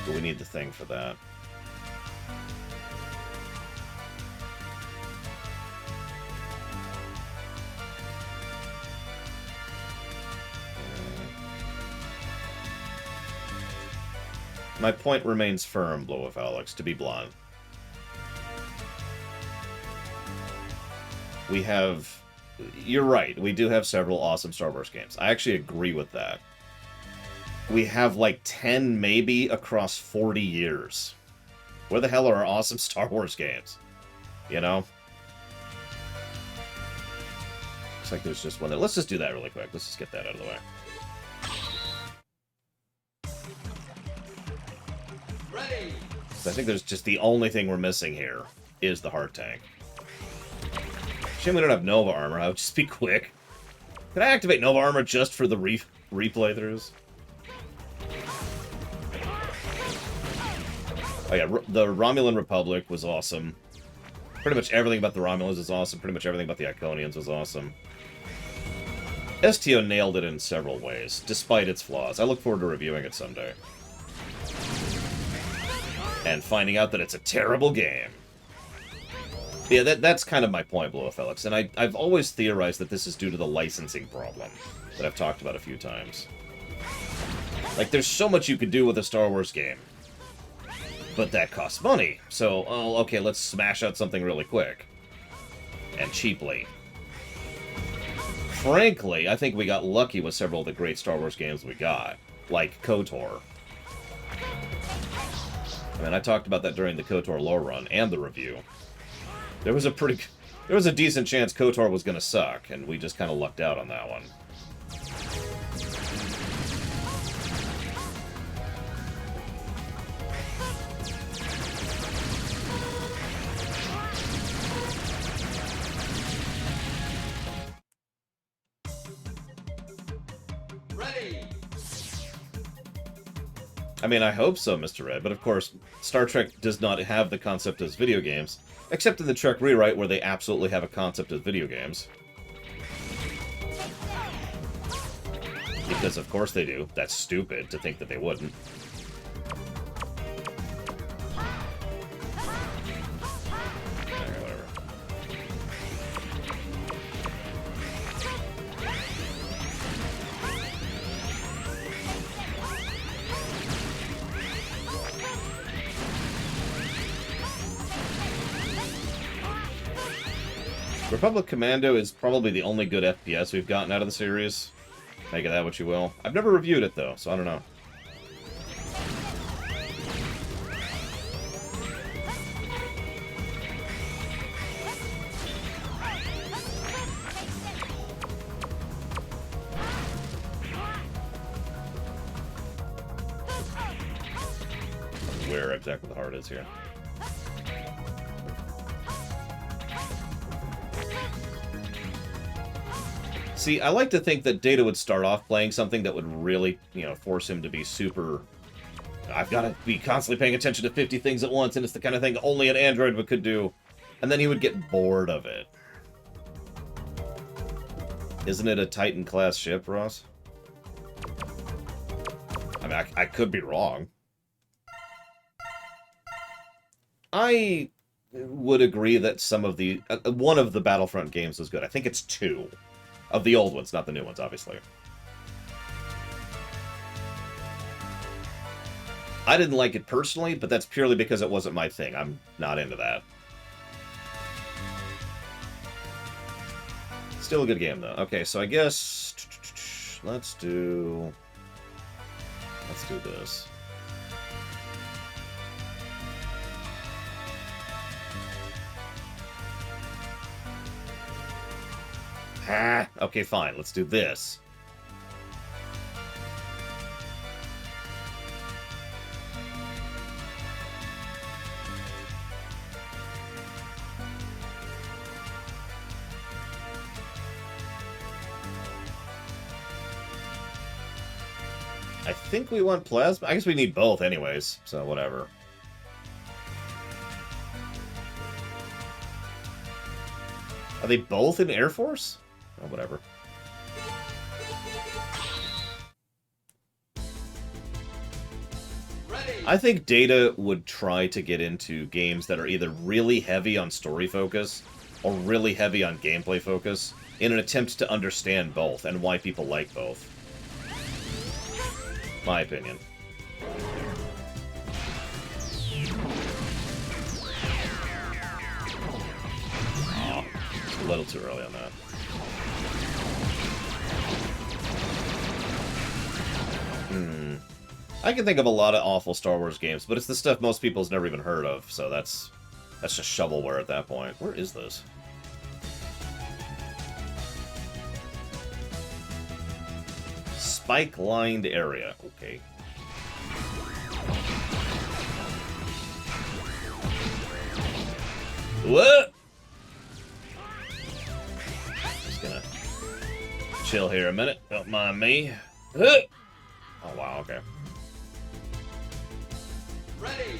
A: But we need the thing for that. My point remains firm, Blow of Alex, to be blunt. We have... You're right, we do have several awesome Star Wars games. I actually agree with that. We have like 10 maybe across 40 years. Where the hell are our awesome Star Wars games? You know? Looks like there's just one there. Let's just do that really quick. Let's just get that out of the way.
E: Ready.
A: So I think there's just the only thing we're missing here is the heart tank. Shame we don't have Nova armor. I would just be quick. Can I activate Nova armor just for the replay-throughs? Oh yeah, the Romulan Republic was awesome. Pretty much everything about the Romulans is awesome. Pretty much everything about the Iconians was awesome. STO nailed it in several ways, despite its flaws. I look forward to reviewing it someday. And finding out that it's a terrible game. Yeah, that's kind of my point, Blow Felix. And I've always theorized that this is due to the licensing problem that I've talked about a few times. Like, there's so much you could do with a Star Wars game. But that costs money. So, oh, okay, let's smash out something really quick. And cheaply. Frankly, I think we got lucky with several of the great Star Wars games we got. Like KOTOR. I mean, I talked about that during the KOTOR lore run and the review. There was a decent chance KOTOR was going to suck, and we just kind of lucked out on that one.
E: Ready.
A: I mean, I hope so, Mr. Red, but of course, Star Trek does not have the concept as video games, except in the Trek rewrite where they absolutely have a concept as video games. Because of course they do. That's stupid to think that they wouldn't. Alright, whatever. Republic Commando is probably the only good FPS we've gotten out of the series. Make of that what you will. I've never reviewed it, though, so I don't know. Where exactly the heart is here. See, I like to think that Data would start off playing something that would really, force him to be super... I've got to be constantly paying attention to 50 things at once, and it's the kind of thing only an android could do. And then he would get bored of it. Isn't it a Titan-class ship, Ross? I mean, I could be wrong. I would agree that some of the... one of the Battlefront games was good. I think it's 2. Of the old ones, not the new ones, obviously. I didn't like it personally, but that's purely because it wasn't my thing. I'm not into that. Still a good game, though. Okay, so I guess... Let's do this. Ah, okay, fine. Let's do this. I think we want plasma. I guess we need both anyways, so whatever. Are they both in Air Force? Oh, whatever.
E: Ready.
A: I think Data would try to get into games that are either really heavy on story focus or really heavy on gameplay focus in an attempt to understand both and why people like both. My opinion. Oh, it's a little too early on that. I can think of a lot of awful Star Wars games, but it's the stuff most people's never even heard of, so that's just shovelware at that point. Where is this? Spike-lined area. Okay. What? Just gonna chill here a minute. Don't mind me. Oh, wow, okay.
E: Ready.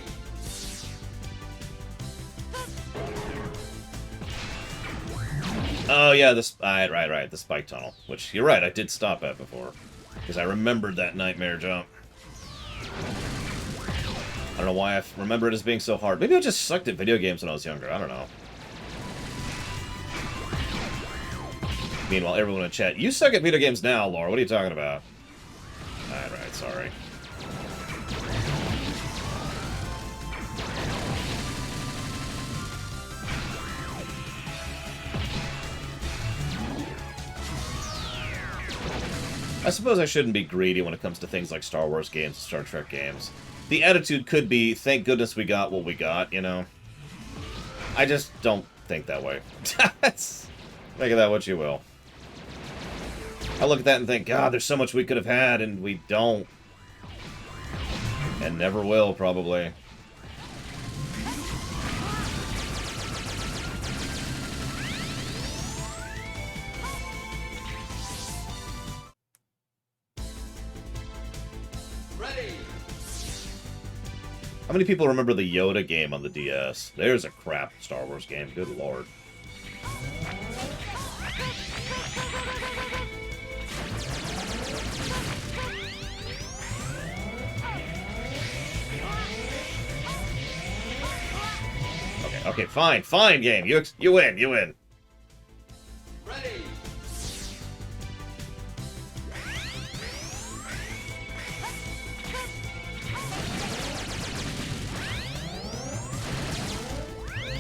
A: Oh, yeah, right, the spike tunnel. Which, you're right, I did stop at before. Because I remembered that nightmare jump. I don't know why I remember it as being so hard. Maybe I just sucked at video games when I was younger. I don't know. Meanwhile, everyone in chat, you suck at video games now, Laura. What are you talking about? Alright, sorry. I suppose I shouldn't be greedy when it comes to things like Star Wars games and Star Trek games. The attitude could be, thank goodness we got what we got, you know? I just don't think that way. Make of that what you will. I look at that and think, God, there's so much we could have had, and we don't. And never will, probably.
E: Ready.
A: How many people remember the Yoda game on the DS? There's a crap Star Wars game. Good lord. Okay, fine, fine game. You win, you win.
E: Ready.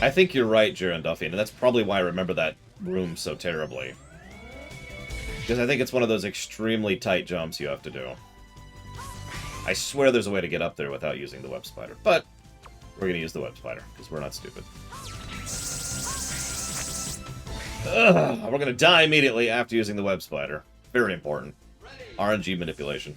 A: I think you're right, Jaron Duffy, and that's probably why I remember that room so terribly. Because I think it's one of those extremely tight jumps you have to do. I swear there's a way to get up there without using the web spider, but we're going to use the web spider, because we're not stupid. Ugh, we're going to die immediately after using the web spider. Very important. RNG manipulation.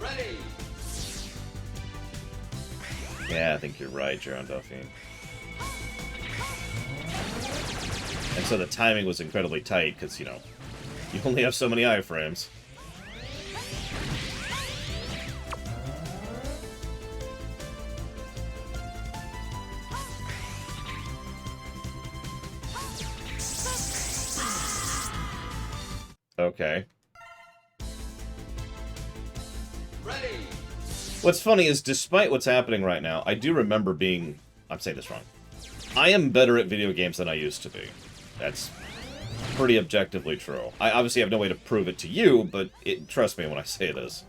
E: Ready.
A: Yeah, I think you're right, Jaron Duffy. And so the timing was incredibly tight, because, you know, you only have so many iframes. Okay.
E: Ready.
A: What's funny is, despite what's happening right now, I do remember being... I'm saying this wrong. I am better at video games than I used to be. That's pretty objectively true. I obviously have no way to prove it to you, but trust me when I say this.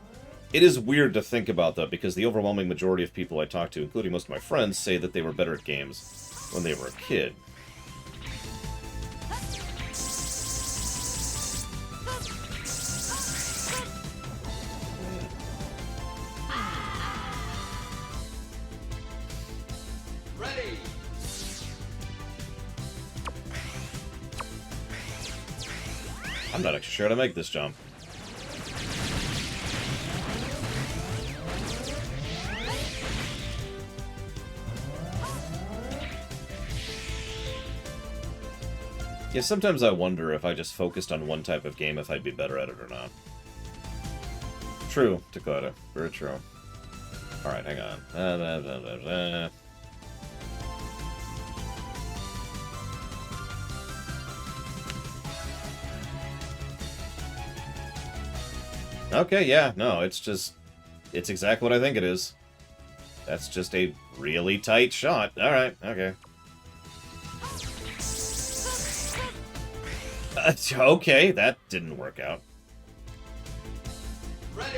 A: It is weird to think about, though, because the overwhelming majority of people I talk to, including most of my friends, say that they were better at games when they were a kid.
E: Ready.
A: I'm not actually sure how to make this jump. Yeah, sometimes I wonder if I just focused on one type of game if I'd be better at it or not. True, Dakota. Very true. Alright, hang on. Okay, yeah, no, it's exactly what I think it is. That's just a really tight shot. Alright, okay. Okay, that didn't work out.
E: Ready.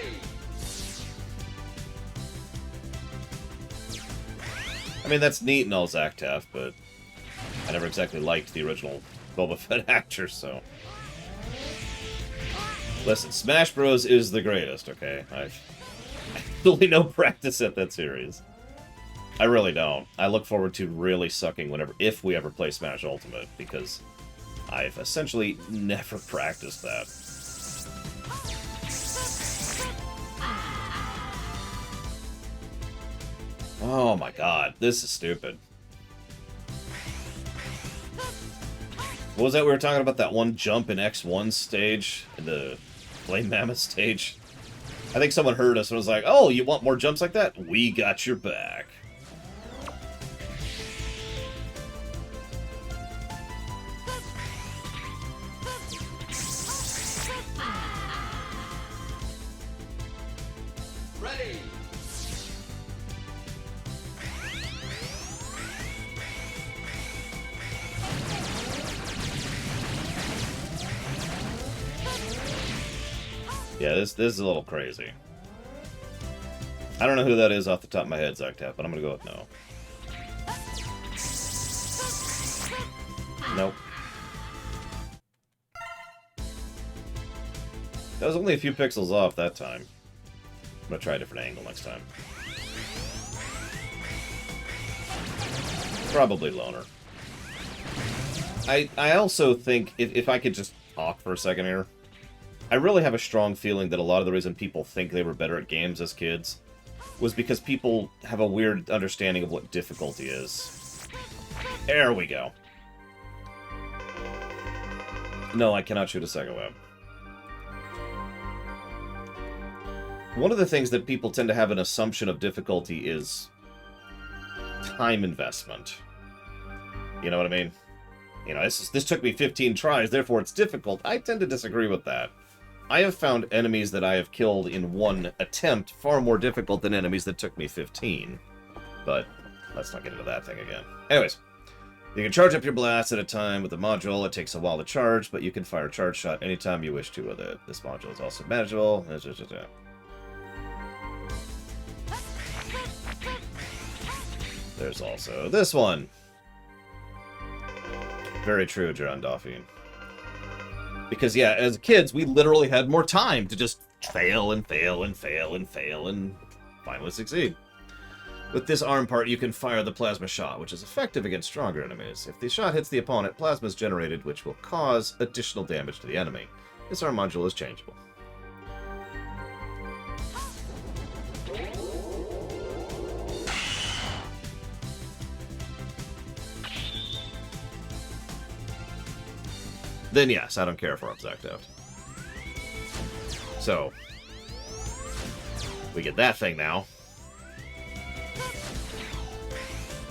A: I mean, that's neat and all, Zactaf, but I never exactly liked the original Boba Fett actor, so... Listen, Smash Bros. Is the greatest, okay? I've absolutely no practice at that series. I really don't. I look forward to really sucking if we ever play Smash Ultimate, because I've essentially never practiced that. Oh my god, this is stupid. What was that we were talking about? That one jump in X1 stage? In the Flame Mammoth stage? I think someone heard us and was like, oh, you want more jumps like that? We got your back.
E: Ready.
A: Yeah, this is a little crazy. I don't know who that is off the top of my head, Zactap, but I'm gonna go with no. Nope. That was only a few pixels off that time. I'm gonna try a different angle next time. Probably Loner. I also think, if I could just talk for a second here, I really have a strong feeling that a lot of the reason people think they were better at games as kids was because people have a weird understanding of what difficulty is. There we go. No, I cannot shoot a second web. One of the things that people tend to have an assumption of difficulty is time investment. You know what I mean? You know, this took me 15 tries, therefore it's difficult. I tend to disagree with that. I have found enemies that I have killed in one attempt far more difficult than enemies that took me 15. But let's not get into that thing again. Anyways, you can charge up your blast at a time with the module. It takes a while to charge, but you can fire a charge shot anytime you wish to with it. This module is also manageable. There's also this one. Very true, Jaron Dauphine. Because, yeah, as kids, we literally had more time to just fail and fail and fail and fail and finally succeed. With this arm part, you can fire the plasma shot, which is effective against stronger enemies. If the shot hits the opponent, plasma is generated, which will cause additional damage to the enemy. This arm module is changeable. Then yes, I don't care for exact out. So, we get that thing now.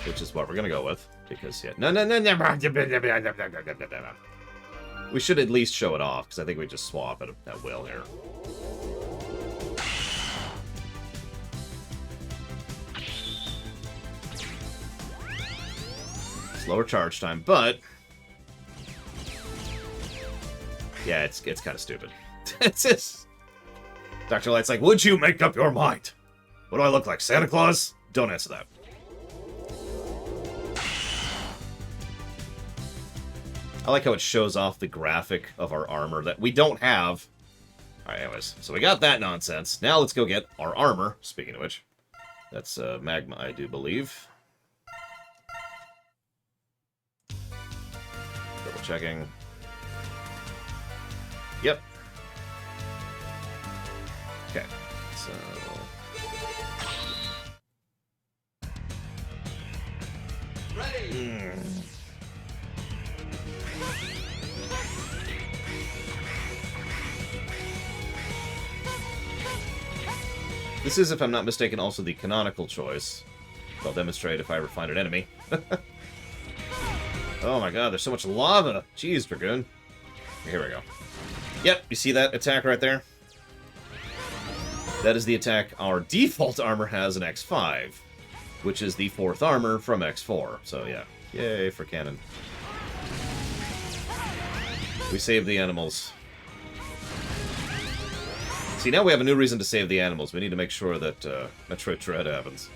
A: Which is what we're gonna go with. Because, yeah. No. We should at least show it off, because I think we just swap it at will here. Slower charge time, but... yeah, it's kind of stupid. It's just... Dr. Light's like, would you make up your mind? What do I look like, Santa Claus? Don't answer that. I like how it shows off the graphic of our armor that we don't have. Alright, anyways. So we got that nonsense. Now let's go get our armor, speaking of which. That's Magma, I do believe. Double checking. Yep. Okay, so...
E: Ready!
A: This is, if I'm not mistaken, also the canonical choice. I'll demonstrate if I ever find an enemy. Oh my god, there's so much lava! Jeez, Dragoon. Here we go. Yep, you see that attack right there? That is the attack our default armor has in X5, which is the 4th armor from X4. So yeah, yay for canon. We saved the animals. See, now we have a new reason to save the animals. We need to make sure that Metroid Dread happens.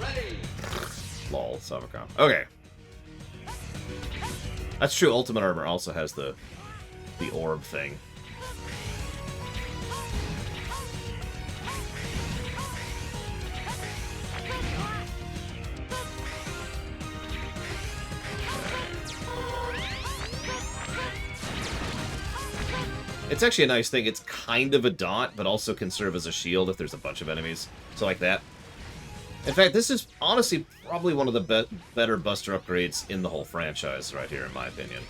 E: Ready!
A: Lol, Savacom. Okay. That's true, Ultimate Armor also has the orb thing. It's actually a nice thing. It's kind of a dot, but also can serve as a shield if there's a bunch of enemies. So like that. In fact, this is honestly probably one of the better Buster upgrades in the whole franchise right here, in my opinion.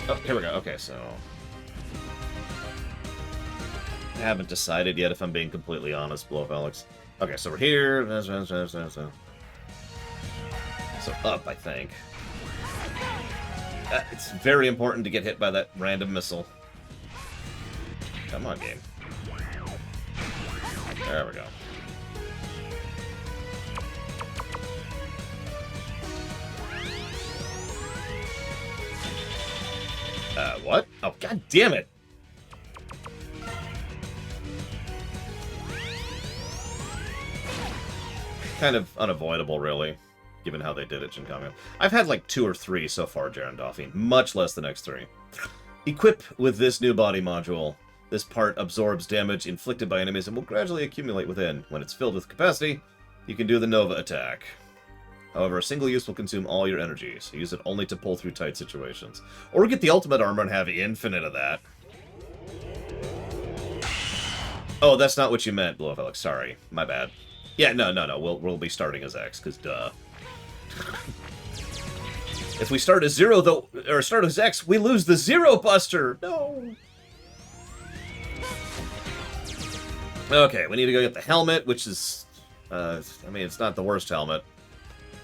A: Oh, here we go. Okay, so... I haven't decided yet if I'm being completely honest, Blow Up Alex. Okay, so we're here. So up, I think. It's very important to get hit by that random missile. Come on, game. There we go. What? Oh, god damn it! Kind of unavoidable, really, given how they did it, Shinkamio. I've had like 2 or 3 so far, Jaron Dauphine. Much less than X3. Equip with this new body module. This part absorbs damage inflicted by enemies and will gradually accumulate within. When it's filled with capacity, you can do the Nova attack. However, a single use will consume all your energy, so use it only to pull through tight situations. Or get the ultimate armor and have infinite of that. Oh, that's not what you meant, Blue Felix. Sorry. My bad. Yeah, no. We'll be starting as X, because duh. If we start as Zero, though, or start as X, we lose the Zero Buster! No! Okay, we need to go get the helmet, which is... I mean, it's not the worst helmet.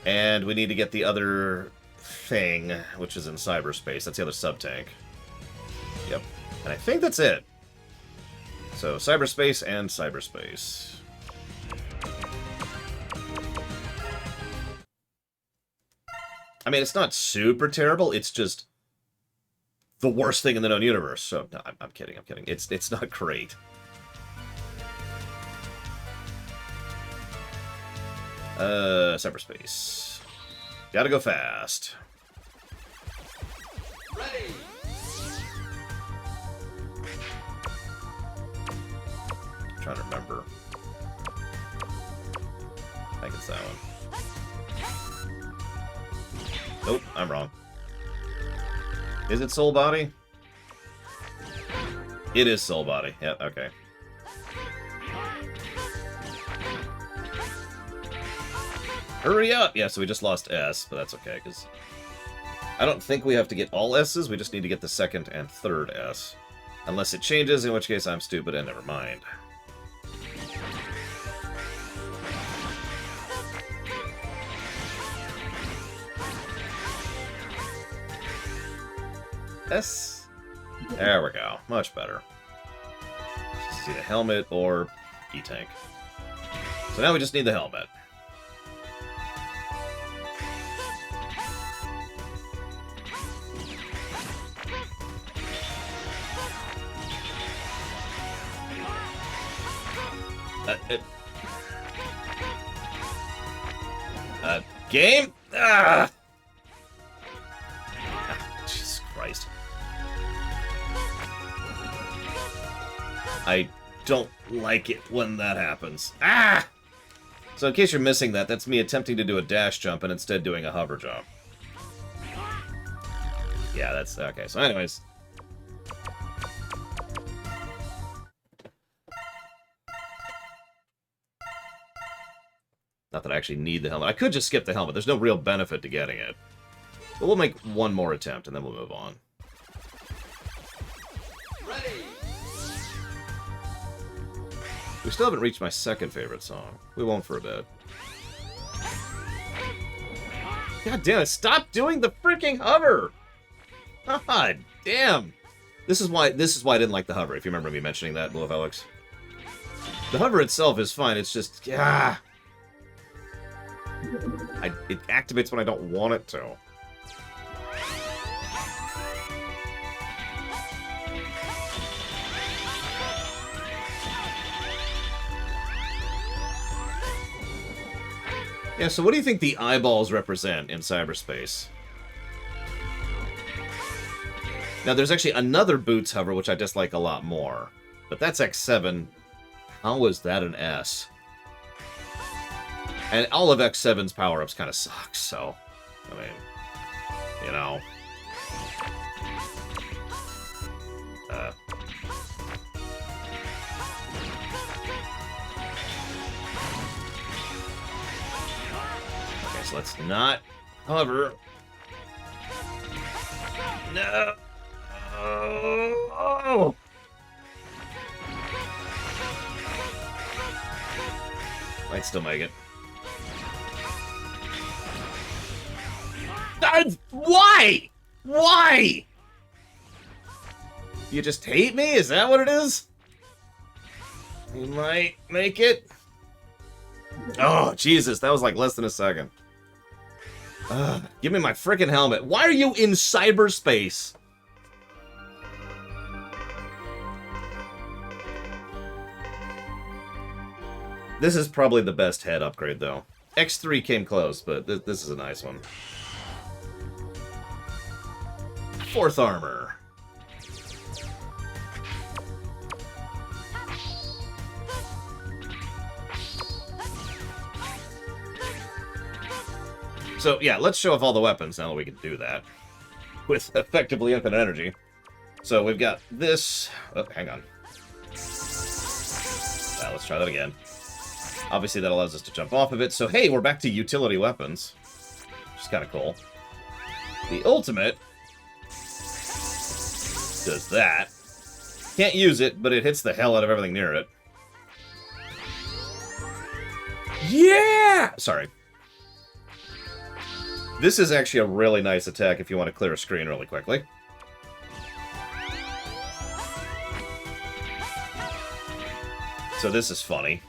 A: And we need to get the other thing, which is in cyberspace. That's the other sub-tank. Yep. And I think that's it. So, cyberspace and cyberspace. I mean, it's not super terrible. It's just the worst thing in the known universe. So, no, I'm kidding. It's not great. Cyberspace. Gotta go fast.
E: Ready.
A: Trying to remember. I think it's that one. Nope, I'm wrong. Is it Soul Body? It is Soul Body. Yeah, okay. Hurry up! Yeah, so we just lost S, but that's okay, because I don't think we have to get all S's, we just need to get the second and third S. Unless it changes, in which case I'm stupid and never mind. S. There we go. Much better. Just see the helmet or E-Tank. So now we just need the helmet. Game? Ah! Jesus Christ. I don't like it when that happens. Ah! So in case you're missing that, that's me attempting to do a dash jump and instead doing a hover jump. Yeah, that's... Okay, so anyways... Not that I actually need the helmet. I could just skip the helmet. There's no real benefit to getting it. But we'll make one more attempt, and then we'll move on.
E: Ready.
A: We still haven't reached my second favorite song. We won't for a bit. God damn it, stop doing the freaking hover! God damn! This is why I didn't like the hover, if you remember me mentioning that, Blue Alex. The hover itself is fine, it's just... Yeah. It activates when I don't want it to. Yeah, so what do you think the eyeballs represent in cyberspace? Now, there's actually another Boots hover, which I dislike a lot more. But that's X7. How is that an S? And all of X7's power-ups kind of suck, so... I mean... You know... Okay, so let's not... However... No! Oh! Might still make it. Why? Why? You just hate me? Is that what it is? You might make it. Oh, Jesus. That was like less than a second. Give me my freaking helmet. Why are you in cyberspace? This is probably the best head upgrade, though. X3 came close, but this is a nice one. Fourth armor. So, yeah, let's show off all the weapons now that we can do that. With effectively infinite energy. So, we've got this... Oh, hang on. Let's try that again. Obviously, that allows us to jump off of it. So, hey, we're back to utility weapons. Which is kind of cool. The ultimate does that. Can't use it, but it hits the hell out of everything near it. Yeah! Sorry. This is actually a really nice attack if you want to clear a screen really quickly. So this is funny.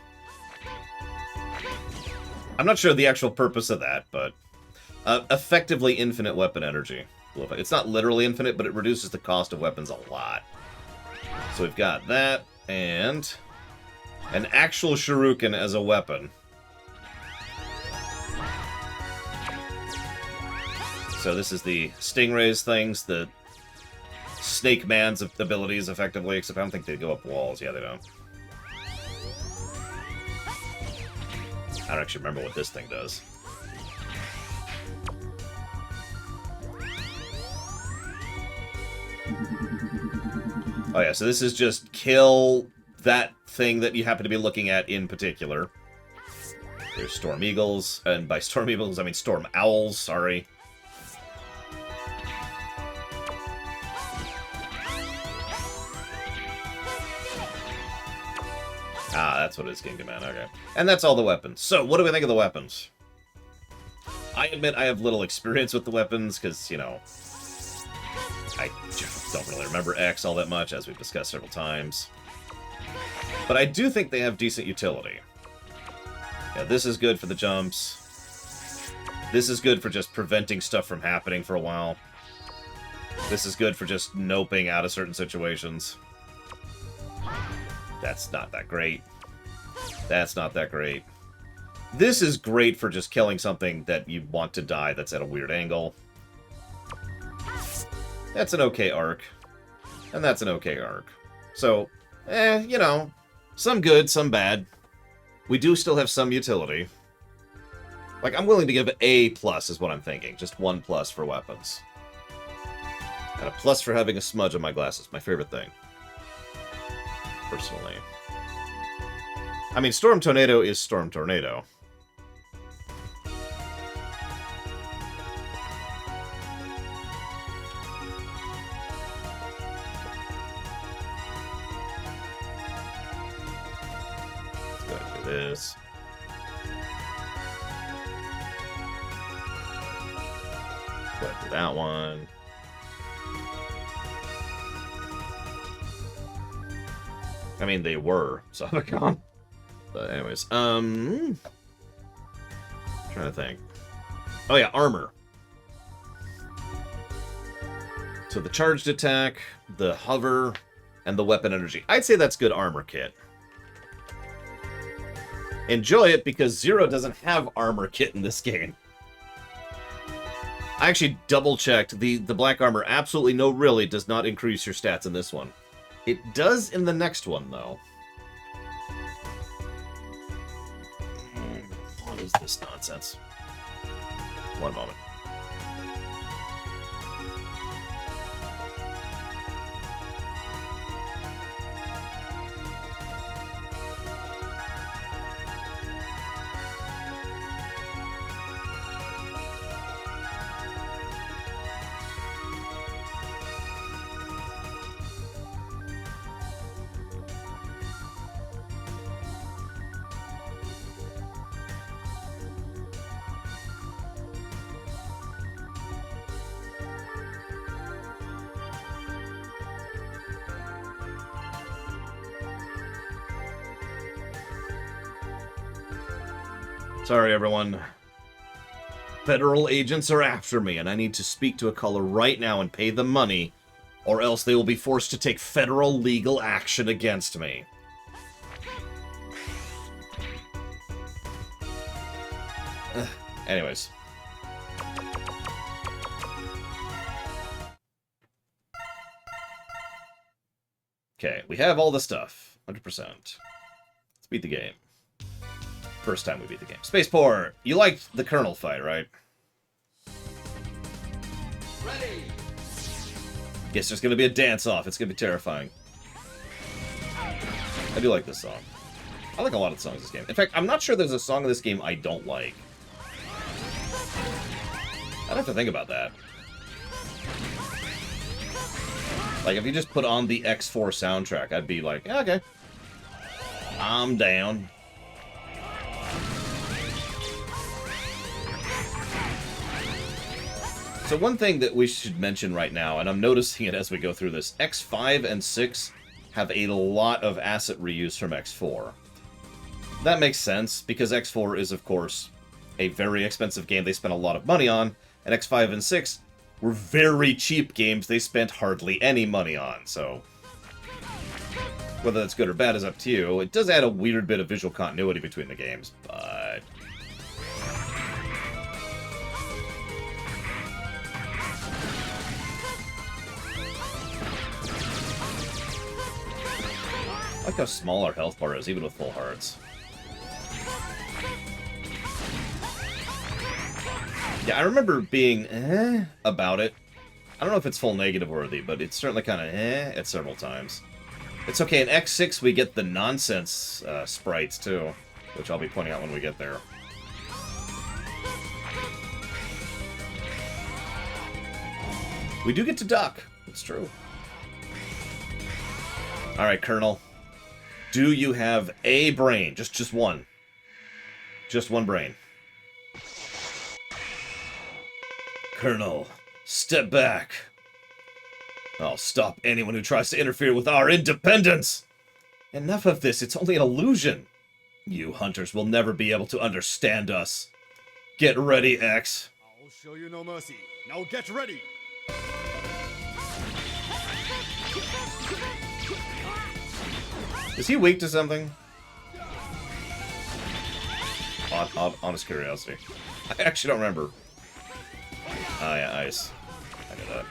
A: I'm not sure the actual purpose of that, but... effectively infinite weapon energy. It's not literally infinite, but it reduces the cost of weapons a lot. So we've got that, and... an actual shuriken as a weapon. So this is the Stingray's things, the Snake Man's abilities, effectively, except I don't think they go up walls. Yeah, they don't. I don't actually remember what this thing does. Oh yeah, so this is just kill that thing that you happen to be looking at in particular. There's Storm Eagles, and by Storm Eagles I mean Storm Owls, sorry. Ah, that's what it is, Kingdom Man, okay. And that's all the weapons. So, what do we think of the weapons? I admit I have little experience with the weapons, because, you know, I don't really remember X all that much, as we've discussed several times. But I do think they have decent utility. Yeah, this is good for the jumps. This is good for just preventing stuff from happening for a while. This is good for just noping out of certain situations. That's not that great. That's not that great. This is great for just killing something that you want to die that's at a weird angle. That's an okay arc. And that's an okay arc. So, you know, some good, some bad. We do still have some utility. Like, I'm willing to give A+ is what I'm thinking. Just 1+ for weapons. And a plus for having a smudge on my glasses. My favorite thing. Personally. I mean, Storm Tornado is Storm Tornado. Let's go ahead and do this. Go ahead and do that one. I mean, they were Sabacon. But anyways, trying to think. Oh yeah, armor. So the charged attack, the hover, and the weapon energy. I'd say that's good armor kit. Enjoy it because Zero doesn't have armor kit in this game. I actually double-checked. The black armor absolutely no really does not increase your stats in this one. It does in the next one, though. What is this nonsense? One moment. Sorry, everyone. Federal agents are after me, and I need to speak to a caller right now and pay them money, or else they will be forced to take federal legal action against me. Anyways. Okay, we have all the stuff. 100%. Let's beat the game. First time we beat the game. Spaceport, you liked the Colonel fight, right?
E: Ready.
A: Guess there's gonna be a dance-off. It's gonna be terrifying. I do like this song. I like a lot of the songs in this game. In fact, I'm not sure there's a song in this game I don't like. I'd have to think about that. Like, if you just put on the X4 soundtrack, I'd be like, yeah, okay. I'm down. So one thing that we should mention right now, and I'm noticing it as we go through this, X5 and 6 have a lot of asset reuse from X4. That makes sense, because X4 is, of course, a very expensive game they spent a lot of money on, and X5 and 6 were very cheap games they spent hardly any money on, so whether that's good or bad is up to you. It does add a weird bit of visual continuity between the games, but I like how small our health bar is, even with full hearts. Yeah, I remember being about it. I don't know if it's full negative worthy, but it's certainly kind of at several times. It's okay, in X6 we get the nonsense sprites too, which I'll be pointing out when we get there. We do get to duck. It's true. Alright, Colonel. Do you have a brain? Just one. Just one brain. Colonel, step back. I'll stop anyone who tries to interfere with our independence. Enough of this, it's only an illusion. You hunters will never be able to understand us. Get ready, X.
D: I'll show you no mercy. Now get ready!
A: Is he weak to something? Honest curiosity. I actually don't remember. Oh yeah, ice. I knew that.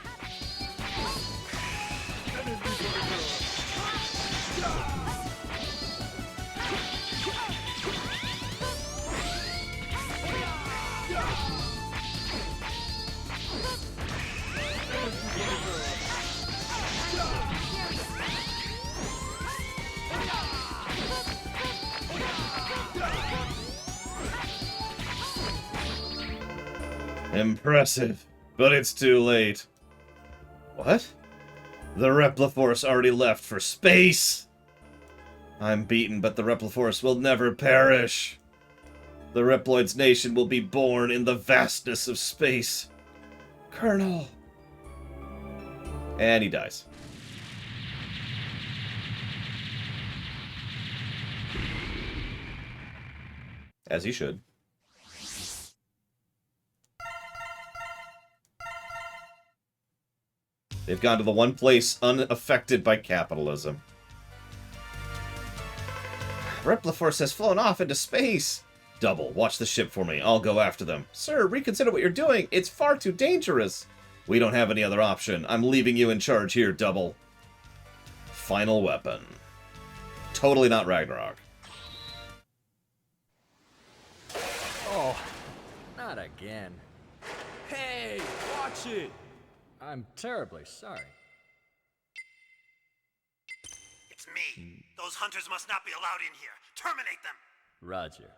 A: Impressive, but it's too late. What? The Repliforce already left for space! I'm beaten, but the Repliforce will never perish. The Reploid's nation will be born in the vastness of space. Colonel. And he dies. As he should. They've gone to the one place unaffected by capitalism. Repliforce has flown off into space! Double, watch the ship for me. I'll go after them. Sir, reconsider what you're doing. It's far too dangerous. We don't have any other option. I'm leaving you in charge here, Double. Final weapon. Totally not Ragnarok.
G: Oh, not again. Hey, watch it! I'm terribly sorry.
B: It's me. Those hunters must not be allowed in here. Terminate them.
G: Roger.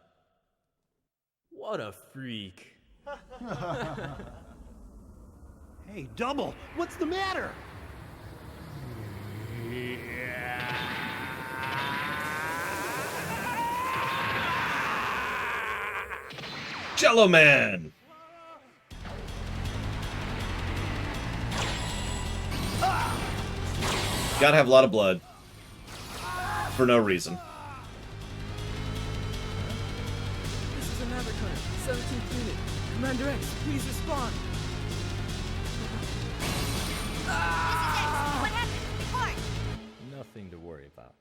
G: What a freak.
B: Hey, Double, what's the matter?
A: Jello Man! Gotta have a lot of blood. For no reason.
G: This is another current. 17th unit. Commander X, please respond.
H: What happened? Report!
G: Nothing to worry about.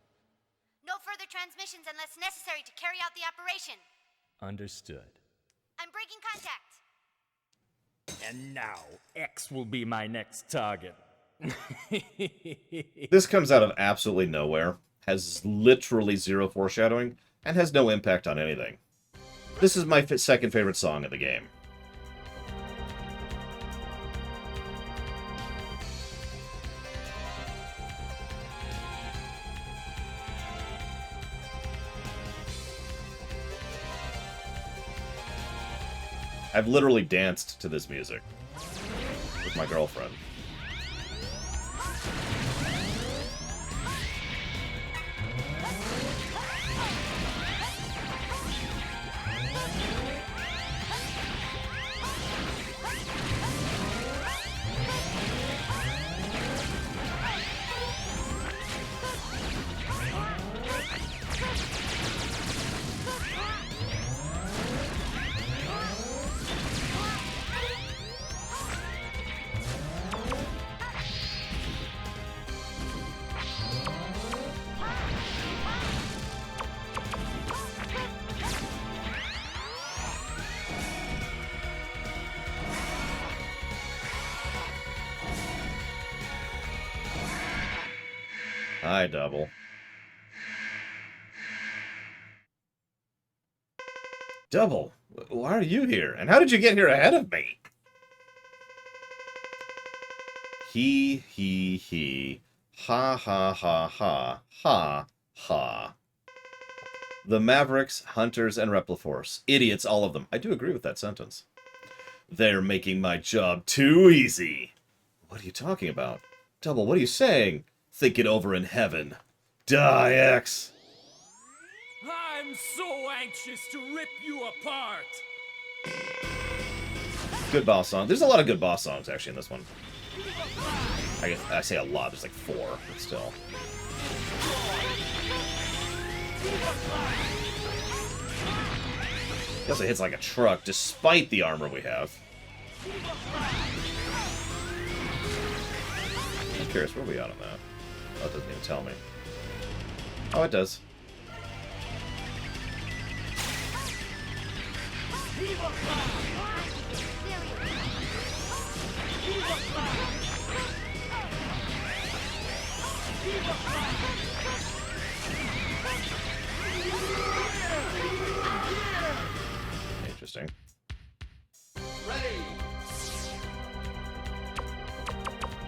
H: No further transmissions unless necessary to carry out the operation.
G: Understood.
H: I'm breaking contact.
G: And now, X will be my next target.
A: This comes out of absolutely nowhere, has literally zero foreshadowing, and has no impact on anything. This is my second favorite song in the game. I've literally danced to this music with my girlfriend. Hi, Double. Double, why are you here? And how did you get here ahead of me? He. Ha, ha, ha, ha. Ha, ha. The Mavericks, Hunters, and Repliforce. Idiots, all of them. I do agree with that sentence. They're making my job too easy. What are you talking about? Double, what are you saying? Think it over in heaven. Die, X!
G: I'm so anxious to rip you apart!
A: Good boss song. There's a lot of good boss songs, actually, in this one. I guess I say a lot. There's like 4, but still. He also hits like a truck, despite the armor we have. I'm curious, where are we at on that? Oh, it doesn't even tell me. Oh, it does. Interesting.
E: Ready.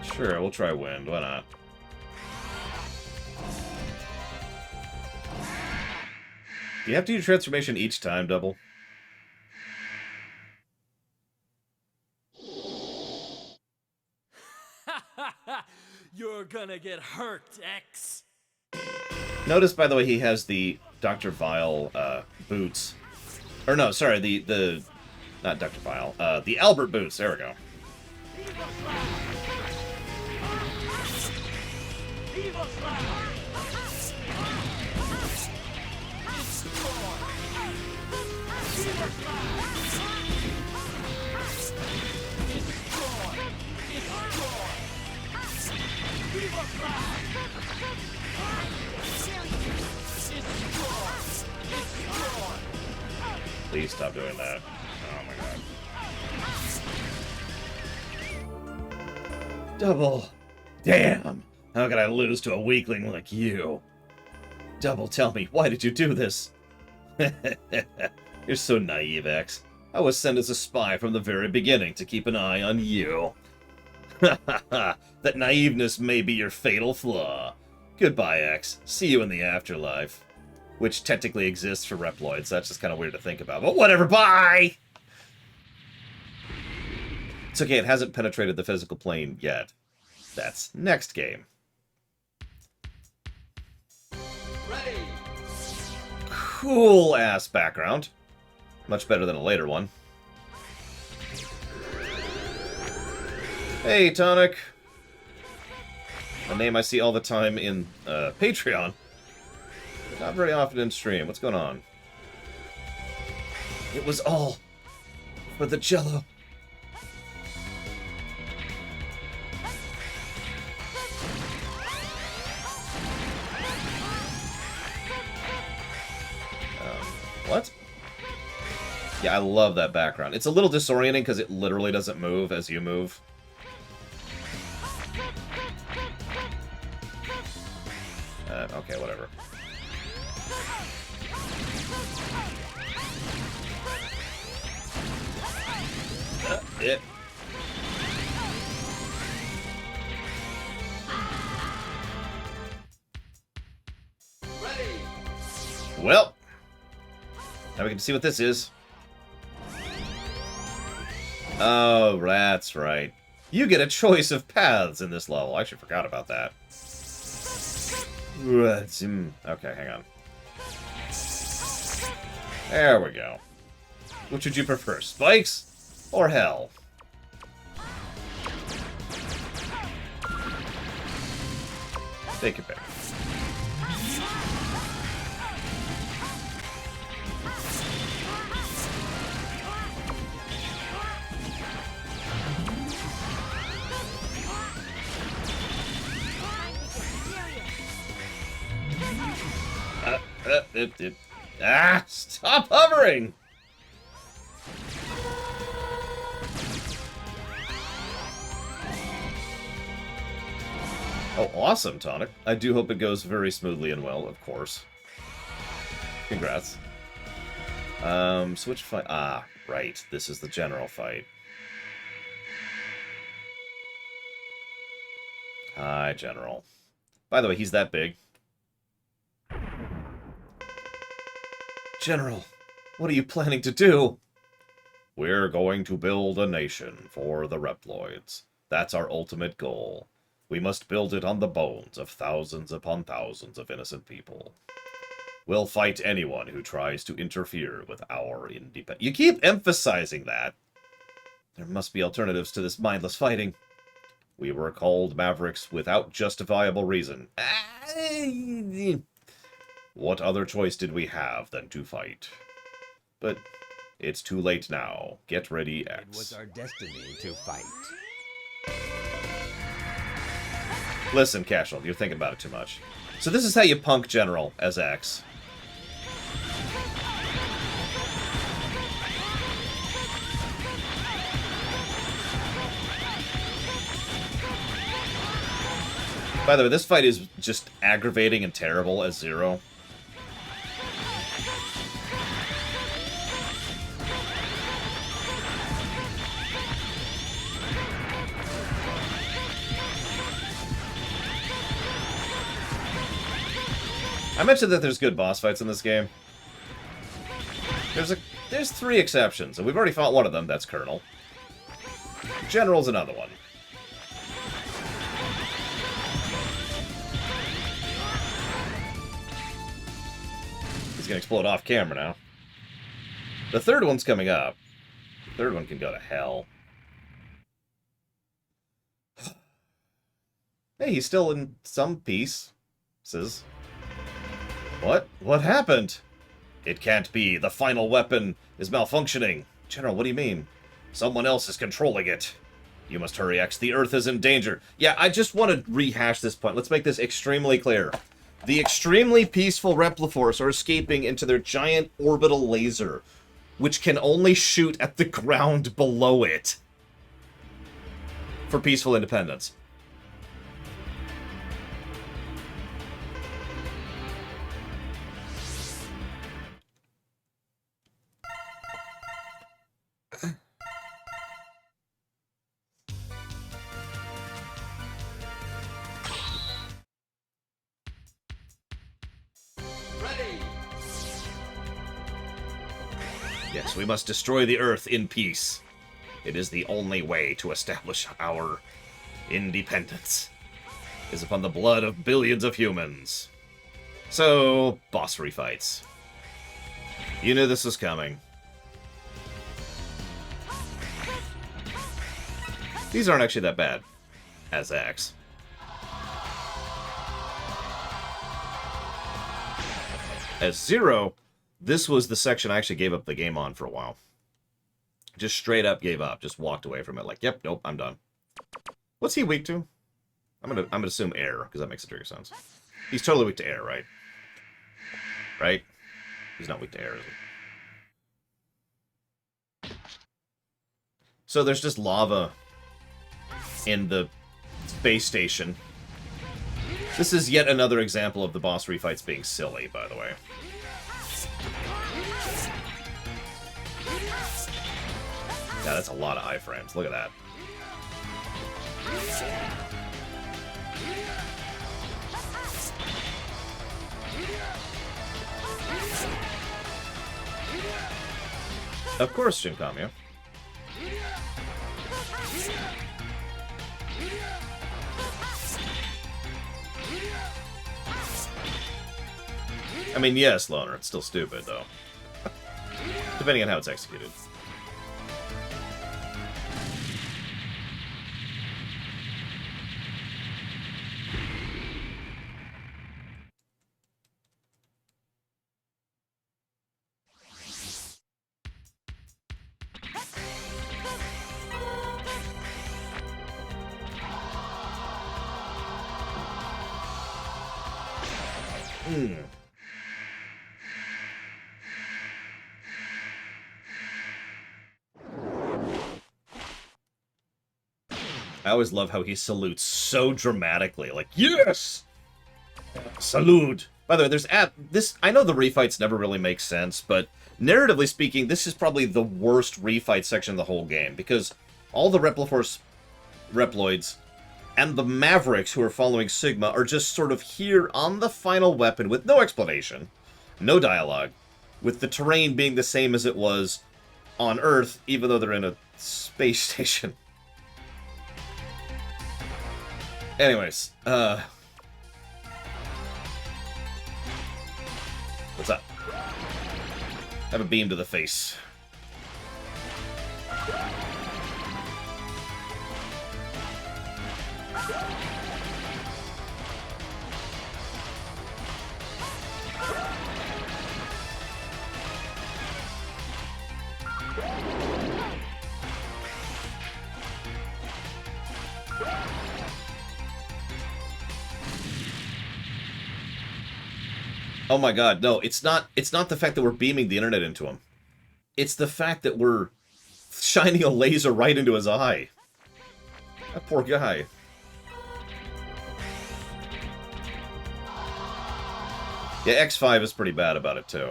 A: Sure, we'll try wind. Why not? Do you have to do transformation each time, Double?
G: You're gonna get hurt, X.
A: Notice, by the way, he has the Dr. Vile boots. Or no, sorry, the not Dr. Vile, the Albert boots. There we go. Please stop doing that. Oh my god. Double. Damn. How could I lose to a weakling like you? Double, tell me, why did you do this? You're so naive, X. I was sent as a spy from the very beginning to keep an eye on you. That naiveness may be your fatal flaw. Goodbye, X. See you in the afterlife. Which technically exists for Reploids. That's just kind of weird to think about. But whatever, bye! It's okay, it hasn't penetrated the physical plane yet. That's next game.
E: Ready.
A: Cool-ass background. Much better than a later one. Hey, Tonic. A name I see all the time in Patreon. Not very often in stream. What's going on? It was all for the Jello. What? Yeah, I love that background. It's a little disorienting because it literally doesn't move as you move. Okay, whatever. It.
E: Ready.
A: Well, now we can see what this is. Oh, that's right. You get a choice of paths in this level. I actually forgot about that. Okay, hang on. There we go. Which would you prefer, spikes or hell? Take your pick. Stop hovering! Oh, awesome, Tonic. I do hope it goes very smoothly and well, of course. Congrats. Switch fight. Ah, right. This is the general fight. Hi, General. By the way, he's that big. General, what are you planning to do? We're going to build a nation for the Reploids. That's our ultimate goal. We must build it on the bones of thousands upon thousands of innocent people. We'll fight anyone who tries to interfere with our independence. You keep emphasizing that. There must be alternatives to this mindless fighting. We were called Mavericks without justifiable reason. What other choice did we have than to fight? But it's too late now. Get ready, X.
I: It was our destiny to fight.
A: Listen, Casual, you're thinking about it too much. So this is how you punk General as X. By the way, this fight is just aggravating and terrible as Zero. I mentioned that there's good boss fights in this game. There's 3 exceptions, and we've already fought one of them. That's Colonel. General's another one. He's gonna explode off camera now. The third one's coming up. The third one can go to hell. Hey, he's still in some pieces. What? What happened? It can't be. The final weapon is malfunctioning. General, what do you mean? Someone else is controlling it. You must hurry, X. The Earth is in danger. Yeah, I just want to rehash this point. Let's make this extremely clear. The extremely peaceful Repliforce are escaping into their giant orbital laser, which can only shoot at the ground below it. For peaceful independence. Yes, we must destroy the Earth in peace. It is the only way to establish our independence. It is upon the blood of billions of humans. So, boss refights. You knew this was coming. These aren't actually that bad, as X. As Zero, this was the section I actually gave up the game on for a while. Just straight up gave up. Just walked away from it. Like, yep, nope, I'm done. What's he weak to? I'm gonna assume air, because that makes a trigger sense. He's totally weak to air, right? Right? He's not weak to air, is he? So there's just lava in the space station. This is yet another example of the boss refights being silly, by the way. Yeah, that's a lot of iframes. Look at that. Of course, Shin Kamiya. I mean, yes, Loner, it's still stupid, though. Depending on how it's executed. I always love how he salutes so dramatically, like, yes! Salute! By the way, there's this. I know the refights never really make sense, but narratively speaking, this is probably the worst refight section of the whole game, because all the Repliforce Reploids and the Mavericks who are following Sigma are just sort of here on the final weapon with no explanation, no dialogue, with the terrain being the same as it was on Earth, even though they're in a space station. Anyways, what's up? Have a beam to the face. Oh my god, no, it's not the fact that we're beaming the internet into him. It's the fact that we're shining a laser right into his eye. That poor guy. Yeah, X5 is pretty bad about it, too.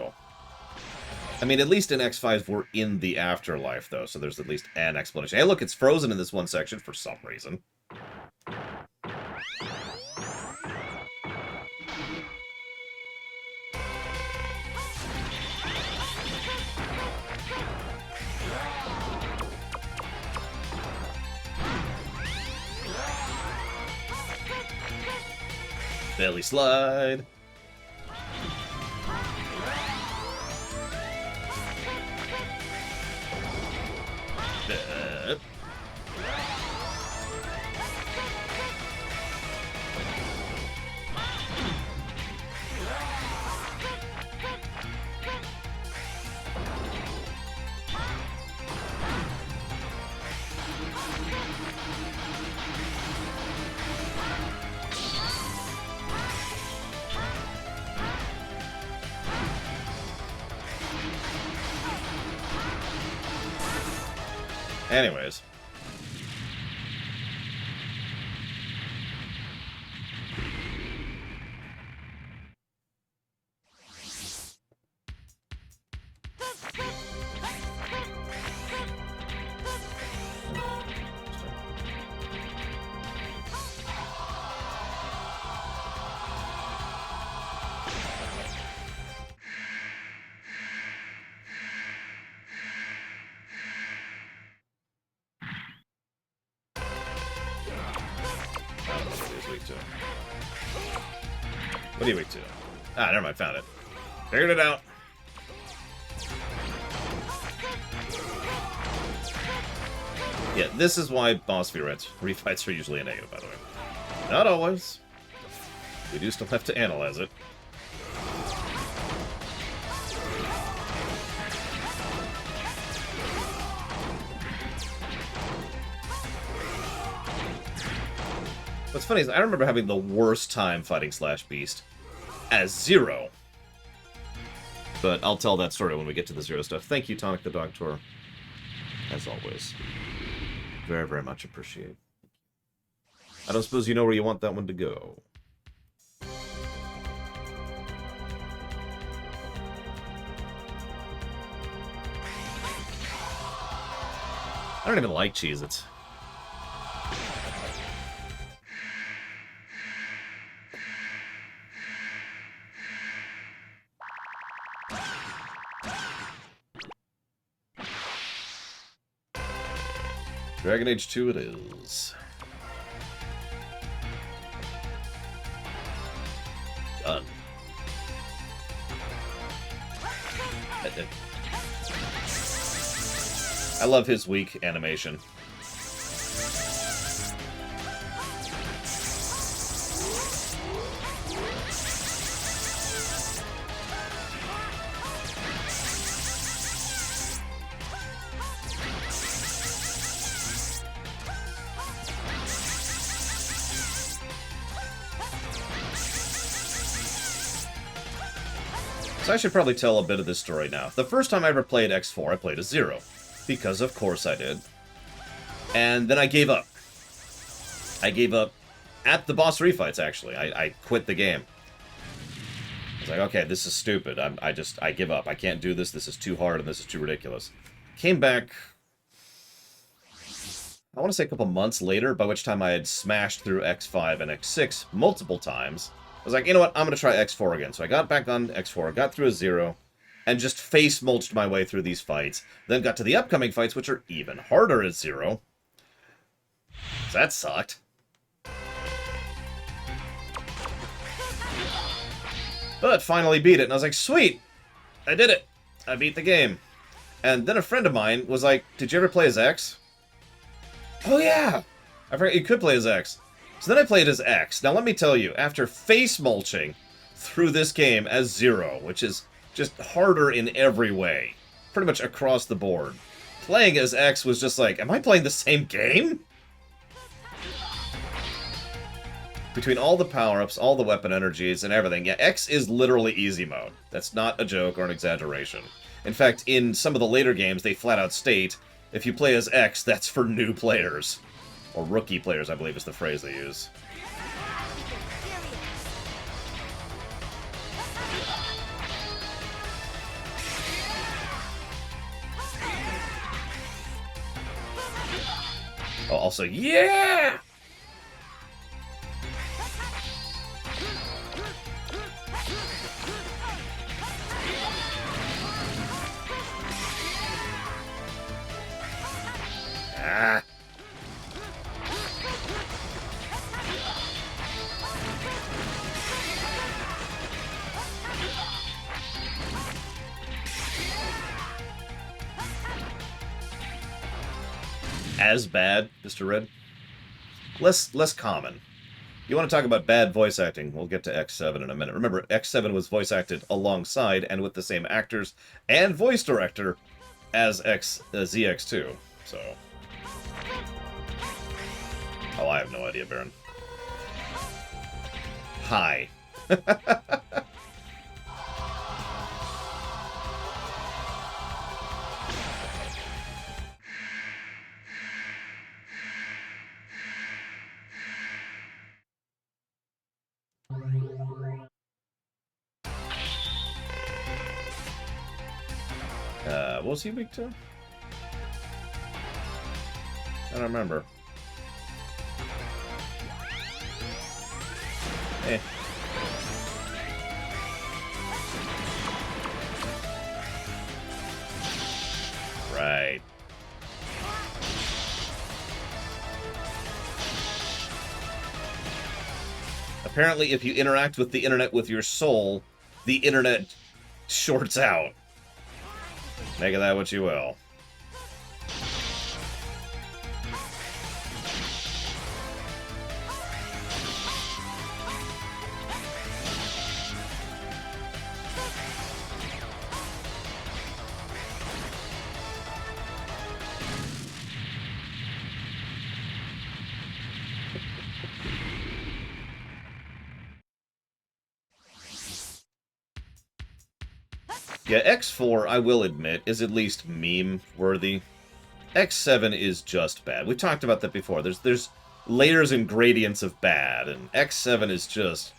A: I mean, at least in X5 we're in the afterlife, though, so there's at least an explanation. Hey, look, it's frozen in this one section for some reason. Belly slide. Anyways. What are you weak to? Ah, never mind, found it. Figured it out. Yeah, this is why boss refights are usually a negative, by the way. Not always. We do still have to analyze it. What's funny is I remember having the worst time fighting Slash Beast as Zero. But I'll tell that story when we get to the Zero stuff. Thank you, Tonic the Dog Tour. As always. Very, very much appreciate. I don't suppose you know where you want that one to go. I don't even like Cheez-Its. Dragon Age 2 it is. Done. I love his weak animation. So I should probably tell a bit of this story now. The first time I ever played X4, I played as Zero. Because of course I did. And then I gave up. I gave up at the boss refights, actually. I quit the game. I was like, okay, this is stupid. I give up. I can't do this. This is too hard and this is too ridiculous. Came back, I want to say a couple months later, by which time I had smashed through X5 and X6 multiple times. I was like, you know what, I'm going to try X4 again. So I got back on X4, got through a Zero, and just face-mulched my way through these fights. Then got to the upcoming fights, which are even harder as Zero. So that sucked. But finally beat it, and I was like, sweet! I did it! I beat the game. And then a friend of mine was like, did you ever play as X? Oh yeah! I forgot you could play as X. So then I played as X. Now let me tell you, after face-mulching through this game as Zero, which is just harder in every way, pretty much across the board, playing as X was just like, am I playing the same game? Between all the power-ups, all the weapon energies, and everything, yeah, X is literally easy mode. That's not a joke or an exaggeration. In fact, in some of the later games, they flat out state, if you play as X, that's for new players. Or rookie players, I believe is the phrase they use. Oh, also, yeah! Ah! As bad, Mr. Red? Less common. You want to talk about bad voice acting, we'll get to X7 in a minute. Remember, X7 was voice acted alongside and with the same actors and voice director as ZX2, so... Oh, I have no idea, Baron. Hi. What was he weak to? I don't remember. Eh. Right. Apparently, if you interact with the internet with your soul, the internet shorts out. Make of that what you will. Yeah, X4, I will admit, is at least meme-worthy. X7 is just bad. We've talked about that before. There's layers and gradients of bad, and X7 is just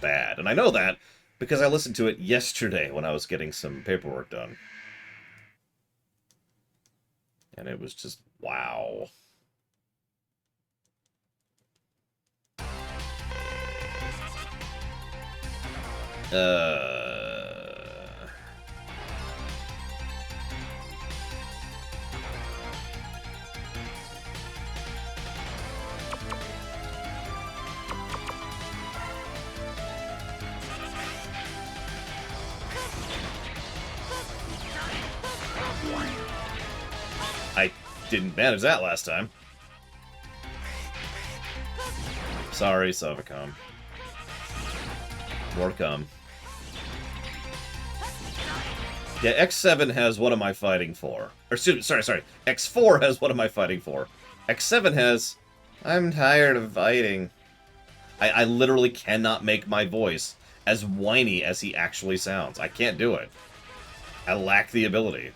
A: bad. And I know that because I listened to it yesterday when I was getting some paperwork done. And it was just, wow. Didn't manage that last time. Sorry, Sovicom. More come. Yeah, X7 has what am I fighting for? Or, sorry. X4 has what am I fighting for? X7 has I'm tired of fighting. I literally cannot make my voice as whiny as he actually sounds. I can't do it. I lack the ability.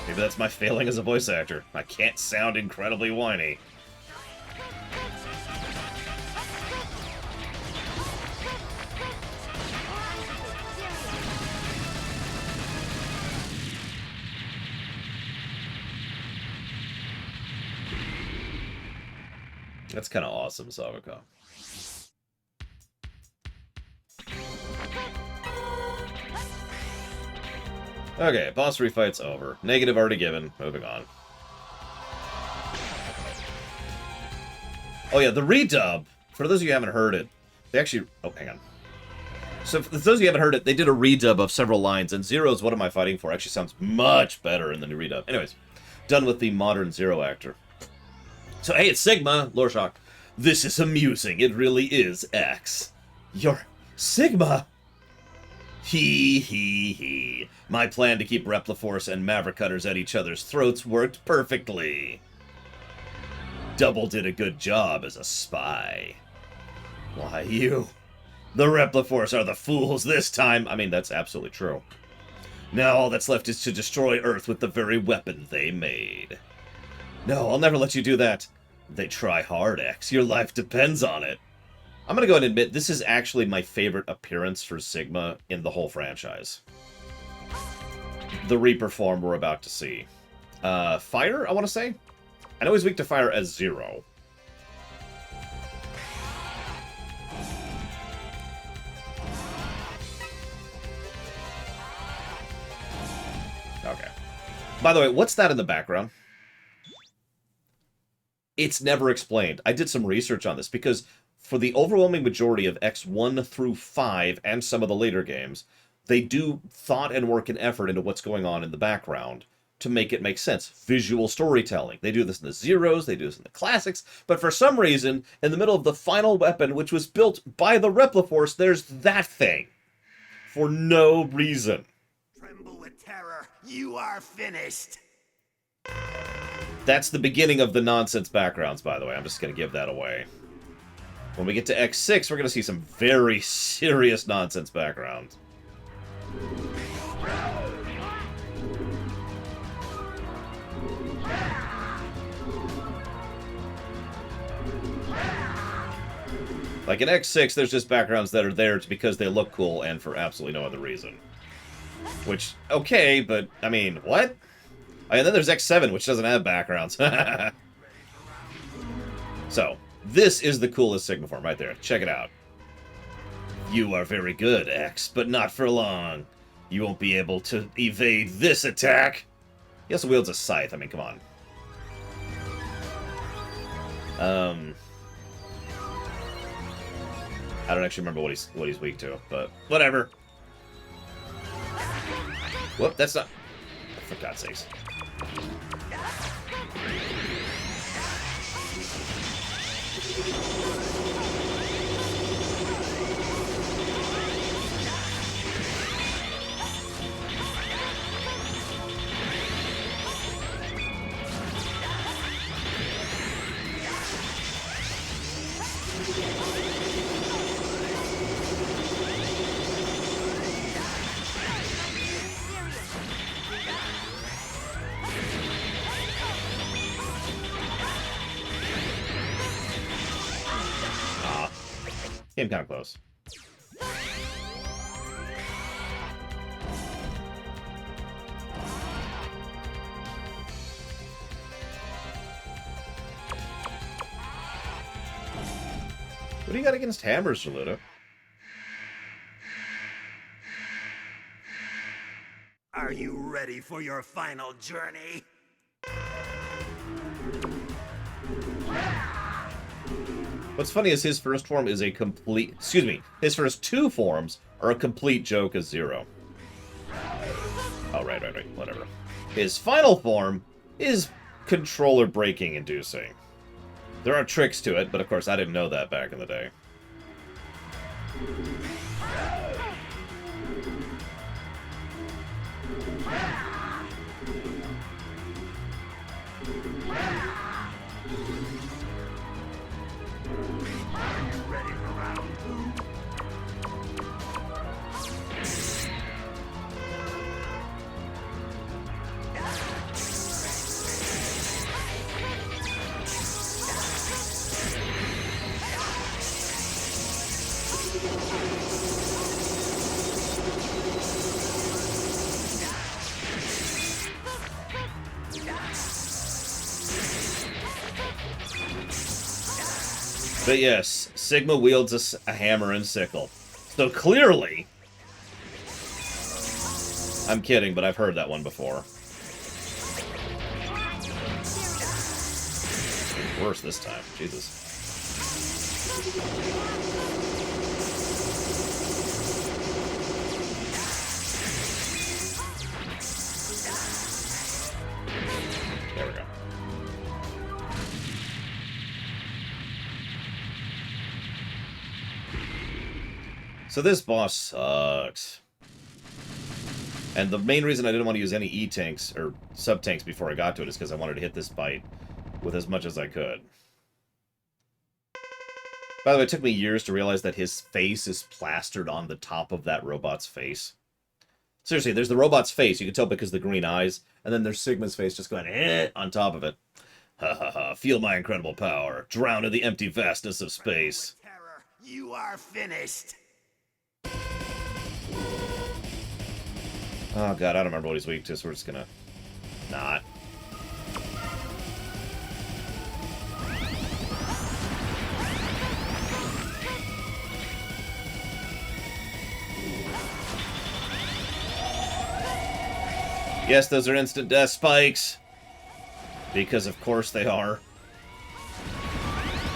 A: Maybe that's my failing as a voice actor. I can't sound incredibly whiny. That's kind of awesome, Savaka. Okay, boss refight's over. Negative already given. Moving on. Oh yeah, the redub. For those of you who haven't heard it, they actually... Oh, hang on. So for those of you who haven't heard it, they did a redub of several lines, and Zero's What Am I Fighting For actually sounds much better in the new redub. Anyways, done with the modern Zero actor. So hey, it's Sigma, Lorshock. This is amusing. It really is, X. You're... Sigma? He. My plan to keep Repliforce and Maverick Cutters at each other's throats worked perfectly. Double did a good job as a spy. Why, you... The Repliforce are the fools this time. I mean, that's absolutely true. Now all that's left is to destroy Earth with the very weapon they made. No, I'll never let you do that. They try hard, X. Your life depends on it. I'm going to go ahead and admit, this is actually my favorite appearance for Sigma in the whole franchise. The Reaper form we're about to see. Fire, I want to say? I know he's weak to fire as Zero. Okay. By the way, what's that in the background? It's never explained. I did some research on this because for the overwhelming majority of X1 through 5 and some of the later games, they do thought and work and effort into what's going on in the background to make it make sense. Visual storytelling. They do this in the Zeros, they do this in the classics, but for some reason, in the middle of the final weapon, which was built by the Repliforce, there's that thing. For no reason.
B: Tremble with terror. You are finished.
A: That's the beginning of the nonsense backgrounds, by the way. I'm just going to give that away. When we get to X6, we're going to see some very serious nonsense backgrounds. Like in X6, there's just backgrounds that are there because they look cool and for absolutely no other reason. Which, okay, but, I mean, what? And then there's X7, which doesn't have backgrounds. So, this is the coolest Sigma form right there. Check it out. You are very good, X, but not for long. You won't be able to evade this attack. He also wields a scythe. I mean, come on. I don't actually remember what he's weak to, but whatever. Whoop, that's not... For God's sakes. Came kind of close. What do you got against hammers, Saluda?
B: Are you ready for your final journey?
A: What's funny is his first form is a complete... Excuse me. His first two forms are a complete joke as Zero. Oh, right. Whatever. His final form is controller breaking inducing. There are tricks to it, but of course I didn't know that back in the day. But yes, Sigma wields a hammer and sickle. So clearly... I'm kidding, but I've heard that one before. Worse this time. Jesus. There we go. So this boss sucks. And the main reason I didn't want to use any E-tanks or sub-tanks before I got to it is because I wanted to hit this fight with as much as I could. By the way, it took me years to realize that his face is plastered on the top of that robot's face. Seriously, there's the robot's face, you can tell because of the green eyes, and then there's Sigma's face just going on top of it. Ha ha ha, feel my incredible power. Drown in the empty vastness of space.
B: Terror, you are finished.
A: Oh god, I don't remember what he's weak to, so we're just gonna... not. Yes, those are instant death spikes. Because of course they are.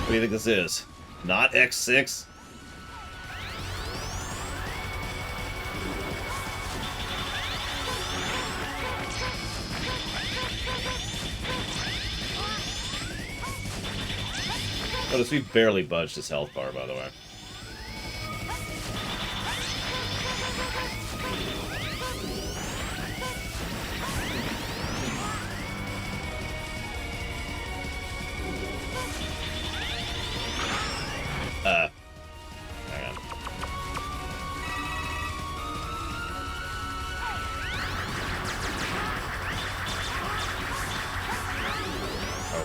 A: What do you think this is? Not X6? Notice we barely budged his health bar, by the way. Hang on.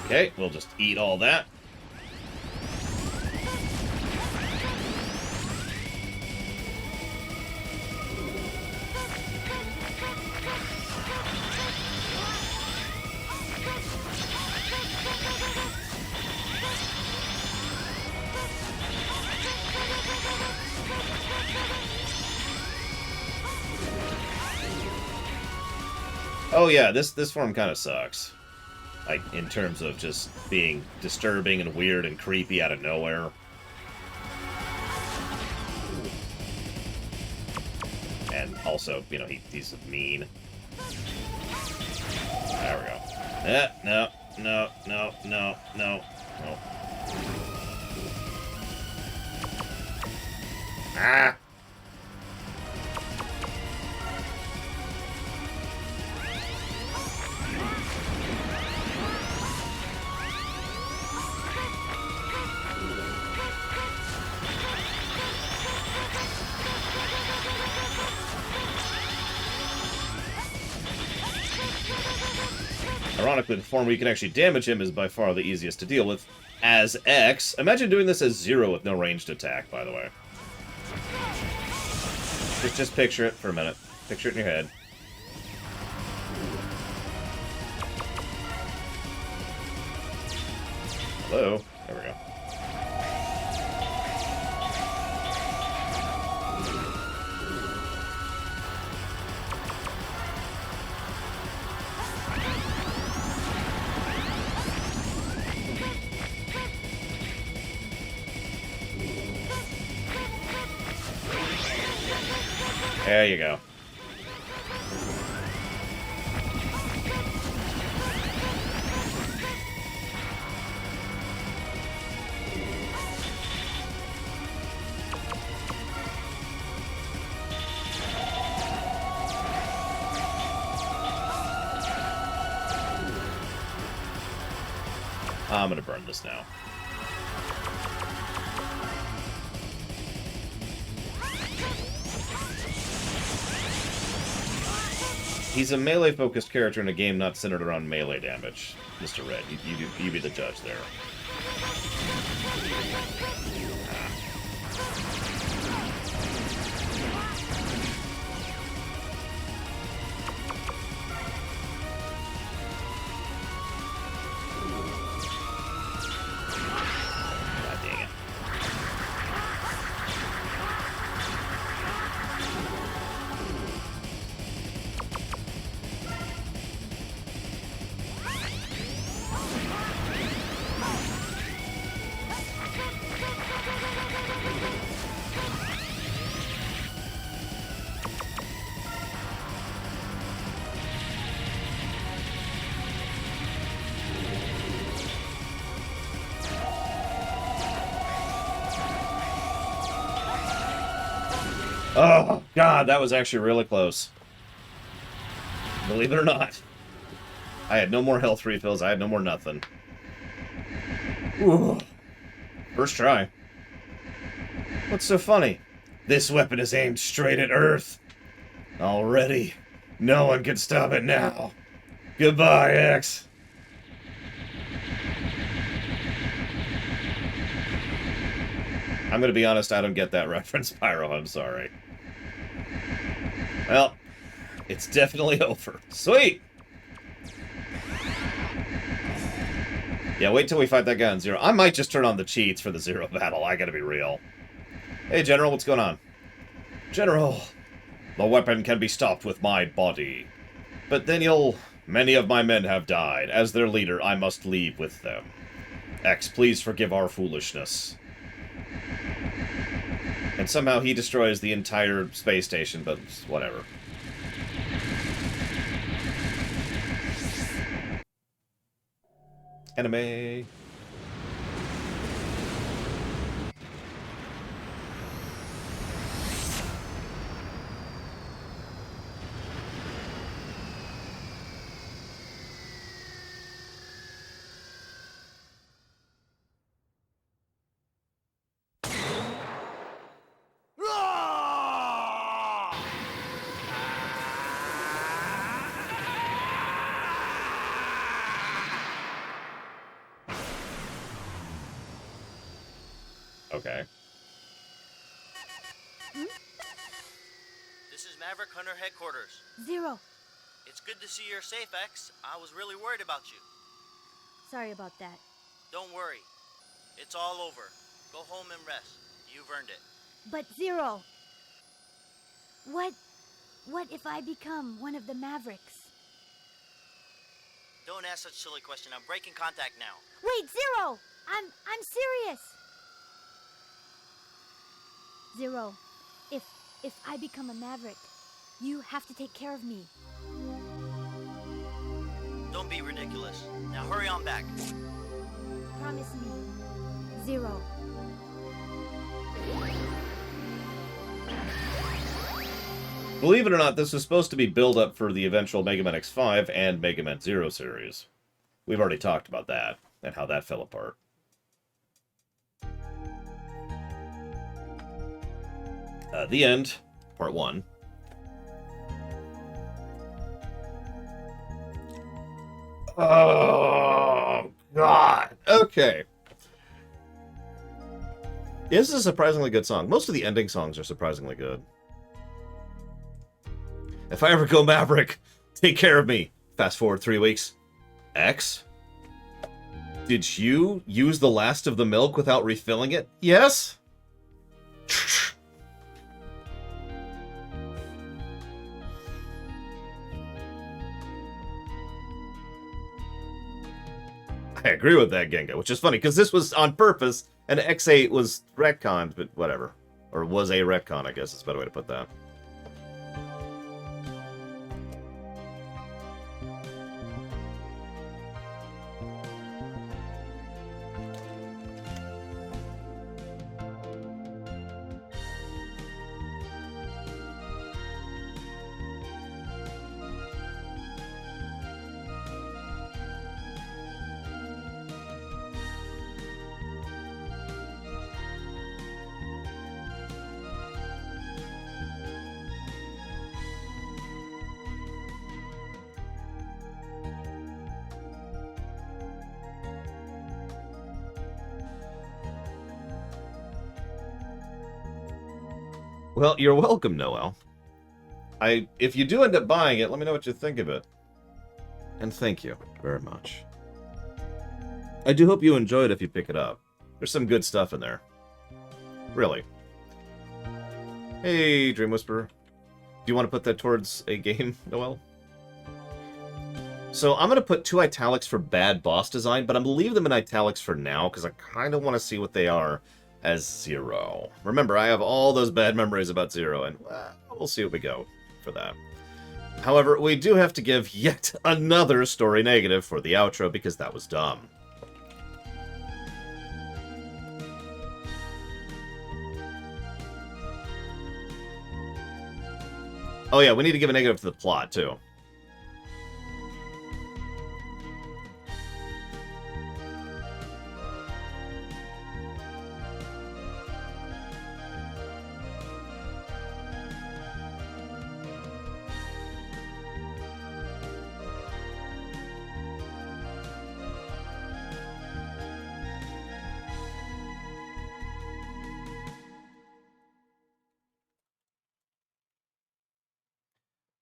A: Okay, we'll just eat all that. Oh yeah, this form kind of sucks. Like, in terms of just being disturbing and weird and creepy out of nowhere. And also, you know, he's mean. There we go. No. Ah! Ironically, the form where you can actually damage him is by far the easiest to deal with. As X, imagine doing this as Zero with no ranged attack, by the way. Just picture it for a minute. Picture it in your head. Hello? There we go. There you go. I'm gonna burn this now. He's a melee-focused character in a game not centered around melee damage, Mr. Red. You be the judge there. God dang it. Oh, God, that was actually really close. Believe it or not. I had no more health refills. I had no more nothing. Ooh. First try. What's so funny? This weapon is aimed straight at Earth. Already. No one can stop it now. Goodbye, X. I'm gonna be honest, I don't get that reference, Pyro. I'm sorry. Well, it's definitely over. Sweet! Yeah, wait till we fight that guy on Zero. I might just turn on the cheats for the Zero battle. I gotta be real. Hey, General, what's going on? General, the weapon can be stopped with my body. But then many of my men have died. As their leader, I must leave with them. X, please forgive our foolishness. And somehow he destroys the entire space station, but whatever. Anime. Okay.
J: This is Maverick Hunter Headquarters.
K: Zero.
J: It's good to see you're safe, X. I was really worried about you.
K: Sorry about that.
J: Don't worry. It's all over. Go home and rest. You've earned it.
K: But Zero, what if I become one of the Mavericks?
J: Don't ask such a silly question. I'm breaking contact now.
K: Wait, Zero! I'm serious. Zero, if I become a Maverick, you have to take care of me.
J: Don't be ridiculous. Now hurry on back.
K: Promise me. Zero.
A: Believe it or not, this was supposed to be build-up for the eventual Mega Man X5 and Mega Man Zero series. We've already talked about that, and how that fell apart. The end, part 1. Oh, God. Okay. This is a surprisingly good song. Most of the ending songs are surprisingly good. If I ever go Maverick, take care of me. Fast forward 3 weeks. X? Did you use the last of the milk without refilling it? Yes? I agree with that, Genga, which is funny, because this was on purpose, and X8 was retconned, but whatever. Or was a retcon, I guess is a better way to put that. Well, you're welcome, Noel. If you do end up buying it, let me know what you think of it. And thank you very much. I do hope you enjoy it if you pick it up. There's some good stuff in there. Really. Hey, Dream Whisperer. Do you want to put that towards a game, Noel? So I'm going to put 2 italics for bad boss design, but I'm going to leave them in italics for now, because I kind of want to see what they are as Zero. Remember, I have all those bad memories about Zero, and we'll see what we go for that. However, we do have to give yet another story negative for the outro, because that was dumb. Oh yeah, we need to give a negative to the plot, too.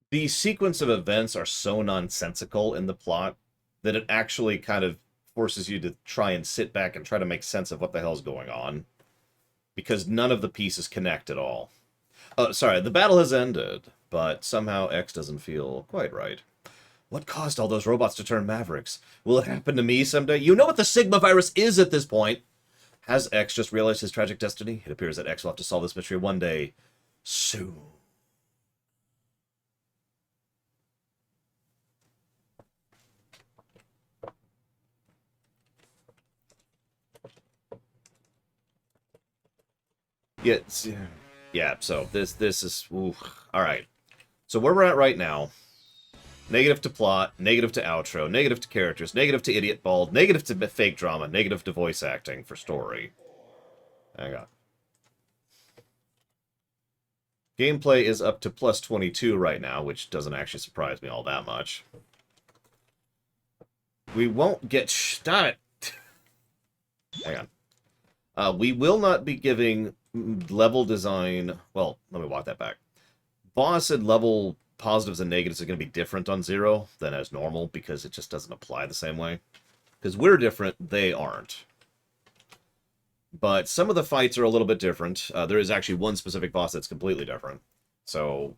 A: The sequence of events are so nonsensical in the plot that it actually kind of forces you to try and sit back and try to make sense of what the hell's going on. Because none of the pieces connect at all. Oh, sorry, the battle has ended, but somehow X doesn't feel quite right. What caused all those robots to turn Mavericks? Will it happen to me someday? You know what the Sigma virus is at this point! Has X just realized his tragic destiny? It appears that X will have to solve this mystery one day. Soon. Yeah, so this is... Ooh, alright. So where we're at right now... Negative to plot, negative to outro, negative to characters, negative to idiot bald, negative to fake drama, negative to voice acting for story. Hang on. Gameplay is up to plus 22 right now, which doesn't actually surprise me all that much. We won't get... Stop it! Hang on. We will not be giving level design... Well, let me walk that back. Boss and level positives and negatives are going to be different on Zero than as normal, because it just doesn't apply the same way. Because we're different, they aren't. But some of the fights are a little bit different. There is actually one specific boss that's completely different. So,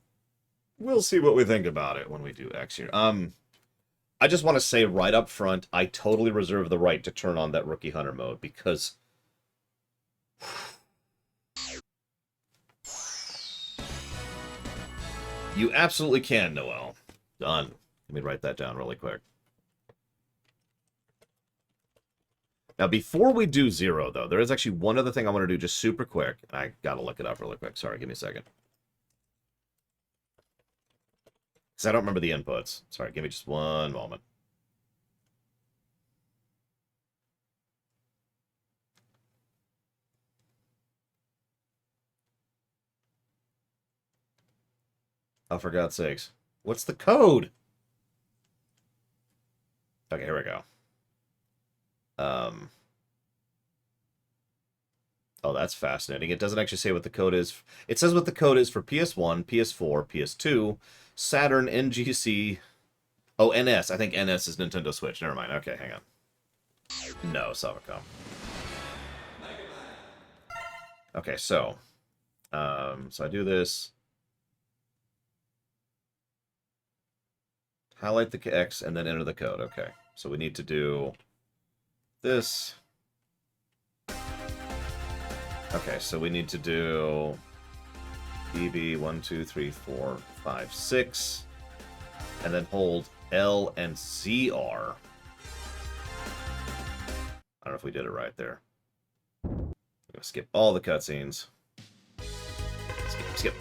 A: we'll see what we think about it when we do X here. I just want to say right up front, I totally reserve the right to turn on that Rookie Hunter mode, because... You absolutely can, Noel. Done. Let me write that down really quick. Now, before we do Zero, though, there is actually one other thing I want to do just super quick. I gotta look it up really quick. Sorry, give me a second. Because I don't remember the inputs. Sorry, give me just one moment. Oh, for God's sakes. What's the code? Okay, here we go. Oh, that's fascinating. It doesn't actually say what the code is. It says what the code is for PS1, PS4, PS2, Saturn, NGC... Oh, NS. I think NS is Nintendo Switch. Never mind. Okay, hang on. No, Savacom. Okay, so... so I do this... Highlight the X and then enter the code. Okay. So we need to do this. Okay, so we need to do BB 1, 2, 3, 4, 5, 6. And then hold L and CR. I don't know if we did it right there. I'm gonna skip all the cutscenes. Skip.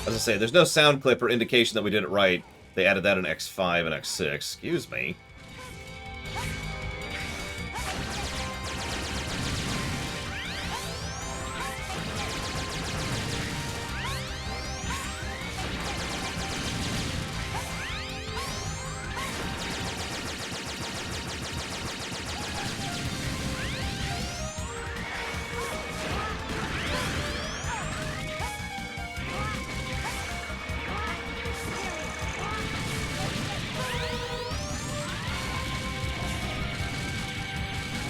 A: As I say, there's no sound clip or indication that we did it right. They added that in X5 and X6. Excuse me.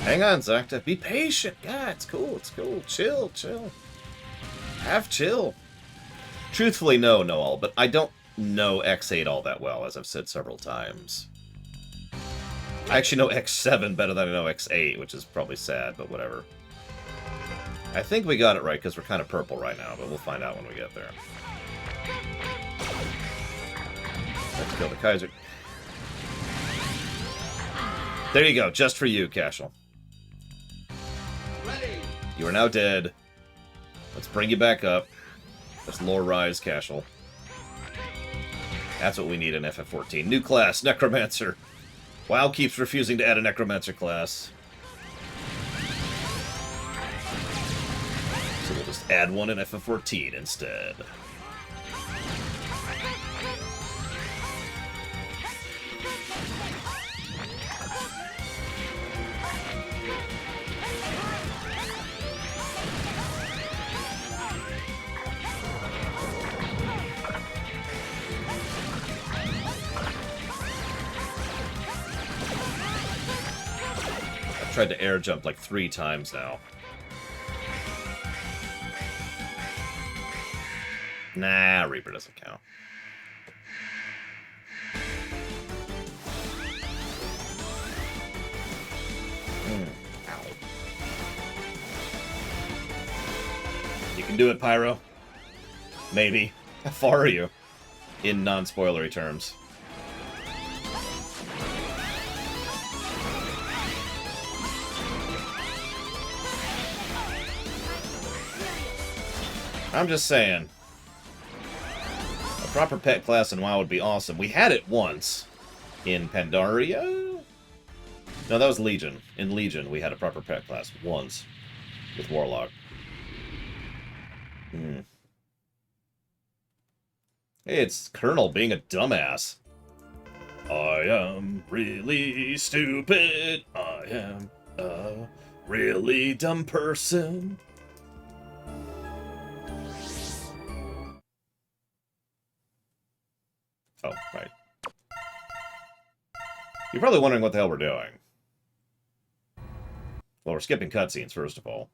A: Hang on, Zacta. Be patient. Yeah, it's cool. It's cool. Chill, chill. Have chill. Truthfully, no, Noel, but I don't know X8 all that well, as I've said several times. I actually know X7 better than I know X8, which is probably sad, but whatever. I think we got it right, because we're kind of purple right now, but we'll find out when we get there. Let's kill the Kaiser. There you go, just for you, Cashel.
E: Ready.
A: You are now dead. Let's bring you back up. Let's lore rise, Cashel. That's what we need in FF14. New class, Necromancer. WoW keeps refusing to add a Necromancer class. So we'll just add one in FF14 instead. Tried to air jump like 3 times now. Nah, Reaper doesn't count. Ow. You can do it, Pyro. Maybe. How far are you? In non-spoilery terms. I'm just saying. A proper pet class in WoW would be awesome. We had it once. In Pandaria? No, that was Legion. In Legion, we had a proper pet class once. With Warlock. Hey, it's Colonel being a dumbass. I am really stupid. I am a really dumb person. Oh, right. You're probably wondering what the hell we're doing. Well, we're skipping cutscenes, first of all.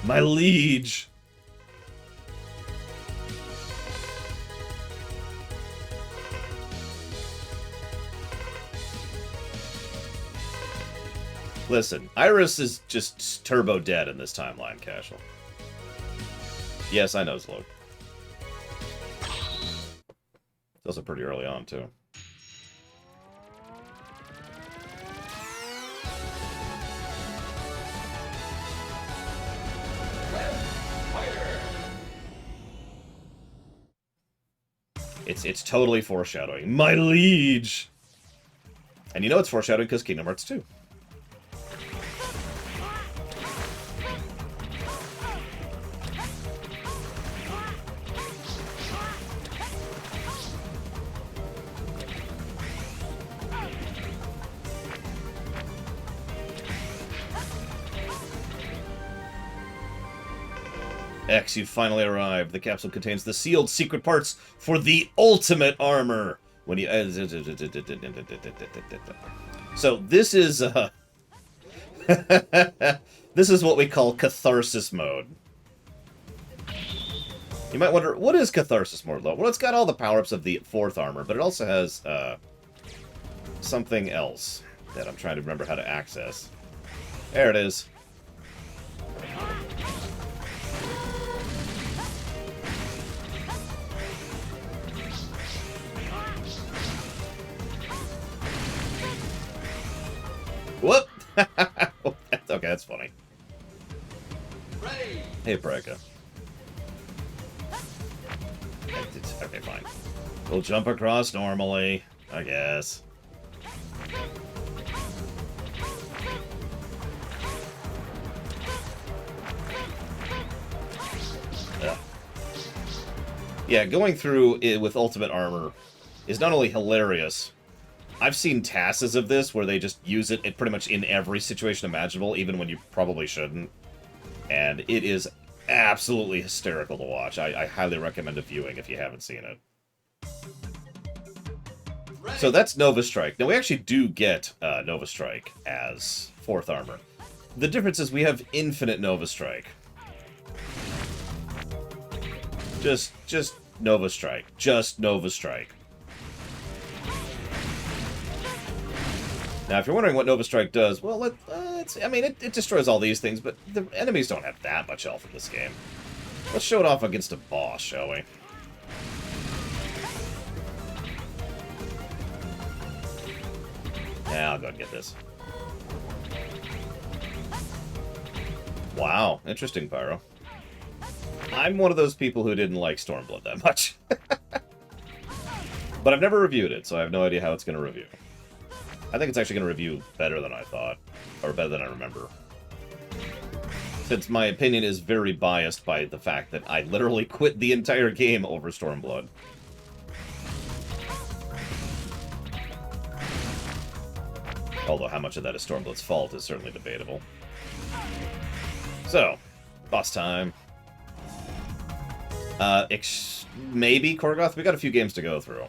A: My liege! Listen, Iris is just turbo dead in this timeline, Cashel. Yes, I know, Zlog. Those are pretty early on, too. It's totally foreshadowing. My liege! And you know it's foreshadowing because Kingdom Hearts 2. X, you've finally arrived. The capsule contains the sealed secret parts for the ultimate armor. When you... So, this is... this is what we call Catharsis Mode. You might wonder, what is Catharsis Mode, though? Well, it's got all the power-ups of the 4th armor, but it also has, something else that I'm trying to remember how to access. There it is. Whoop! Okay, that's funny.
E: Ready.
A: Hey, Preka. Okay, fine. We'll jump across normally, I guess. Ugh. Yeah, going through it with ultimate armor is not only hilarious. I've seen TASs of this where they just use it pretty much in every situation imaginable, even when you probably shouldn't. And it is absolutely hysterical to watch. I highly recommend a viewing if you haven't seen it. So that's Nova Strike. Now, we actually do get Nova Strike as 4th armor. The difference is we have infinite Nova Strike. Just Nova Strike. Just Nova Strike. Now, if you're wondering what Nova Strike does, well, it destroys all these things, but the enemies don't have that much health in this game. Let's show it off against a boss, shall we? Yeah, I'll go and get this. Wow, interesting, Pyro. I'm one of those people who didn't like Stormblood that much. But I've never reviewed it, so I have no idea how it's going to review. I think it's actually going to review better than I thought, or better than I remember. Since my opinion is very biased by the fact that I literally quit the entire game over Stormblood. Although how much of that is Stormblood's fault is certainly debatable. So, boss time. Maybe Korgoth? We got a few games to go through.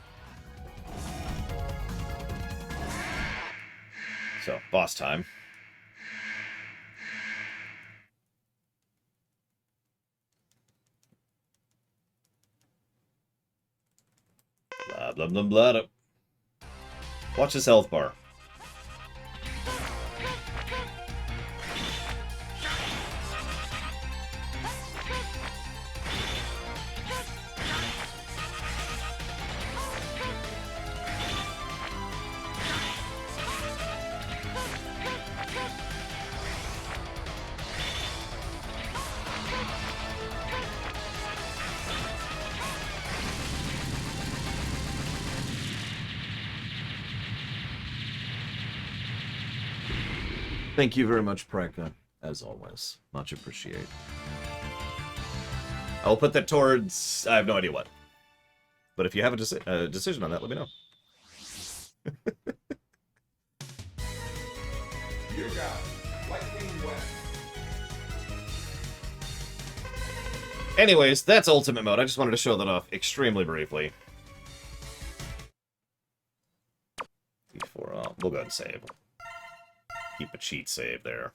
A: So, boss time. Blah, blah, blah, blah. Watch his health bar. Thank you very much, Preka, as always. Much appreciate. I'll put that towards... I have no idea what. But if you have a decision on that, let me know.
E: You got Lightning West.
A: Anyways, that's Ultimate Mode. I just wanted to show that off extremely briefly. Before, we'll go ahead and save. Keep a cheat save there.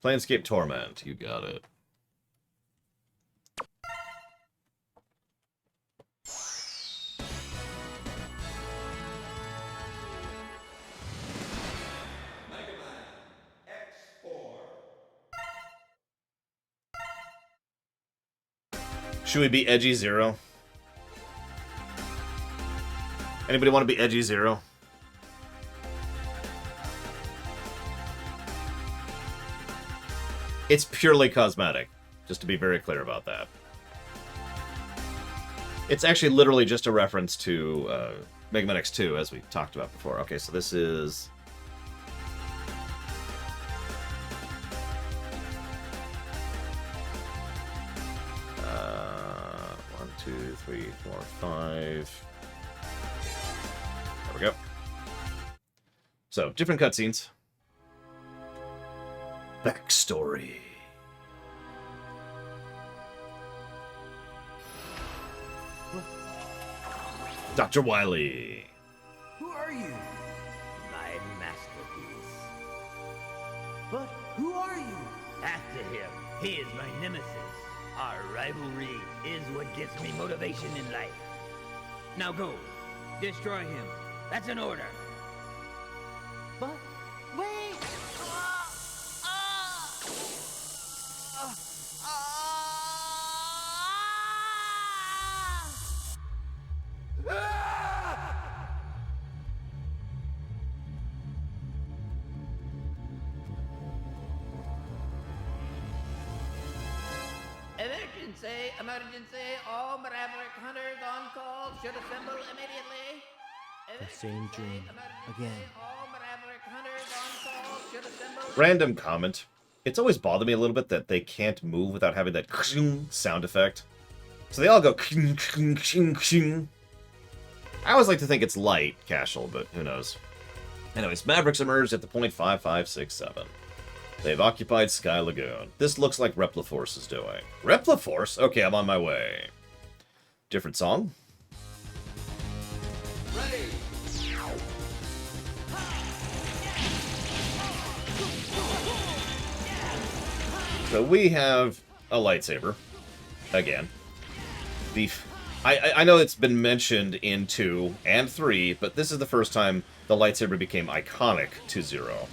A: Planescape Torment, you got it. Should we be Edgy Zero? Anybody want to be Edgy Zero? It's purely cosmetic, just to be very clear about that. It's actually literally just a reference to Mega Man X2, as we talked about before. Okay, so this is... One, two, three, four, five... There we go. So, different cutscenes. Backstory. Dr. Wily.
J: Who are you? My masterpiece. But who are you? After him. He is my nemesis. Our rivalry is what gives me motivation in life. Now go. Destroy him. That's an order. But wait!
C: Emergency, all Maverick hunters on call should assemble immediately.
I: The same dream again.
C: All Maverick hunters on call should assemble.
A: Random comment. It's always bothered me a little bit that they can't move without having that sound effect. So they all go. I always like to think it's light, Cashel, but who knows. Anyways, Mavericks emerged at the point 5567. They've occupied Sky Lagoon. This looks like Repliforce is doing. Repliforce? Okay, I'm on my way. Different song?
C: Ready.
A: So we have a lightsaber. Again. I know it's been mentioned in 2 and 3, but this is the first time the lightsaber became iconic to Zero.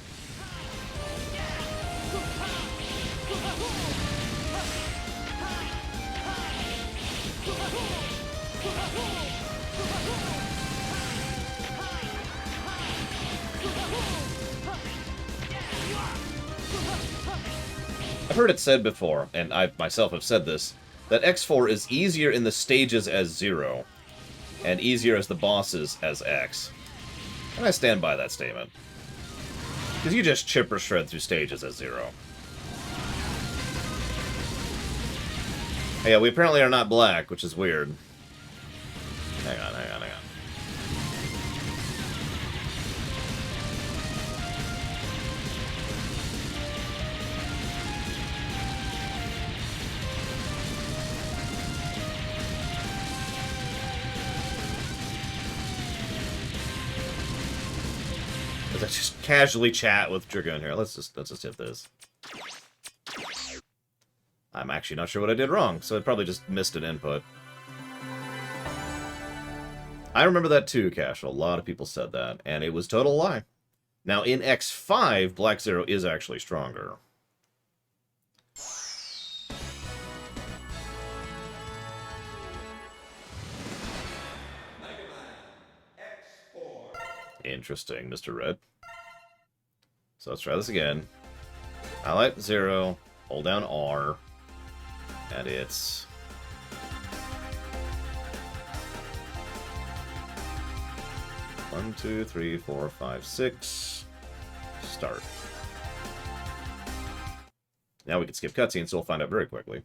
A: I've heard it said before, and I myself have said this, that X4 is easier in the stages as Zero, and easier as the bosses as X. And I stand by that statement. Because you just chip or shred through stages as Zero. Yeah, we apparently are not black, which is weird. Hang on. Let's just casually chat with Dragoon here. Let's just hit this. I'm actually not sure what I did wrong, so I probably just missed an input. I remember that too, Cash. A lot of people said that, and it was total lie. Now, in X5, Black Zero is actually stronger. Interesting, Mr. Red. So let's try this again. Highlight 0, hold down R, and it's... One, two, three, four, five, six. Start. Now we can skip cutscenes, so we'll find out very quickly.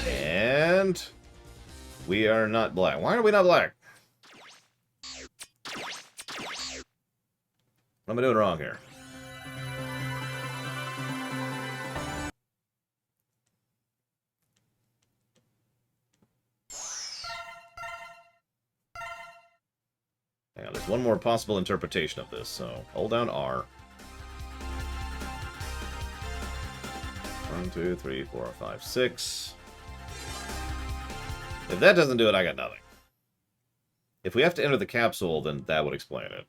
A: And we are not black. Why are we not black? What am I doing wrong here? Hang on, there's one more possible interpretation of this, so hold down R. 1, 2, 3, 4, 5, 6. If that doesn't do it, I got nothing. If we have to enter the capsule, then that would explain it.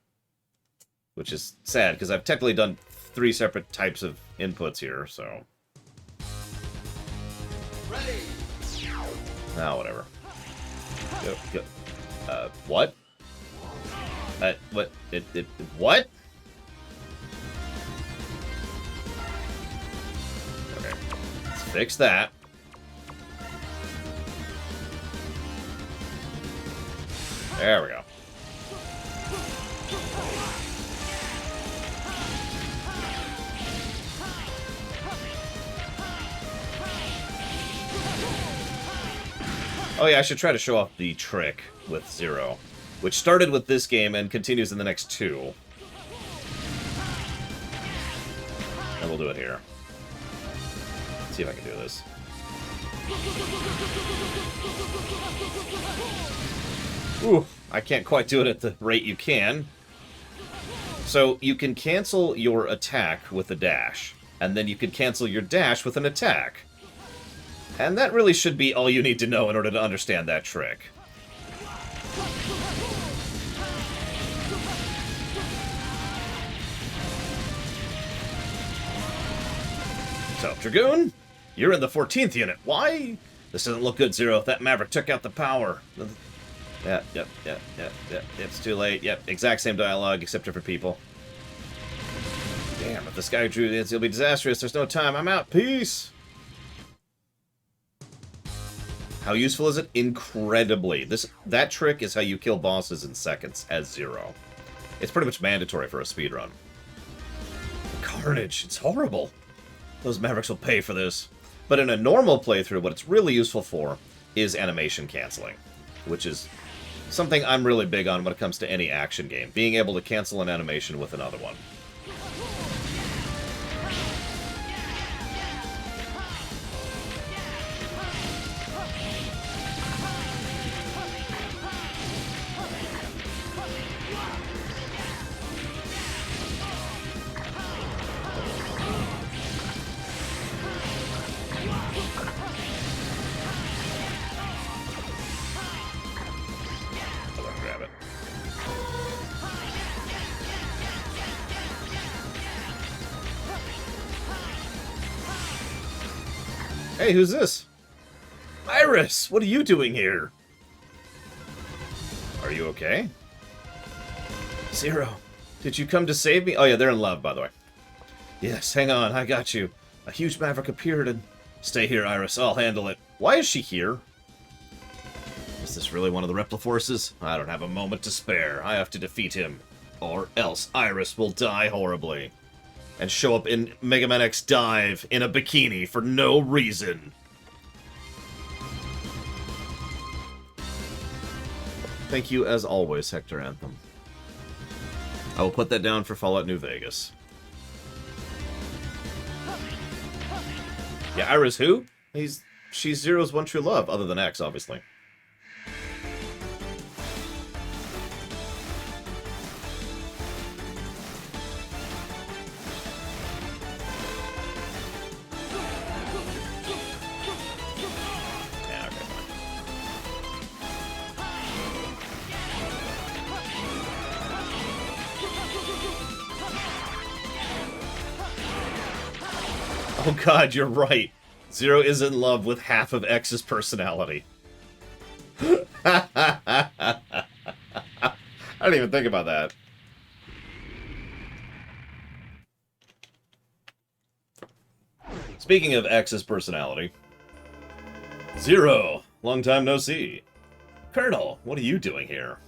A: Which is sad, because I've technically done 3 separate types of inputs here, so...
C: Ready.
A: Ah, whatever. Go. What? What? What? Okay. Let's fix that. There we go. Oh yeah, I should try to show off the trick with Zero, which started with this game and continues in the next 2. And we'll do it here. Let's see if I can do this. Ooh, I can't quite do it at the rate you can. So you can cancel your attack with a dash, and then you can cancel your dash with an attack. And that really should be all you need to know in order to understand that trick. So, Dragoon, you're in the 14th unit. Why? This doesn't look good, Zero. That Maverick took out the power. Yep. It's too late. Yep, exact same dialogue, except different people. Damn, if this guy drew this, it'll be disastrous. There's no time. I'm out. Peace. How useful is it? Incredibly. That trick is how you kill bosses in seconds as Zero. It's pretty much mandatory for a speedrun. Carnage. It's horrible. Those Mavericks will pay for this. But in a normal playthrough, what it's really useful for is animation canceling, which is something I'm really big on when it comes to any action game, being able to cancel an animation with another one. Hey, who's this? Iris, what are you doing here? Are you okay? Zero, did you come to save me? Oh yeah, they're in love, by the way. Yes, hang on, I got you. A huge maverick appeared and... Stay here, Iris, I'll handle it. Why is she here? Is this really one of the Repliforces? I don't have a moment to spare. I have to defeat him. Or else Iris will die horribly. And show up in Mega Man X Dive in a bikini for no reason. Thank you, as always, Hector Anthem. I will put that down for Fallout New Vegas. Yeah, Iris who? She's Zero's one true love, other than X, obviously. Yeah, okay, fine. Oh god, you're right. Zero is in love with half of X's personality. I didn't even think about that. Speaking of X's personality. Zero, long time no see. Colonel, what are you doing here?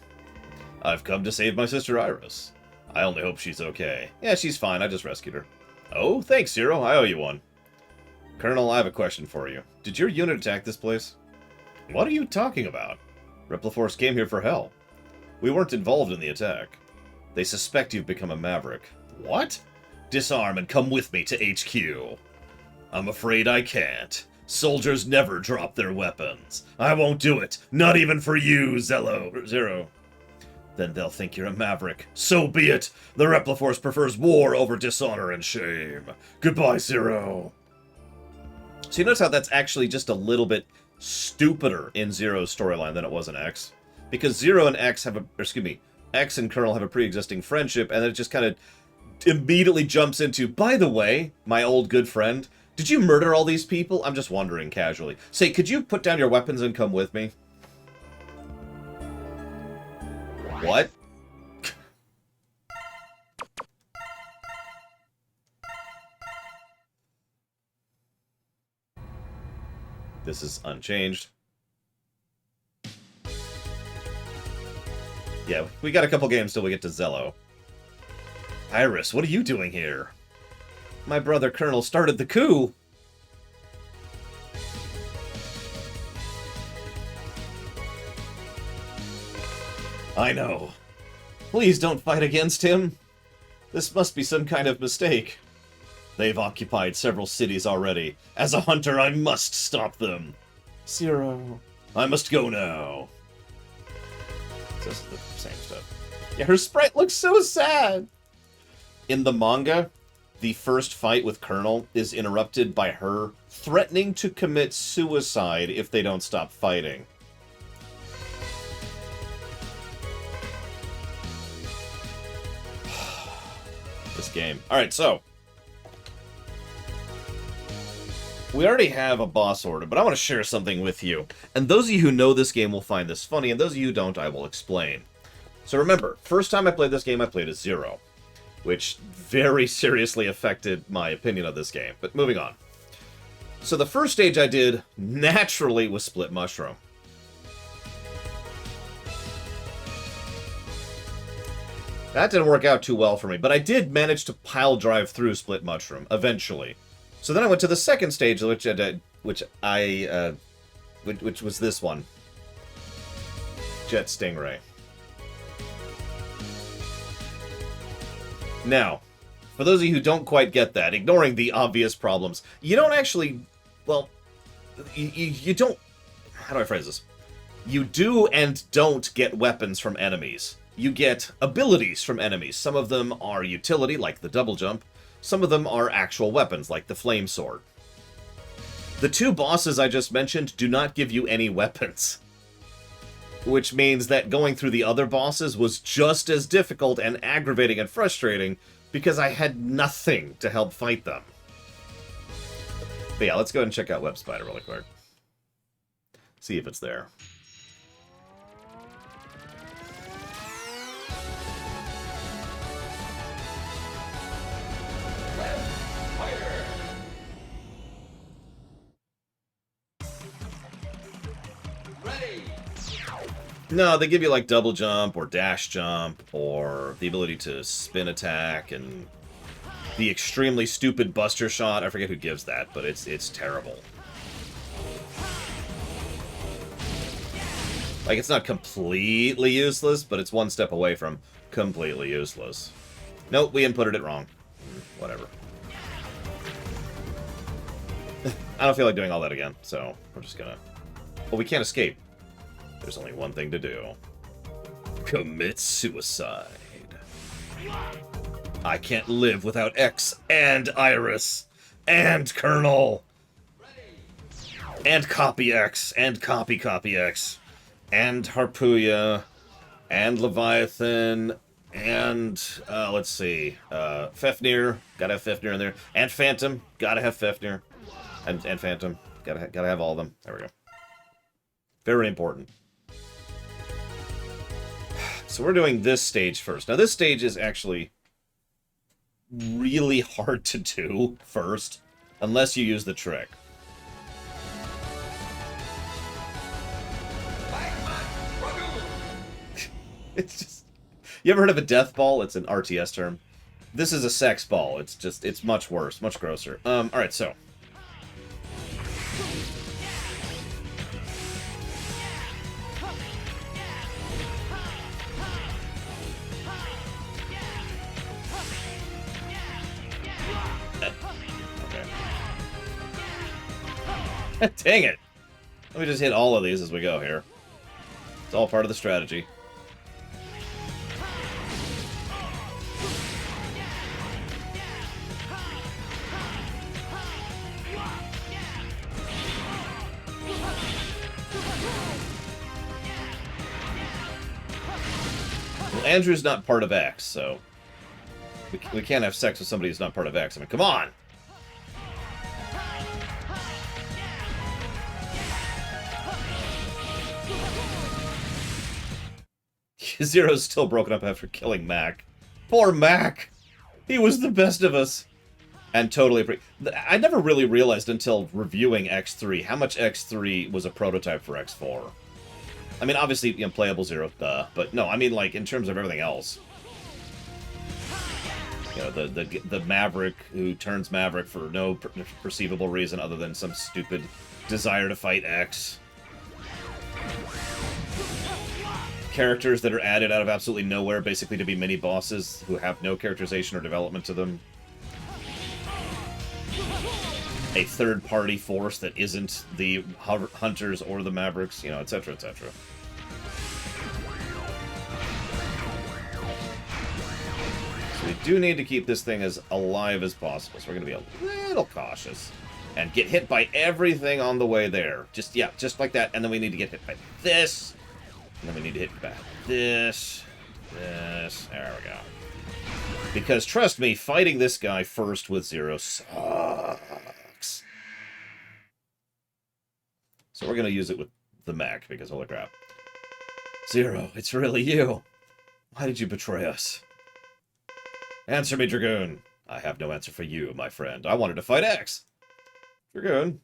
A: I've come to save my sister Iris. I only hope she's okay. Yeah, she's fine, I just rescued her. Oh, thanks, Zero. I owe you one. Colonel, I have a question for you. Did your unit attack this place? What are you talking about? Repliforce came here for help. We weren't involved in the attack. They suspect you've become a maverick. What? Disarm and come with me to HQ. I'm afraid I can't. Soldiers never drop their weapons. I won't do it. Not even for you, Zero. Then they'll think you're a maverick. So be it. The Repliforce prefers war over dishonor and shame. Goodbye, Zero. So you notice how that's actually just a little bit stupider in Zero's storyline than it was in X? Because Zero and X have X and Colonel have a pre-existing friendship, and then it just kind of immediately jumps into, by the way, my old good friend, did you murder all these people? I'm just wondering casually. Say, could you put down your weapons and come with me? What? This is unchanged. Yeah, we got a couple games till we get to Zello. Iris, what are you doing here? My brother Colonel started the coup. I know. Please don't fight against him. This must be some kind of mistake. They've occupied several cities already. As a hunter, I must stop them. Zero. I must go now. This is the same stuff. Yeah, her sprite looks so sad. In the manga, the first fight with Colonel is interrupted by her threatening to commit suicide if they don't stop fighting. This game. Alright, so. We already have a boss order, but I want to share something with you. And those of you who know this game will find this funny, and those of you who don't, I will explain. So remember, first time I played this game, I played as Zero, which very seriously affected my opinion of this game. But moving on. So the first stage I did, naturally, was Split Mushroom. That didn't work out too well for me, but I did manage to pile drive through Split Mushroom, eventually. So then I went to the second stage, which was this one. Jet Stingray. Now, for those of you who don't quite get that, ignoring the obvious problems, you don't actually, well, you don't, how do I phrase this? You do and don't get weapons from enemies. You get abilities from enemies. Some of them are utility, like the double jump. Some of them are actual weapons, like the flame sword. The two bosses I just mentioned do not give you any weapons. Which means that going through the other bosses was just as difficult and aggravating and frustrating because I had nothing to help fight them. But yeah, let's go ahead and check out Web Spider really quick. See if it's there. No, they give you like double jump or dash jump or the ability to spin attack and the extremely stupid Buster Shot. I forget who gives that, but it's terrible. Like, it's not completely useless, but it's one step away from completely useless. Nope, we inputted it wrong. Whatever. I don't feel like doing all that again, so we're just gonna... Well, we can't escape. There's only one thing to do. Commit suicide. I can't live without X and Iris and Colonel and Copy X and Copy X and Harpuya and Leviathan and let's see, Fafnir, gotta have Fafnir in there, and Phantom, gotta have Fafnir, and Phantom, gotta have all of them. There we go. Very important. So we're doing this stage first. Now this stage is actually really hard to do first, unless you use the trick. It's just... You ever heard of a death ball? It's an RTS term. This is a sex ball. It's just... It's much worse. Much grosser. Alright, so... Dang it! Let me just hit all of these as we go here. It's all part of the strategy. Well, Andrew's not part of X, so... We can't have sex with somebody who's not part of X. I mean, come on! Zero's still broken up after killing Mac. Poor Mac! He was the best of us! And totally... I never really realized until reviewing X3 how much X3 was a prototype for X4. I mean, obviously, you know, playable Zero, duh. But no, I mean, like, in terms of everything else. You know, the Maverick who turns Maverick for no perceivable reason other than some stupid desire to fight X. Characters that are added out of absolutely nowhere, basically to be mini-bosses who have no characterization or development to them. A third-party force that isn't the Hunters or the Mavericks, you know, etc., etc. So we do need to keep this thing as alive as possible, so we're going to be a little cautious. And get hit by everything on the way there. Just, yeah, just like that, and then we need to get hit by this. And then we need to hit back this. There we go. Because, trust me, fighting this guy first with Zero sucks. So we're going to use it with the mech, because holy crap. Zero, it's really you. Why did you betray us? Answer me, Dragoon. I have no answer for you, my friend. I wanted to fight X. Dragoon.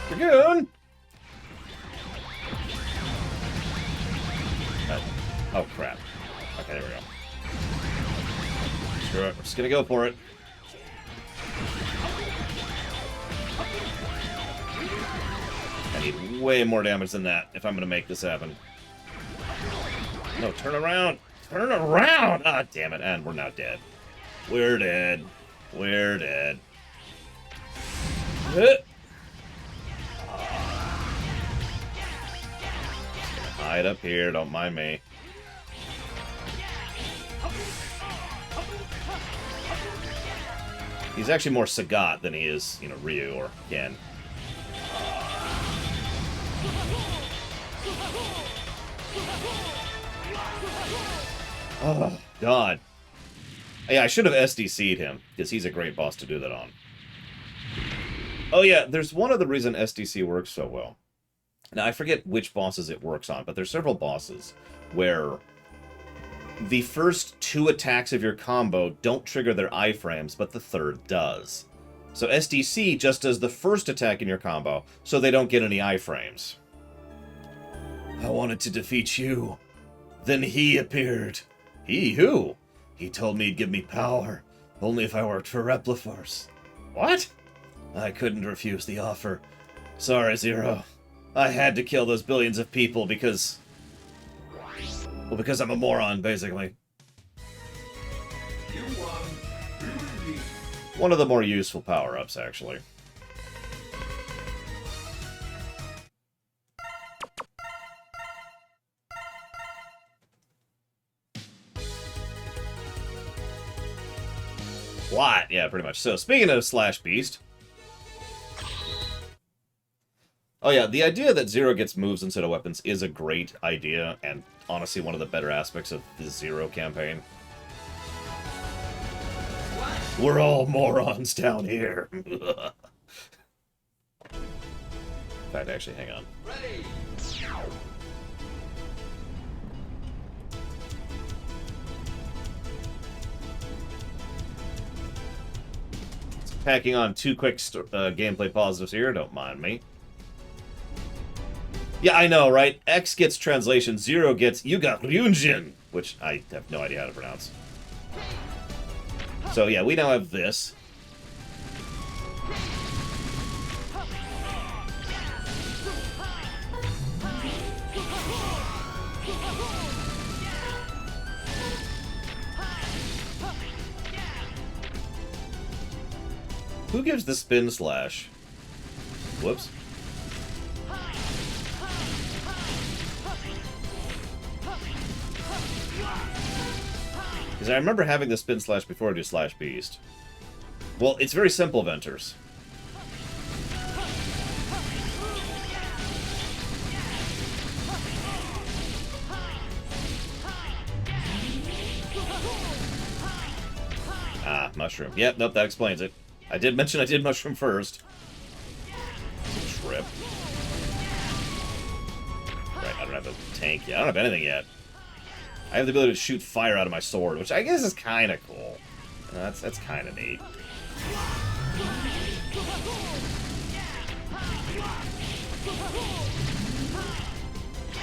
A: Dragoon! Oh, crap. Okay, there we go. Screw it. We're just gonna go for it. I need way more damage than that if I'm gonna make this happen. No, turn around! Turn around! Ah, damn it. And we're now dead. We're dead. We're dead. Hide up here, don't mind me. He's actually more Sagat than he is, you know, Ryu or Ken. Oh, God. Yeah, I should have SDC'd him, because he's a great boss to do that on. Oh yeah, there's one other reason SDC works so well. Now, I forget which bosses it works on, but there's several bosses where the first 2 attacks of your combo don't trigger their iframes, but the third does. So SDC just does the first attack in your combo, so they don't get any iframes. I wanted to defeat you. Then he appeared. He who? He told me he'd give me power, only if I worked for Repliforce. What? I couldn't refuse the offer. Sorry, Zero. I had to kill those billions of people because... well, because I'm a moron, basically.
E: You won. We redeemed.
A: One of the more useful power-ups, actually. What? Yeah, pretty much. So, speaking of Slash Beast... oh yeah, the idea that Zero gets moves instead of weapons is a great idea, and honestly one of the better aspects of the Zero campaign. We're all morons down here. In fact, actually, hang on.
C: Ready.
A: Packing on 2 quick gameplay positives here, don't mind me. Yeah, I know, right? X gets translation, Zero gets you got Ryunjin, which I have no idea how to pronounce. So yeah, we now have this. Who gives the spin slash? Whoops. Because I remember having the spin slash before I do Slash Beast. Well, it's very simple, Venters. Ah, mushroom. Yep, nope, that explains it. I did mention I did mushroom first. Trip. Right, I don't have a tank yet. I don't have anything yet. I have the ability to shoot fire out of my sword, which I guess is kind of cool. That's kind of neat.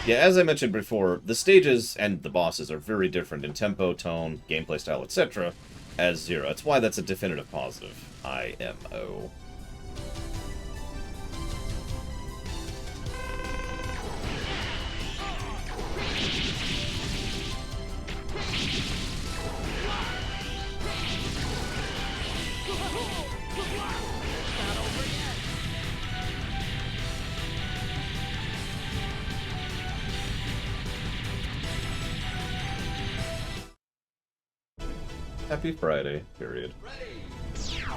A: Yeah, as I mentioned before, the stages and the bosses are very different in tempo, tone, gameplay style, etc. as Zero. That's why that's a definitive positive. IMO. Happy Friday, period.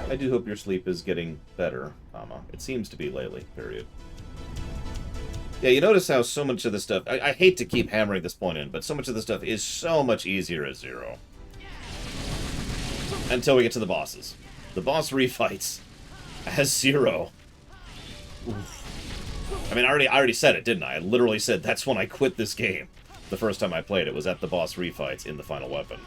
A: I do hope your sleep is getting better, comma. It seems to be lately, period. Yeah, you notice how so much of this stuff... I hate to keep hammering this point in, but so much of this stuff is so much easier as Zero. Until we get to the bosses. The boss refights as Zero. Oof. I mean, I already said it, didn't I? I literally said that's when I quit this game. The first time I played it was at the boss refights in the final weapon.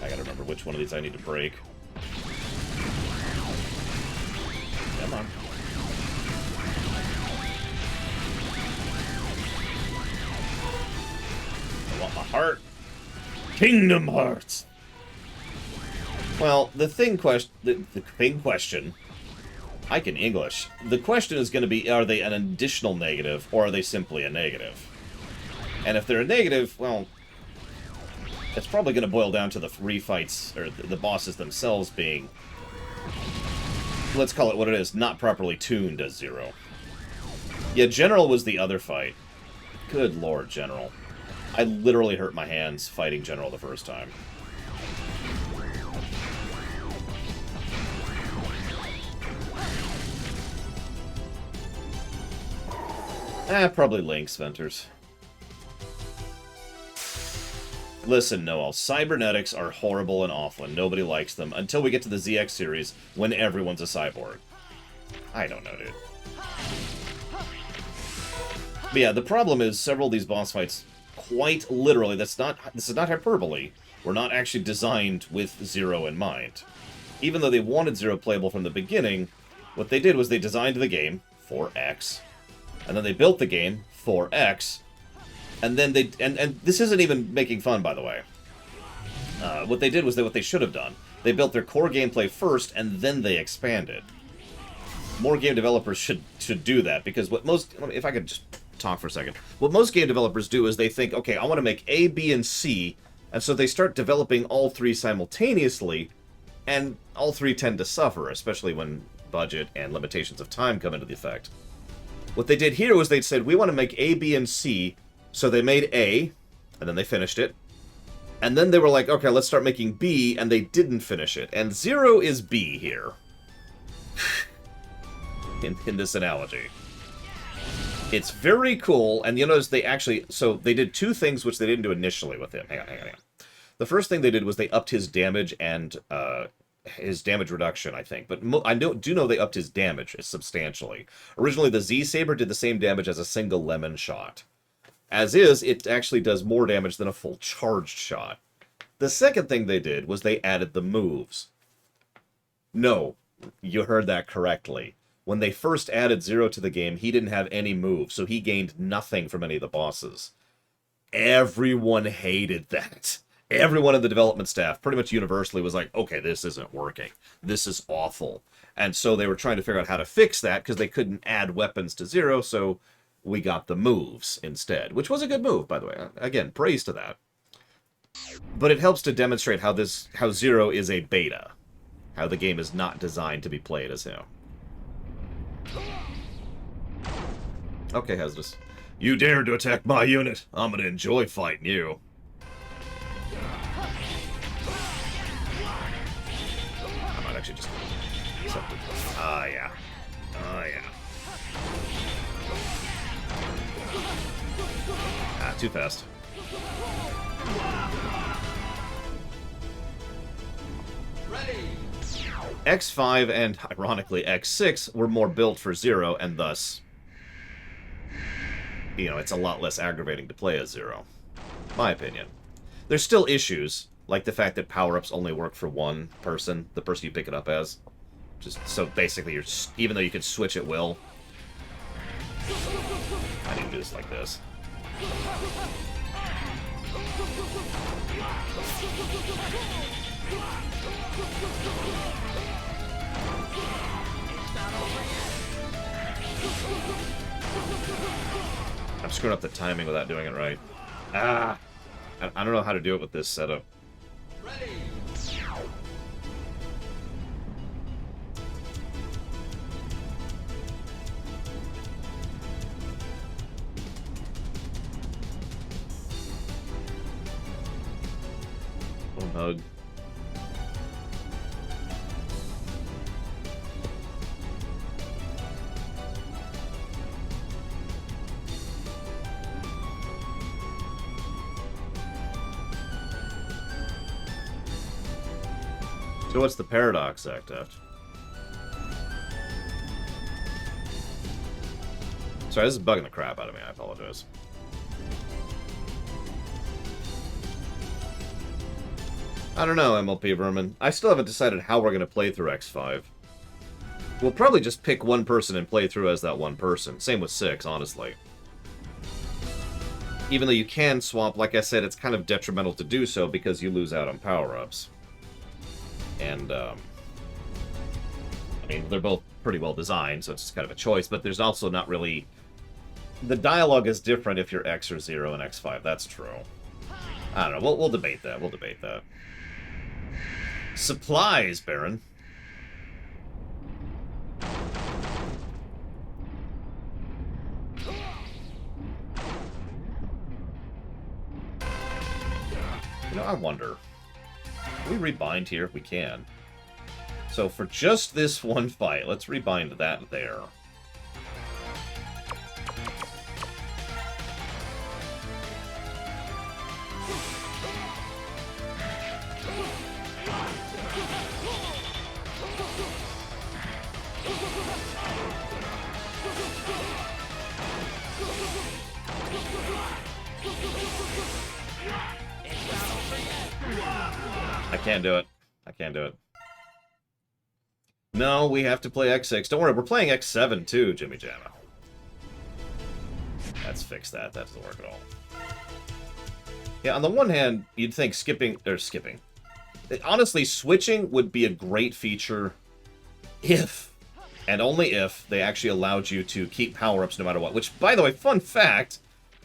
A: I gotta remember which one of these I need to break. Come on. I want my heart. Kingdom Hearts! Well, the thing question... I can English. The question is going to be, are they an additional negative, or are they simply a negative? And if they're a negative, well... it's probably going to boil down to the refights, or the bosses themselves being... let's call it what it is, not properly tuned as Zero. Yeah, General was the other fight. Good lord, General. I literally hurt my hands fighting General the first time. Probably Lynx, Venters. Listen, Noel, cybernetics are horrible and awful, and nobody likes them, until we get to the ZX series, when everyone's a cyborg. I don't know, dude. But yeah, the problem is, several of these boss fights, quite literally, this is not hyperbole, were not actually designed with Zero in mind. Even though they wanted Zero playable from the beginning, what they did was they designed the game for X, and then they built the game for X, and then they... And this isn't even making fun, by the way. What they did was what they should have done. They built their core gameplay first, and then they expanded. More game developers should do that, because what most... If I could just talk for a second. What most game developers do is they think, okay, I want to make A, B, and C, and so they start developing all three simultaneously, and all three tend to suffer, especially when budget and limitations of time come into the effect. What they did here was they said, we want to make A, B, and C, so they made A, and then they finished it, and then they were like, okay, let's start making B, and they didn't finish it. And Zero is B here. in this analogy. It's very cool, and you notice they actually... So, they did two things which they didn't do initially with him. Hang on. The first thing they did was they upped his damage and his damage reduction, I think. But I do know they upped his damage substantially. Originally, the Z-Saber did the same damage as a single lemon shot. As is, it actually does more damage than a full charged shot. The second thing they did was they added the moves. No, you heard that correctly. When they first added Zero to the game, he didn't have any moves, so he gained nothing from any of the bosses. Everyone hated that. Everyone in the development staff, pretty much universally, was like, okay, this isn't working. This is awful. And so they were trying to figure out how to fix that, because they couldn't add weapons to Zero, so we got the moves instead. Which was a good move, by the way. Again, praise to that. But it helps to demonstrate how Zero is a beta. How the game is not designed to be played as him. Okay, Hesdus. You dared to attack my unit. I'm gonna enjoy fighting you. I might actually just accept it. Ah, yeah. Ah, yeah. Ah, too fast.
C: Ready!
A: X5 and, ironically, X6 were more built for Zero, and thus, you know, it's a lot less aggravating to play as Zero. My opinion. There's still issues, like the fact that power-ups only work for one person, the person you pick it up as. Just so basically, even though you can switch at will. I need to do this like this. I'm screwing up the timing without doing it right. Ah! I don't know how to do it with this setup.
C: Ready!
A: Little hug. So what's the paradox act after? Sorry, this is bugging the crap out of me. I apologize. I don't know, MLP Vermin. I still haven't decided how we're going to play through X5. We'll probably just pick one person and play through as that one person. Same with 6, honestly. Even though you can swap, like I said, it's kind of detrimental to do so because you lose out on power-ups. And, I mean, they're both pretty well designed, so it's kind of a choice, but there's also not really... The dialogue is different if you're X or 0 and X5, that's true. I don't know, we'll debate that, we'll debate that. Supplies, Baron. You know, I wonder... Can we rebind here if we can? So for just this one fight, let's rebind that there. I can't do it. I can't do it. No, we have to play X6. Don't worry, we're playing X7 too, Jimmy Jamma. Let's fix that. That doesn't work at all. Yeah, on the one hand, you'd think skipping... Honestly, switching would be a great feature if, and only if, they actually allowed you to keep power-ups no matter what. Which, by the way, fun fact,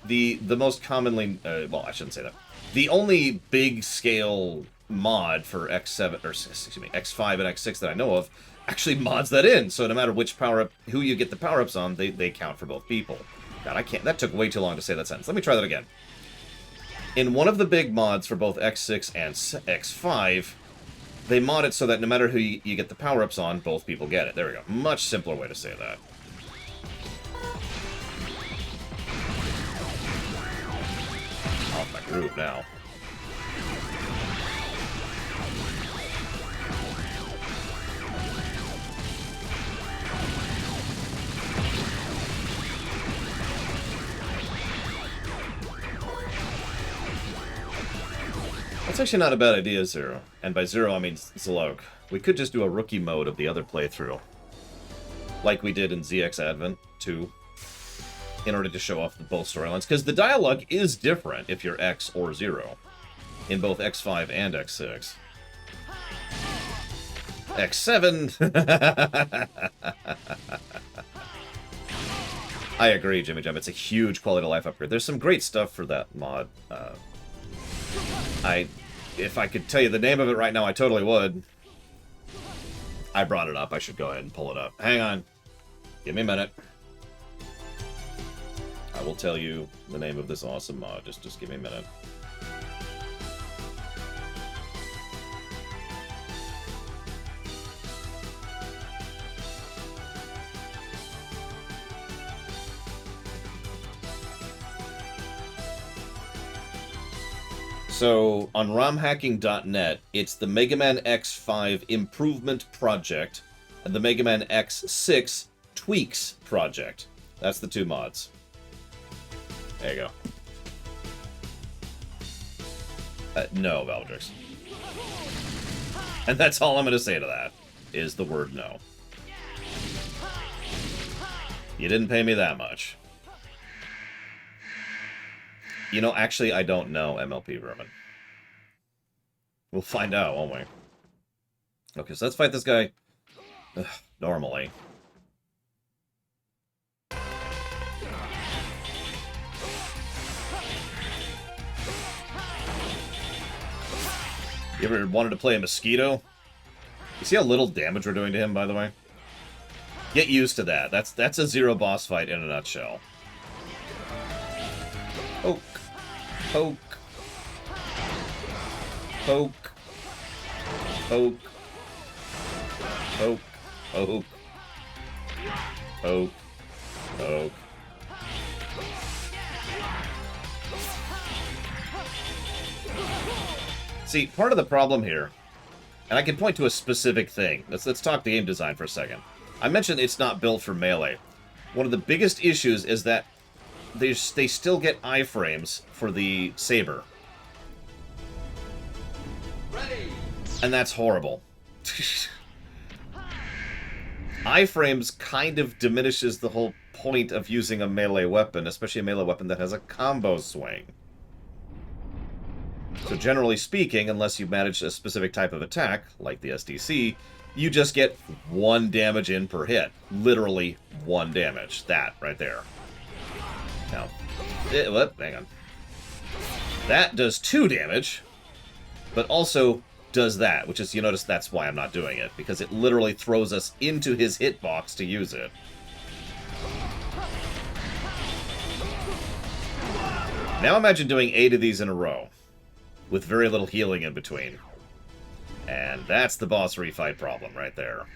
A: the most commonly... well, I shouldn't say that. The only big-scale mod for X7, or excuse me, X5 and X6 that I know of actually mods that in. So no matter which power-up, who you get the power-ups on, they count for both people. God, I can't... That took way too long to say that sentence. Let me try that again. In one of the big mods for both X6 and X5, they mod it so that no matter who you get the power-ups on, both people get it. There we go. Much simpler way to say that. Off my groove now. That's actually not a bad idea, Zero. And by Zero, I mean Zalog. We could just do a rookie mode of the other playthrough. Like we did in ZX Advent 2. In order to show off both storylines. Because the dialogue is different if you're X or Zero. In both X5 and X6. X7! I agree, Jimmy Jam. It's a huge quality of life upgrade. There's some great stuff for that mod. If I could tell you the name of it right now, I totally would. I brought it up. I should go ahead and pull it up. Hang on. Give me a minute. I will tell you the name of this awesome mod. Just give me a minute. So, on romhacking.net, it's the Mega Man X5 Improvement Project and the Mega Man X6 Tweaks Project. That's the two mods. There you go. No, Valdrix. And that's all I'm going to say to that, is the word no. You didn't pay me that much. You know, actually, I don't know, MLP Vermin. We'll find out, won't we? Okay, so let's fight this guy normally. You ever wanted to play a mosquito? You see how little damage we're doing to him, by the way? Get used to that. That's a Zero boss fight in a nutshell. Poke. Poke. Poke. Poke. Poke. Poke. Poke. Poke. See, part of the problem here, and I can point to a specific thing. Let's talk the game design for a second. I mentioned it's not built for melee. One of the biggest issues is that they still get iframes for the saber.
C: Ready.
A: And that's horrible. Iframes kind of diminishes the whole point of using a melee weapon, especially a melee weapon that has a combo swing. So generally speaking, unless you manage a specific type of attack, like the SDC, you just get 1 damage in per hit. Literally 1 damage. That right there. Now, hang on. That does 2 damage, but also does that, which is, you notice that's why I'm not doing it, because it literally throws us into his hitbox to use it. Now imagine doing 8 of these in a row, with very little healing in between. And that's the boss refight problem right there.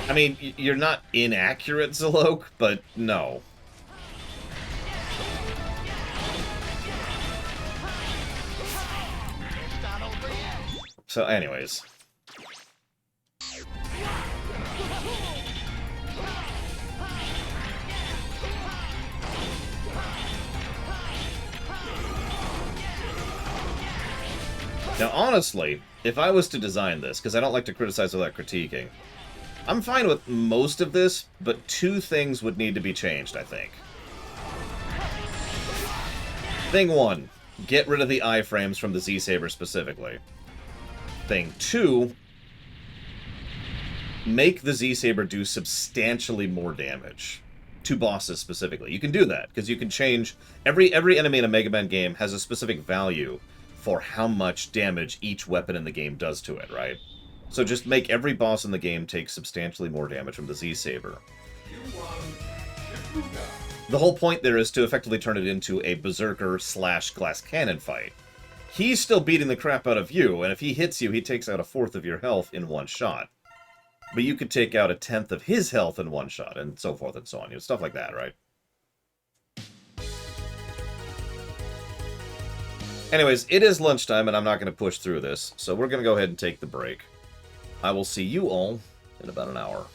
A: I mean, you're not inaccurate, Zalok, but no. So, anyways. Now, honestly, if I was to design this, because I don't like to criticize without critiquing, I'm fine with most of this, but two things would need to be changed, I think. Thing one, get rid of the iframes from the Z-Saber specifically. Thing two, make the Z-Saber do substantially more damage. To bosses specifically. You can do that, because you can change... Every enemy in a Mega Man game has a specific value for how much damage each weapon in the game does to it, right? So just make every boss in the game take substantially more damage from the Z-Saber. The whole point there is to effectively turn it into a Berserker/Glass Cannon fight. He's still beating the crap out of you, and if he hits you, he takes out 1/4 of your health in one shot. But you could take out 1/10 of his health in one shot, and so forth and so on. You know, stuff like that, right? Anyways, it is lunchtime, and I'm not going to push through this, so we're going to go ahead and take the break. I will see you all in about an hour.